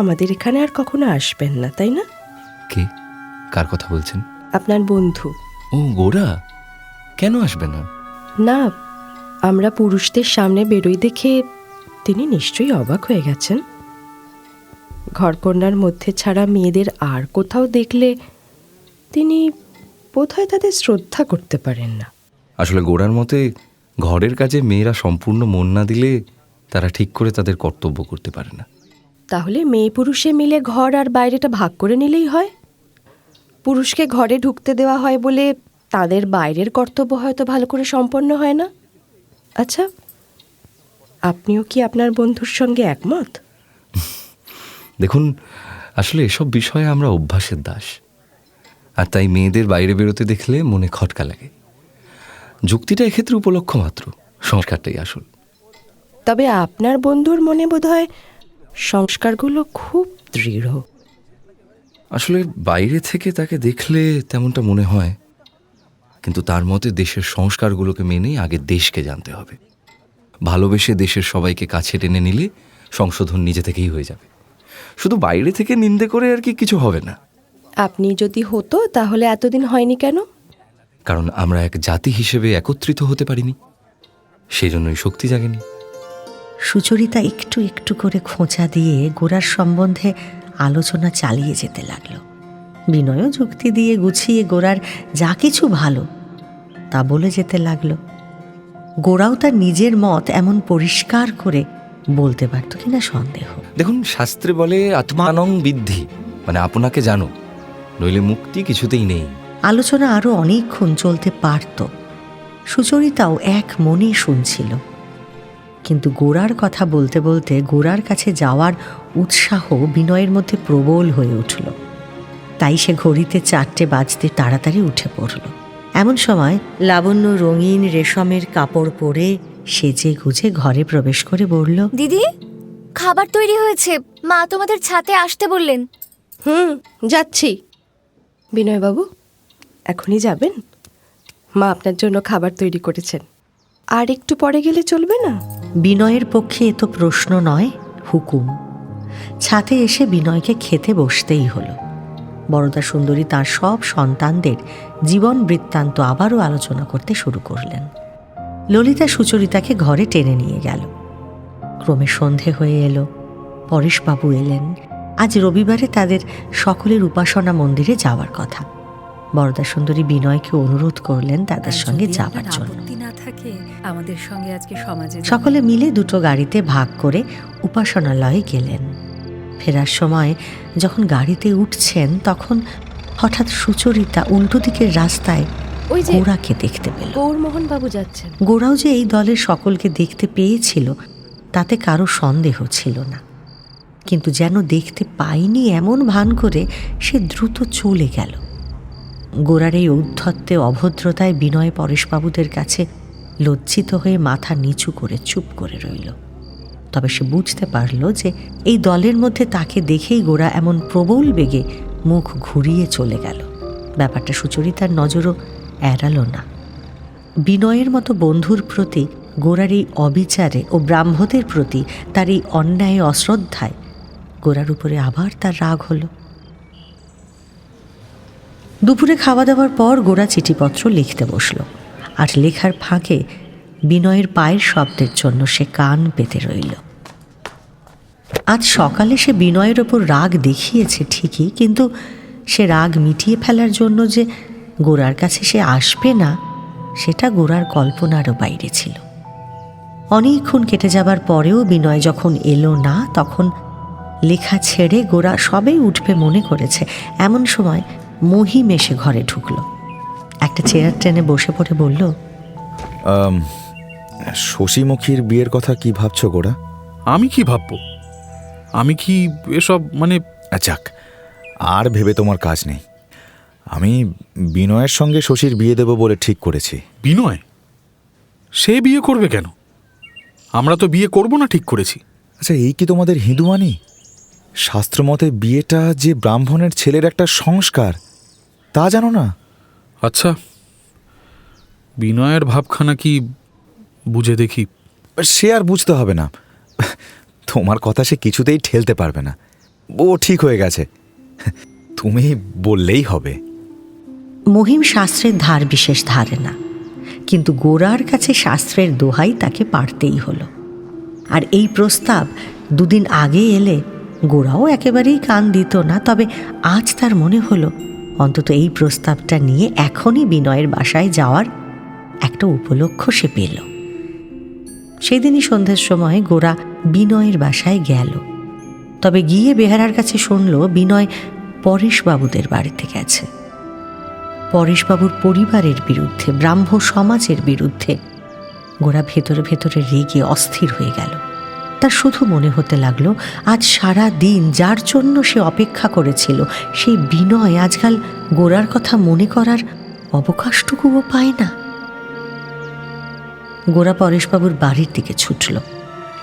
আমাদের এখানে আর কখনো আসবেন না, তাই না? কে? কার কথা বলছেন? আপনার বন্ধু। ও, গোরা কেন আসবে না? না, আমরা পুরুষদের সামনে বেরোই দেখে তিনি নিশ্চয়ই অবাক হয়ে গেছেন। ঘরকন্যার মধ্যে ছাড়া মেয়েদের আর কোথাও দেখলে তিনি বোধহয় তাদের শ্রদ্ধা করতে পারেন না। আসলে গোরার মতে ঘরের কাজে মেয়েরা সম্পূর্ণ মন না দিলে তারা ঠিক করে তাদের কর্তব্য করতে পারে না। তাহলে মেয়ে পুরুষে মিলে ঘর আর বাইরেটা ভাগ করে নিলেই হয়। পুরুষকে ঘরে ঢুকতে দেওয়া হয় বলে তাদের বাইরের কর্তব্য হয়তো ভালো করে সম্পন্ন হয় না। আচ্ছা, আপনিও কি আপনার বন্ধুর সঙ্গে একমত? দেখুন, আসলে এসব বিষয়ে আমরা অভ্যাসের দাস, আর তাই মেয়েদের বাইরে বেরোতে দেখলে মনে খটকা লাগে। যুক্তিটা এক্ষেত্রে উপলক্ষ মাত্র, সংস্কারটাই আসল। তবে আপনার বন্ধুর মনে বোধহয় সংস্কারগুলো খুব দৃঢ়। আসলে বাইরে থেকে তাকে দেখলে তেমনটা মনে হয়, কিন্তু তার মতে দেশের সংস্কারগুলোকে মেনে আগে দেশকে জানতে হবে। ভালোবেসে দেশের সবাইকে কাছে টেনে নিলে সংশোধন নিজে থেকেই হয়ে যাবে। শুধু বাইরে থেকে নিন্দে করে আর কি কিছু হবে না। আপনি যদি হতো তাহলে এতদিন হয়নি কেন? কারণ আমরা এক জাতি হিসেবে একত্রিত হতে পারিনি, সেই জন্যই শক্তি জাগেনি। সুচরিতা একটু একটু করে খোঁচা দিয়ে গোরার সম্বন্ধে আলোচনা চালিয়ে যেতে লাগল। বিনয়ও যুক্তি দিয়ে গুছিয়ে গোরার যা কিছু ভালো তা বলে যেতে লাগল। গোরাও তার নিজের মত এমন পরিষ্কার করে বলতে পারত কিনা সন্দেহ। দেখুন, শাস্ত্রে বলে আত্মানং বিদ্ধি, মানে আপনাকে জানো, নইলে মুক্তি কিছুতেই নেই। আলোচনা আরো অনেকক্ষণ চলতে পারত। সুচরিতাও এক মনে শুনছিল, কিন্তু গোরার কথা বলতে বলতে গোরার কাছে যাওয়ার উৎসাহ বিনয়ের মধ্যে প্রবল হয়ে উঠল। তাই সে ঘড়িতে 4টে বাজতে তাড়াতাড়ি উঠে পড়ল। এমন সময় লাবণ্য রঙিন রেশমের কাপড় পরে সেজে গুজে ঘরে প্রবেশ করে বলল, দিদি, খাবার তৈরি হয়েছে, মা তোমাদের ছাতে আসতে বললেন। যাচ্ছি। বিনয়বাবু, এখনই যাবেন? মা আপনার জন্য খাবার তৈরি করেছেন, আর একটু পরে গেলে চলবে না? বিনয়ের পক্ষে এ তো প্রশ্ন নয়, হুকুম। ছাতে এসে বিনয়কে খেতে বসতেই হলো। বরদা সুন্দরী তাঁর সব সন্তানদের জীবন বৃত্তান্ত আবারও আলোচনা করতে শুরু করলেন। ললিতা সুচরিতাকে ঘরে টেনে নিয়ে গেল। ক্রমে সন্ধে হয়ে এলো। পরেশবাবু এলেন। আজ রবিবারে তাদের সকলের উপাসনা মন্দিরে যাওয়ার কথা। বরদা সুন্দরী বিনয়কে অনুরোধ করলেন তাদের সঙ্গে যাবার জন্য। সকলে মিলে 2টো গাড়িতে ভাগ করে উপাসনালয়ে গেলেন। ফেরার সময় যখন গাড়িতে উঠছেন তখন হঠাৎ সুচরিতা উল্টো দিকের রাস্তায় গোরাকে দেখতে পেল। গৌরমোহন বাবু যাচ্ছেন। গোরাও যে এই দলের সকলকে দেখতে পেয়েছিল তাতে কারো সন্দেহ ছিল না, কিন্তু যেন দেখতে পায়নি এমন ভান করে সে দ্রুত চলে গেল। গোরার এই ঔদ্ধত্যে অভদ্রতায় বিনয় পরেশবাবুদের কাছে লজ্জিত হয়ে মাথা নিচু করে চুপ করে রইল। তবে সে বুঝতে পারল যে এই দলের মধ্যে তাকে দেখেই গোরা এমন প্রবল বেগে মুখ ঘুরিয়ে চলে গেল। ব্যাপারটা সুচরিতার নজরও এড়াল না। বিনয়ের মতো বন্ধুর প্রতি গোরার এই অবিচারে ও ব্রাহ্মদের প্রতি তার এই অন্যায় অশ্রদ্ধায় গোরার উপরে আবার তার রাগ হল। দুপুরে খাওয়া দাওয়ার পর গোরা চিঠিপত্র লিখতে বসল, আর লেখার ফাঁকে বিনয়ের পায়ের শব্দের জন্য সে কান পেতে রইল। আজ সকালে সে বিনয়ের ওপর রাগ দেখিয়েছে ঠিকই, কিন্তু সে রাগ মিটিয়ে ফেলার জন্য যে গোরার কাছে সে আসবে না সেটা গোরার কল্পনারও বাইরে ছিল। অনেকক্ষণ কেটে যাবার পরেও বিনয় যখন এলো না তখন লেখা ছেড়ে গোরা সবেই উঠবে মনে করেছে। এমন সময় মহিম এসে ঘরে ঢুকল। একটা চেয়ার টেনে বসে পড়ে বলল, শশীমুখীর বিয়ের কথা কি ভাবছো গোরা? আমি কি ভাববো? আমি কি এসব মানে যাক, আর ভেবে তোমার কাজ নেই। আমি বিনয়ের সঙ্গে শশীর বিয়ে দেব বলে ঠিক করেছি। বিনয়? সে বিয়ে করবে কেন? আমরা তো বিয়ে করব না ঠিক করেছি। আচ্ছা, এই কি তোমাদের হিঁদুয়ানি? শাস্ত্রমতে বিয়েটা যে ব্রাহ্মণের ছেলের একটা সংস্কার, তা জানো না? আচ্ছা, বিনয়ের ভাবখানা কি বুঝে দেখি। সে আর বুঝতে হবে না, তোমার কথা সে কিছুতেই ঠেলতে পারবে না। ও ঠিক হয়ে গেছে, তুমি বললেই হবে। মহিম শাস্ত্রের ধার বিশেষ ধারে না, কিন্তু গোরার কাছে শাস্ত্রের দোহাই তাকে পারতেই হলো। আর এই প্রস্তাব দুদিন আগে এলে গোরাও একেবারেই কান দিত না, তবে আজ তার মনে হলো অন্তত এই প্রস্তাবটা নিয়ে এখনই বিনয়ের বাসায় যাওয়ার একটা উপলক্ষ সে পেল। সেদিনই সন্ধ্যের সময় গোরা বিনয়ের বাসায় গেল। তবে গিয়ে বেহারার কাছে শুনল বিনয় পরেশবাবুদের বাড়িতে গেছে। পরেশবাবুর পরিবারের বিরুদ্ধে, ব্রাহ্ম সমাজের বিরুদ্ধে। গোরা ভেতরে ভেতরে রেগে অস্থির হয়ে গেল। তার শুধু মনে হতে লাগলো আজ সারা দিন যার জন্য সে অপেক্ষা করেছিল সেই বিনয় আজকাল গোরার কথা মনে করার অবকাশটুকুও পায় না। গোরা পরেশবাবুর বাড়ির দিকে ছুটল।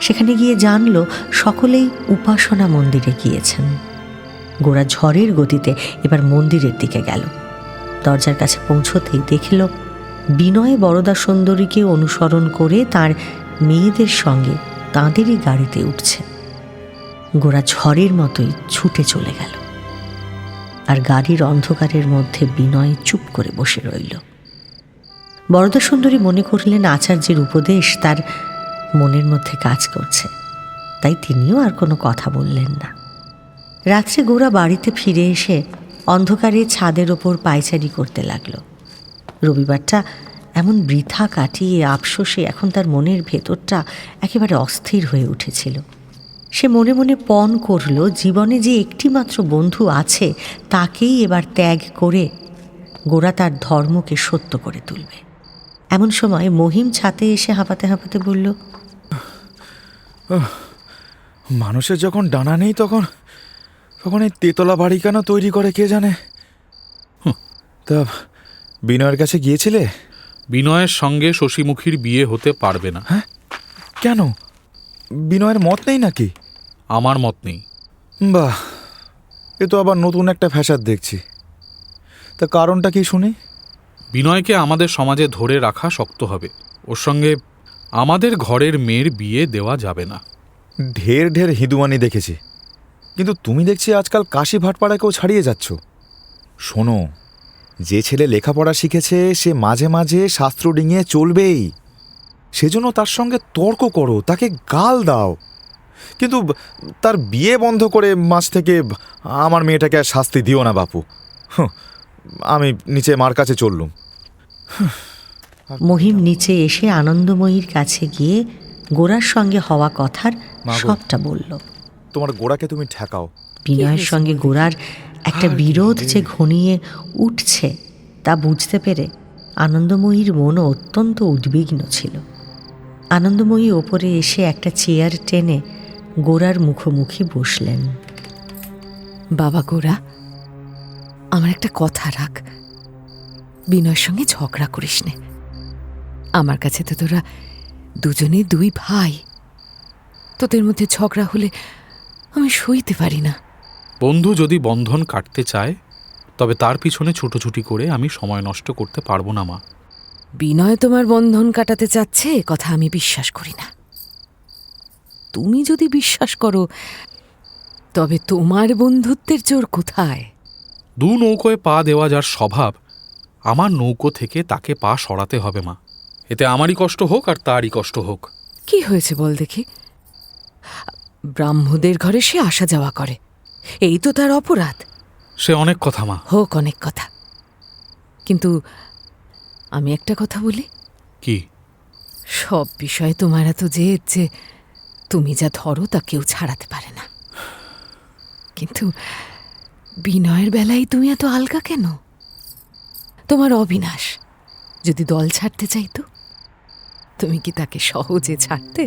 সেখানে গিয়ে জানল সকলেই উপাসনা মন্দিরে গিয়েছেন। গোরা ঝড়ের গতিতে এবার মন্দিরের দিকে গেল। দরজার কাছে পৌঁছতেই দেখল বিনয় বরদা সুন্দরীকে অনুসরণ করে তার মেয়েদের সঙ্গে তাঁদেরই গাড়িতে উঠছে। গোরা ঝড়ের মতোই ছুটে চলে গেল, আর গাড়ির অন্ধকারের মধ্যে বিনয় চুপ করে বসে রইল। বরদা সুন্দরী মনে করলেন আচার্যের উপদেশ তার মনের মধ্যে কাজ করছে, তাই তিনিও আর কোনো কথা বললেন না। রাত্রে গোরা বাড়িতে ফিরে এসে অন্ধকারে ছাদের ওপর পায়চারি করতে লাগলো। রবিবারটা এমন বৃথা কাটিয়ে আফসোসে এখন তার মনের ভেতরটা একেবারে অস্থির হয়ে উঠেছিল। সে মনে মনে পণ করল জীবনে যে একটিমাত্র বন্ধু আছে তাকেই এবার ত্যাগ করে গোরা তার ধর্মকে সত্য করে তুলবে। এমন সময় মহিম ছাতে এসে হাঁপাতে হাঁপাতে বলল, মানুষের যখন ডানা নেই তখন তখন এই তেতলা বাড়ি কেন তৈরি করে কে জানে। তা বিনয়ের কাছে গিয়েছিলে? বিনয়ের সঙ্গে শশীমুখীর বিয়ে হতে পারবে না। হ্যাঁ, কেন? বিনয়ের মত নেই নাকি? আমার মত নেই। বাহ, এ তো আবার নতুন একটা ফ্যাসাদ দেখছি। তা কারণটা কি শুনি? বিনয়কে আমাদের সমাজে ধরে রাখা শক্ত হবে। ওর সঙ্গে আমাদের ঘরের মেয়ের বিয়ে দেওয়া যাবে না। ঢের ঢের হিঁদুয়ানি দেখেছি, কিন্তু তুমি দেখছি আজকাল কাশী ভাটপাড়াকেও ছাড়িয়ে যাচ্ছ। শোনো, যে ছেলে লেখাপড়া শিখেছে সে মাঝে মাঝে শাস্ত্র ডিঙিয়ে চলবেই। সেজন্য তার সঙ্গে তর্ক করো, তাকে গাল দাও, কিন্তু তার বিয়ে বন্ধ করে মাঝ থেকে আমার মেয়েটাকে আর শাস্তি দিও না বাপু। আমি নিচে মার কাছে চললুম। মহিম নিচে এসে আনন্দময়ীর কাছে গিয়ে গোরার সঙ্গে হওয়া কথার সবটা বলল। তোমার গোড়াকে তুমি ঠেকাও। বিনয়ের সঙ্গে গোরার একটা বিরোধ যে ঘনিয়ে উঠছে তা বুঝতে পেরে আনন্দময়ীর মনও অত্যন্ত উদ্বিগ্ন ছিল। আনন্দময়ী ওপরে এসে একটা চেয়ার টেনে গোরার মুখোমুখি বসলেন। বাবা গোরা, আমার একটা কথা রাখ, বিনয়ের সঙ্গে ঝগড়া করিস নে। আমার কাছে তো তোরা দুজনে দুই ভাই, তোদের মধ্যে ঝগড়া হলে আমি সইতে পারি না। বন্ধু যদি বন্ধন কাটতে চায় তবে তার পিছনে ছুটোছুটি করে আমি সময় নষ্ট করতে পারবো না মা। বিনয় তোমার বন্ধন কাটাতে চাচ্ছে এ কথা আমি বিশ্বাস করি না। তুমি যদি বিশ্বাস করো তবে তোমার বন্ধুত্বের জোর কোথায়? দু নৌকোয় পা দেওয়া যার স্বভাব, আমার নৌকো থেকে তাকে পা সরাতে হবে মা। এতে আমারই কষ্ট হোক আর তারই কষ্ট হোক। কি হয়েছে বল দেখি? ব্রাহ্মদের ঘরে সে আসা যাওয়া করে, এই তো তার অপরাধ। সে অনেক কথা মা। হোক অনেক কথা, কিন্তু আমি একটা কথা বলি। কি? সব বিষয়ে তোমার এত জেদ যে তুমি যা ধরো তা কেউ ছাড়াতে পারে না, কিন্তু বিনয়ের বেলায় তুমি এত আলগা কেন? তোমার অবিনাশ যদি দল ছাড়তে চাইতো, তুমি কি তাকে সহজে ছাড়তে?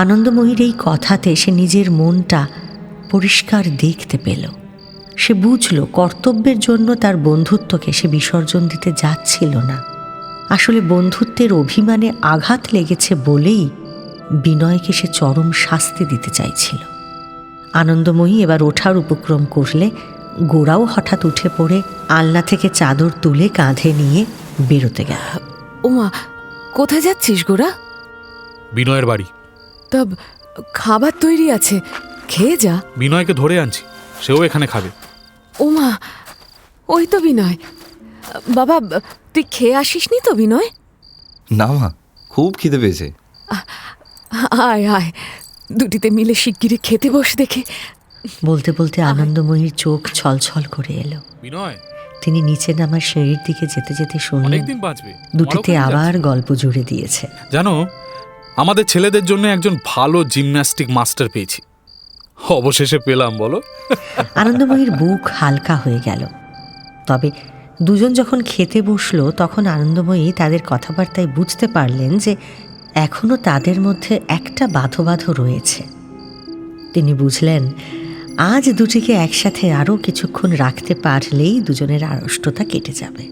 আনন্দময়ীর এই কথাতে সে নিজের মনটা পরিষ্কার দেখতে পেল। সে বুঝল কর্তব্যের জন্য তার বন্ধুত্বকে সে বিসর্জন দিতে যাচ্ছিল না। আসলে বন্ধুত্বের অভিমানে আঘাত লেগেছে বলেই বিনয়কে সে চরম শাস্তি দিতে চাইছিল। আনন্দময়ী এবার ওঠার উপক্রম করলে গোরাও হঠাৎ উঠে পড়ে আলনা থেকে চাদর তুলে কাঁধে নিয়ে বেরোতে গেল। ওমা, কোথায় যাচ্ছিস গোরা? বিনয়ের বাড়ি। তা খাবার তৈরি আছে, খেয়ে যা। বিনয়কে ধরে আনছি, সেও এখানে খাবে। ওমা, ওই তো বিনয়। বাবা, তুই খেয়ে আসিসনি তো বিনয়? না মা, খুব খিদে পেয়েছে। আয় আয়, দুটিতে মিলে শিগগিরই খেতে বস দেখে। বলতে বলতে আনন্দময়ীর চোখ ছলছল করে এলো। বিনয়, তিনি নিচে নামার সিঁড়ির দিকে যেতে যেতে শুনলেন অনেকদিন বাঁচবে। দুটিতে আবার গল্প জুড়ে দিয়েছে। জানো, আমাদের ছেলেদের জন্য একজন ভালো জিমন্যাস্টিক মাস্টার পেয়েছি। অবশেষে পেলাম, বলো। আনন্দময়ীর বুক হালকা হয়ে গেল। তবে দুজন যখন খেতে বসলো তখন আনন্দময়ী তাদের কথাবার্তায় বুঝতে পারলেন যে এখনো তাদের মধ্যে একটা বাঁধো বাঁধো রয়েছে। তিনি বুঝলেন আজ দুটিকে একসাথে আরও কিছুক্ষণ রাখতে পারলেই দুজনের আড়ষ্টতা কেটে যাবে।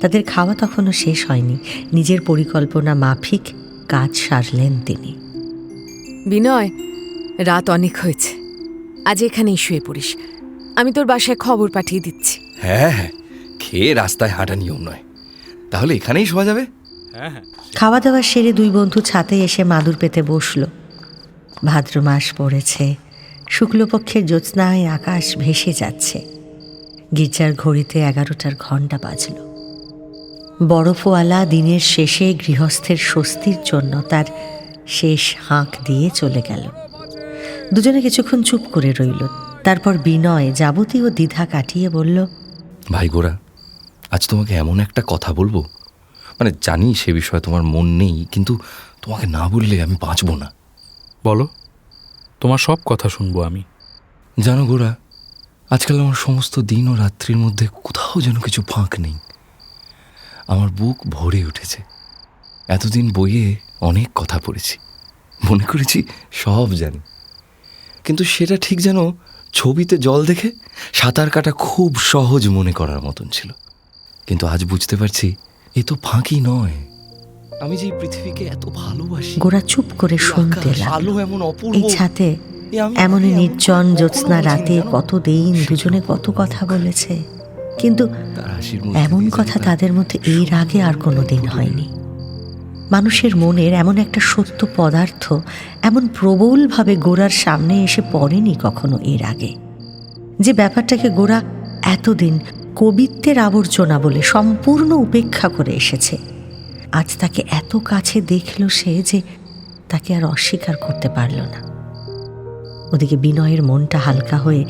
তাদের খাওয়া তখনও শেষ হয়নি। নিজের পরিকল্পনা মাফিক কাজ সারলেন তিনি। বিনয়, রাত অনেক হয়েছে, আজ এখানেই শুয়ে পড়িস। আমি তোর বাসায় খবর পাঠিয়ে দিচ্ছি। হ্যাঁ হ্যাঁ, খেয়ে রাস্তায় হাঁটা নিয়ম নয়, তাহলে এখানেই শোয়া যাবে। হ্যাঁ হ্যাঁ। খাওয়া দাওয়া সেরে দুই বন্ধু ছাতে এসে মাদুর পেতে বসল। ভাদ্র মাস পড়েছে, শুক্লপক্ষের জ্যোৎস্নায় আকাশ ভেসে যাচ্ছে। গির্জার ঘড়িতে 11টার ঘণ্টা বাজল। বরফওয়ালা দিনের শেষে গৃহস্থের স্বস্তির জন্য তার শেষ হাঁক দিয়ে চলে গেল। দুজনে কিছুক্ষণ চুপ করে রইল। তারপর বিনয় যাবতীয় দ্বিধা কাটিয়ে বলল, ভাই গোরা, আজ তোমাকে এমন একটা কথা বলবো, মানে জানি সে বিষয়ে তোমার মন নেই, কিন্তু তোমাকে না বললে আমি বাঁচব না। বলো, তোমার সব কথা শুনবো আমি। জানো গোরা, আজকাল আমার সমস্ত দিন ও রাত্রির মধ্যে কোথাও যেন কিছু ফাঁক নেই। আমার বুক ভরে উঠেছে। এতদিন বইয়ে অনেক কথা পড়েছি, মনে করেছি সব জানি, কিন্তু সেটা ঠিক যেন ছবিতে জল দেখে সাঁতার কাটা খুব সহজ মনে করার মতন ছিল। কিন্তু আজ বুঝতে পারছি এ তো ফাঁকি নয়। আমি যে পৃথিবীকে এত ভালোবাসি। গোরা চুপ করে শুনতে আলো লাগলো। এমন অপূর্ব, এই ছাতে এমনই নির্জন জ্যোৎস্না রাতে কতদিন দুজনে কত কথা বলেছে, কিন্তু এমন কথা তাদের মধ্যে এর আগে আর কোনো দিন হয়নি। মানুষের মনের এমন একটা সত্য পদার্থ এমন প্রবলভাবে গোরার সামনে এসে পড়েনি কখনো এর আগে। যে ব্যাপারটাকে গোরা এতদিন কবিত্বের আবর্জনা বলে সম্পূর্ণ উপেক্ষা করে এসেছে, আজ তাকে এত কাছে দেখল সে যে তাকে আর অস্বীকার করতে পারল না। ওদিকে বিনয়ের মনটা হালকা হয়ে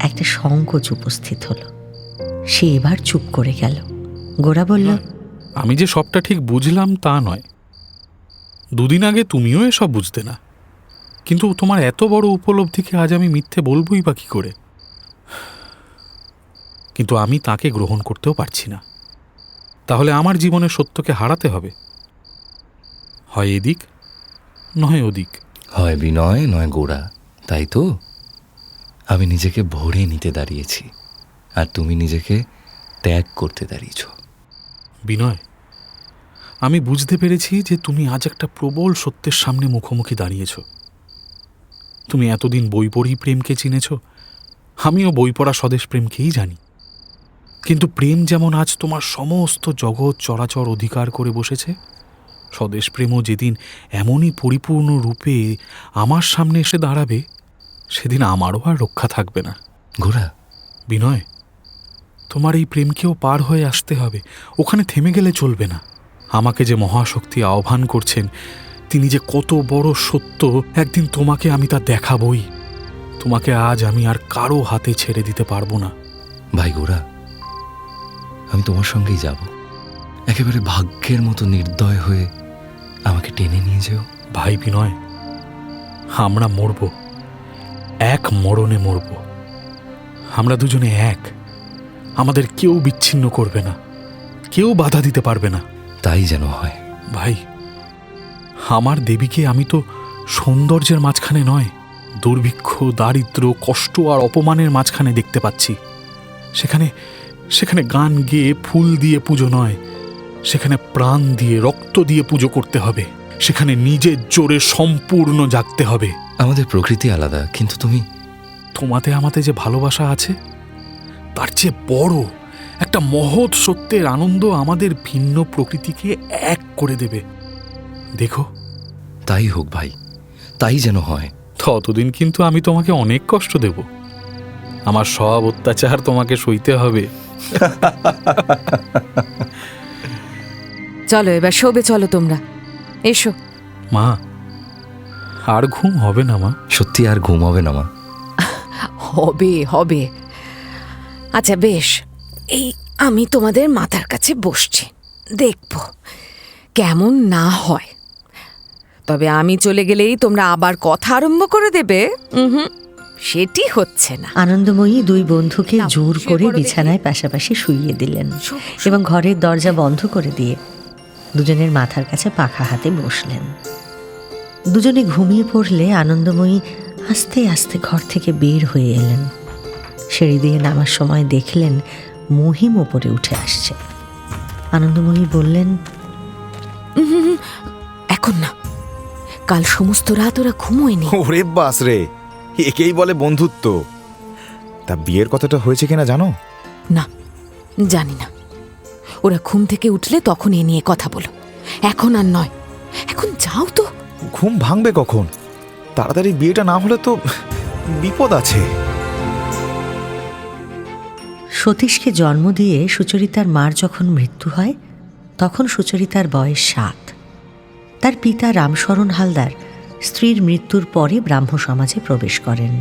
একটা সংকোচ উপস্থিত হলো। সে এবার চুপ করে গেল। গোরা বলল, আমি যে সবটা ঠিক বুঝলাম তা নয়। দুদিন আগে তুমিও এসব বুঝতে না, কিন্তু তোমার এত বড় উপলব্ধিকে আজ আমি মিথ্যে বলবই বা কি করে? কিন্তু আমি তাকে গ্রহণ করতেও পারছি না। তাহলে আমার জীবনের সত্যকে হারাতে হবে, হয় এদিক নয় ওদিক। হয় বিনয় নয় গোরা, তাই তো? আমি নিজেকে ভরে নিতে দাঁড়িয়েছি, আর তুমি নিজেকে ত্যাগ করতে দাঁড়িয়েছ। বিনয়, আমি বুঝতে পেরেছি যে তুমি আজ একটা প্রবল সত্যের সামনে মুখোমুখি দাঁড়িয়েছ। তুমি এতদিন বই পড়েই প্রেমকে চিনেছ, আমিও বই পড়া স্বদেশ প্রেমকেই জানি। কিন্তু প্রেম যেমন আজ তোমার সমস্ত জগৎ চরাচর অধিকার করে বসেছে, স্বদেশ প্রেমও যেদিন এমনই পরিপূর্ণ রূপে আমার সামনে এসে দাঁড়াবে, সেদিন আমারও আর রক্ষা থাকবে না। গোরা, বিনয়, তোমার এই প্রেমকেও পার হয়ে আসতে হবে, ওখানে থেমে গেলে চলবে না। আমাকে যে মহাশক্তি আহ্বান করছেন, তিনি যে কত বড় সত্য, একদিন তোমাকে আমি তা দেখাবই। তোমাকে আজ আমি আর কারো হাতে ছেড়ে দিতে পারবো না। ভাই গোরা, আমি তোমার সঙ্গেই যাব। একেবারে ভাগ্যের মতো নির্দয় হয়ে আমাকে টেনে নিয়ে যেও। ভাই বিনয়, আমরা মরব, এক মরণে মরব। আমরা দুজনে এক, আমাদের কেউ বিচ্ছিন্ন করবে না, কেউ বাধা দিতে পারবে না। তাই যেন হয়। ভাই, আমার দেবীকে আমি তো সৌন্দর্যের মাঝখানে নয়, দুর্ভিক্ষ, দারিদ্র্য, কষ্ট আর অপমানের মাঝখানে দেখতে পাচ্ছি। সেখানে সেখানে গান গেয়ে ফুল দিয়ে পুজো নয়, সেখানে প্রাণ দিয়ে রক্ত দিয়ে পুজো করতে হবে। সেখানে নিজের জোরে সম্পূর্ণ জাগতে হবে। আমাদের প্রকৃতি আলাদা, কিন্তু তুমি তোমাতে আমাতে যে ভালোবাসা আছে, তার চেয়ে বড় একটা মহৎ সত্যের আনন্দ আমাদের ভিন্ন প্রকৃতিকে এক করে দেবে। দেখো, তাই হোক ভাই, তাই যেন হয়। ততদিন কিন্তু আমি তোমাকে অনেক কষ্ট দেব। আমার সব অত্যাচার তোমাকে সইতে হবে। চলো এবার শোবে, চলো তোমরা, এসো। মা, আর ঘুম হবে না মা? সত্যি আর ঘুম হবে না মা? হবে হবে। আচ্ছা বেশ, এই আমি তোমাদের মাথার কাছে বসছি, দেখব কেমন না হয়। তবে আমি চলে গেলেই তোমরা আবার কথা আরম্ভ করে দেবে, সেটি হচ্ছে না। আনন্দময়ী দুই বন্ধুকে নাও, জোর শুয়ে করে পড়ো দেখি। বিছানায় পাশাপাশি শুইয়ে দিলেন শো, এবং ঘরের দরজা বন্ধ করে দিয়ে দুজনের মাথার কাছে পাখা হাতে বসলেন। দুজনে ঘুমিয়ে পড়লে আনন্দময়ী আস্তে আস্তে ঘর থেকে বের হয়ে এলেন। সিঁড়ি দিয়ে নামার সময় দেখলেন মহিম ওপরে উঠে আসছে। আনন্দময়ী বললেন, এখন না, কাল সমস্ত রাত ওরা ঘুমোয়নি। ওরে বাস রে, একেই বলে বন্ধুত্ব। তা বিয়ের কথাটা হয়েছে কিনা জানো? না, জানি না। ওরা ঘুম থেকে উঠলে তখন এ নিয়ে কথা বলো, এখন আর নয়। এখন যাও তো। ঘুম ভাঙবে কখন? তাড়াতাড়ি বিয়েটা না হলে তো বিপদ আছে। সতীশকে জন্ম দিয়ে সুচরিতার মার যখন মৃত্যু হয়, তখন সুচরিতার বয়স 7। তার পিতা রামশরণ হালদার স্ত্রীর মৃত্যুর পরে ব্রাহ্ম সমাজে প্রবেশ করেন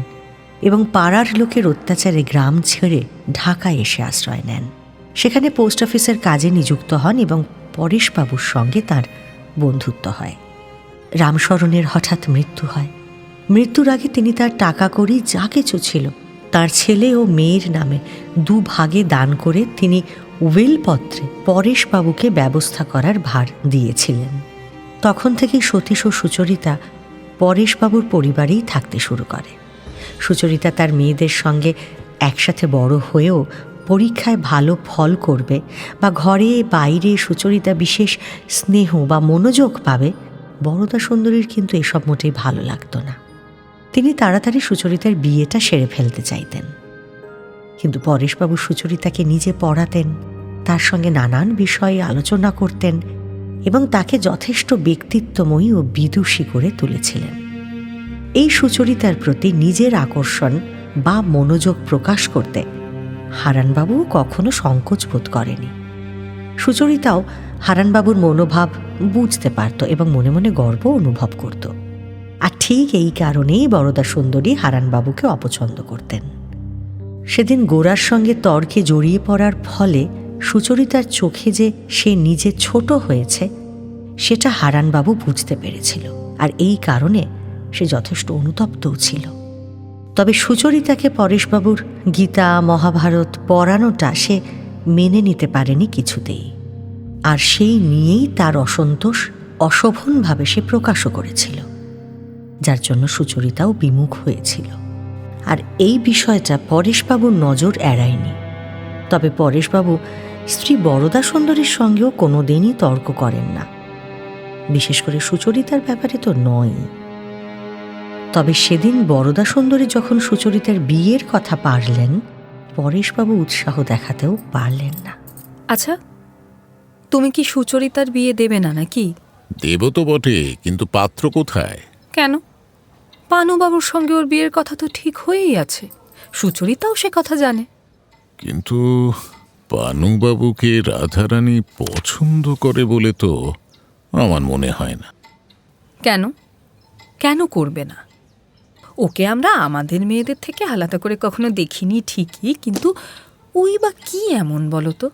এবং পাড়ার লোকের অত্যাচারে গ্রাম ছেড়ে ঢাকায় এসে আশ্রয় নেন। সেখানে পোস্ট অফিসের কাজে নিযুক্ত হন এবং পরেশবাবুর সঙ্গে তার বন্ধুত্ব হয়। রামশরণের হঠাৎ মৃত্যু হয়। মৃত্যুর আগে তিনি তার টাকা কড়ি যা কিছু ছিল তার ছেলে ও মেয়ের নামে 2 ভাগে দান করে তিনি উইলপত্রে পরেশবাবুকে ব্যবস্থা করার ভার দিয়েছিলেন। তখন থেকেই সতীশ ও সুচরিতা পরেশবাবুর পরিবারেই থাকতে শুরু করে। সুচরিতা তার মেয়েদের সঙ্গে একসাথে বড় হয়েও পরীক্ষায় ভালো ফল করবে বা ঘরে বাইরে সুচরিতা বিশেষ স্নেহ বা মনোযোগ পাবে, বরদা সুন্দরীর কিন্তু এসব মোটেই ভালো লাগতো না। তিনি তাড়াতাড়ি সুচরিতার বিয়েটা সেরে ফেলতে চাইতেন। কিন্তু পরেশবাবু সুচরিতাকে নিজে পড়াতেন, তার সঙ্গে নানান বিষয়ে আলোচনা করতেন এবং তাকে যথেষ্ট ব্যক্তিত্বময়ী ও বিদুষী করে তুলেছিলেন। এই সুচরিতার প্রতি নিজের আকর্ষণ বা মনোযোগ প্রকাশ করতে হারানবাবু কখনো সংকোচ বোধ করেনি। সুচরিতাও হারানবাবুর মনোভাব বুঝতে পারত এবং মনে মনে গর্ব অনুভব করত। আর ঠিক এই কারণেই বরদা সুন্দরী হারানবাবুকে অপছন্দ করতেন। সেদিন গোরার সঙ্গে তর্কে জড়িয়ে পড়ার ফলে সুচরিতার চোখে যে সে নিজে ছোট হয়েছে সেটা হারানবাবু বুঝতে পেরেছিল, আর এই কারণে সে যথেষ্ট অনুতপ্তও ছিল। তবে সুচরিতাকে পরেশবাবুর গীতা মহাভারত পড়ানোটা সে মেনে নিতে পারেনি কিছুতেই, আর সেই নিয়েই তার অসন্তোষ অশোভনভাবে সে প্রকাশও করেছিল, যার জন্য সুচরিতাও বিমুখ হয়েছিল। আর এই বিষয়টা পরেশবাবুর নজর এড়ায়নি। তবে পরেশবাবু স্ত্রী বরদা সুন্দরীর সঙ্গেও কোনোদিনই তর্ক করেন না, বিশেষ করে সুচরিতার ব্যাপারে তো নয়। তবে সেদিন বরদা সুন্দরী যখন সুচরিতার বিয়ের কথা পারলেন, পরেশবাবু উৎসাহ দেখাতেও পারলেন না। আচ্ছা, তুমি কি সুচরিতার বিয়ে দেবে না নাকি? দেব তো বটে, কিন্তু পাত্র কোথায়? কেন? পানুবাবুর সঙ্গে ওর বিয়ের কথা তো ঠিক হয়েই আছে, সুচরিতাও সে কথা জানে। কিন্তু পানুবাবুকে রাধারানী পছন্দ করে বলে তো আমার মনে হয় না। কেন? কেন করবে না? ওকে আমরা আমাদের মেয়েদের থেকে আলাদা করে কখনো দেখিনি ঠিকই, কিন্তু ওই বা কি এমন বলো তো?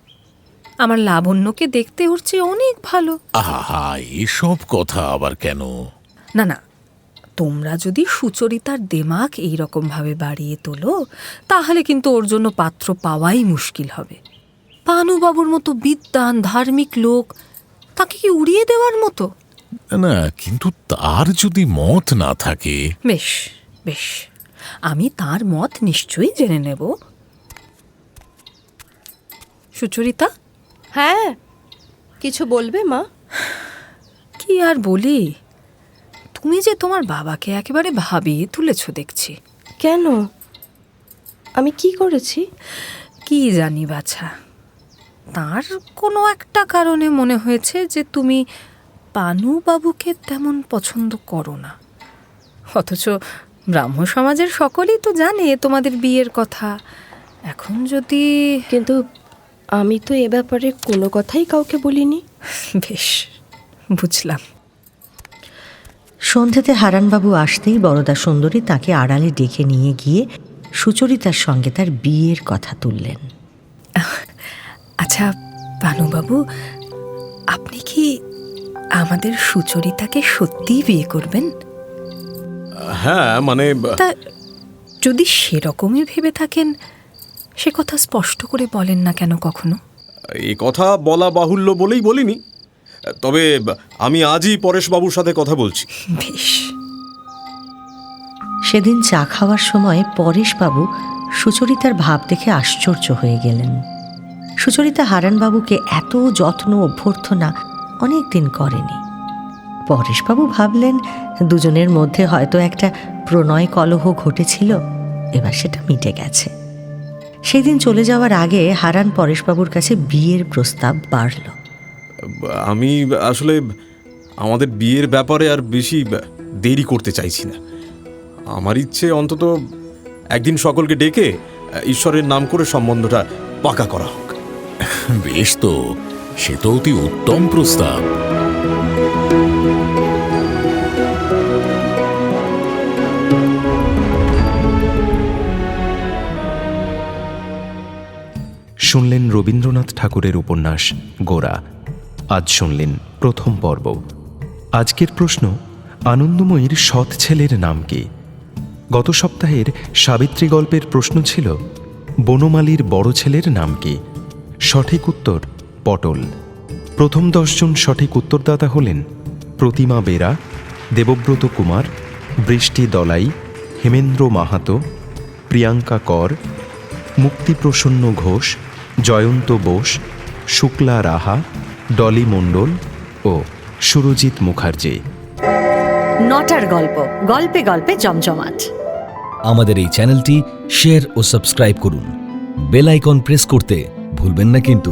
আমার লাবণ্যকে দেখতে ওর চেয়ে অনেক ভালো। আহা, এসব কথা আবার কেন? না না, তোমরা যদি সুচরিতার দেমাক এইরকমভাবে বাড়িয়ে তোলো, তাহলে কিন্তু ওর জন্য পাত্র পাওয়াই মুশকিল হবে। পানুবাবুর মতো বিদ্বান ধার্মিক লোক, তাকে কি উড়িয়ে দেওয়ার মতো? না, কিন্তু তার যদি মত না থাকে। বেশ, বেশ, আমি তার মত নিশ্চয়ই জেনে নেব। সুচরিতা, হ্যাঁ, কিছু বলবে মা? কি আর বলি, তুমি যে তোমার বাবাকে একেবারে ভাবিয়ে তুলেছ দেখছি। কেন? আমি কি করেছি? কি জানি বাছা, তার কোনো একটা কারণে মনে হয়েছে যে তুমি পানুবাবুকে তেমন পছন্দ করো না। অথচ ব্রাহ্ম সমাজের সকলেই তো জানে তোমাদের বিয়ের কথা। এখন যদি... কিন্তু আমি তো এ ব্যাপারে কোনো কথাই কাউকে বলিনি। বেশ, বুঝলাম। সন্ধ্যেতে হারানবাবু আসতেই বরদা সুন্দরী তাকে আড়ালে ডেকে নিয়ে গিয়ে সুচরিতার সঙ্গে তার বিয়ের কথা তুললেন। আচ্ছা পানুবাবু, আপনি কি আমাদের সুচরিতাকে সত্যিই বিয়ে করবেন? হ্যাঁ, মানে তা যদি সেরকমই ভেবে থাকেন, সে কথা স্পষ্ট করে বলেন না কেন কখনো? এই কথা বলা বাহুল্য বলেই বলিনি। তবে আমি আজই পরেশবাবুর সাথে কথা বলছি। বেশ। সেদিন চা খাওয়ার সময় পরেশবাবু সুচরিতার ভাব দেখে আশ্চর্য হয়ে গেলেন। সুচরিতা হারানবাবুকে এত যত্ন অভ্যর্থনা অনেক দিন করেনি। পরেশবাবু ভাবলেন দুজনের মধ্যে হয়তো একটা প্রণয় কলহ ঘটেছিল, এবার সেটা মিটে গেছে। সেদিন চলে যাওয়ার আগে হারান পরেশবাবুর কাছে বিয়ের প্রস্তাব বাড়ল। আমি আসলে আমাদের বিয়ের ব্যাপারে আর বেশি দেরি করতে চাইছি না। আমার ইচ্ছে অন্তত একদিন সকলকে ডেকে ঈশ্বরের নাম করে সম্বন্ধটা পাকা করা হোক। বেশ, তো সে তো অতি উত্তম প্রস্তাব। শুনলেন রবীন্দ্রনাথ ঠাকুরের উপন্যাস গোরা। আজ শুনলেন প্রথম পর্ব। আজকের প্রশ্ন, আনন্দময়ীর সৎ ছেলের নাম কি? গত সপ্তাহের সাবিত্রী গল্পের প্রশ্ন ছিল বনমালীর বড় ছেলের নাম কি? সঠিক উত্তর পটল। প্রথম 10 জন সঠিক উত্তরদাতা হলেন প্রতিমা বেরা, দেবব্রত কুমার, বৃষ্টি দলাই, হেমেন্দ্র মাহাতো, প্রিয়াঙ্কা কর, মুক্তিপ্রসন্ন ঘোষ, জয়ন্ত বোস, শুক্লা রাহা, ডলি মণ্ডল ও সুরজিৎ মুখার্জি। নটার গল্প, গল্পে গল্পে জমজমাট। আমাদের এই চ্যানেলটি শেয়ার ও সাবস্ক্রাইব করুন। বেল আইকন প্রেস করতে ভুলবেন না কিন্তু।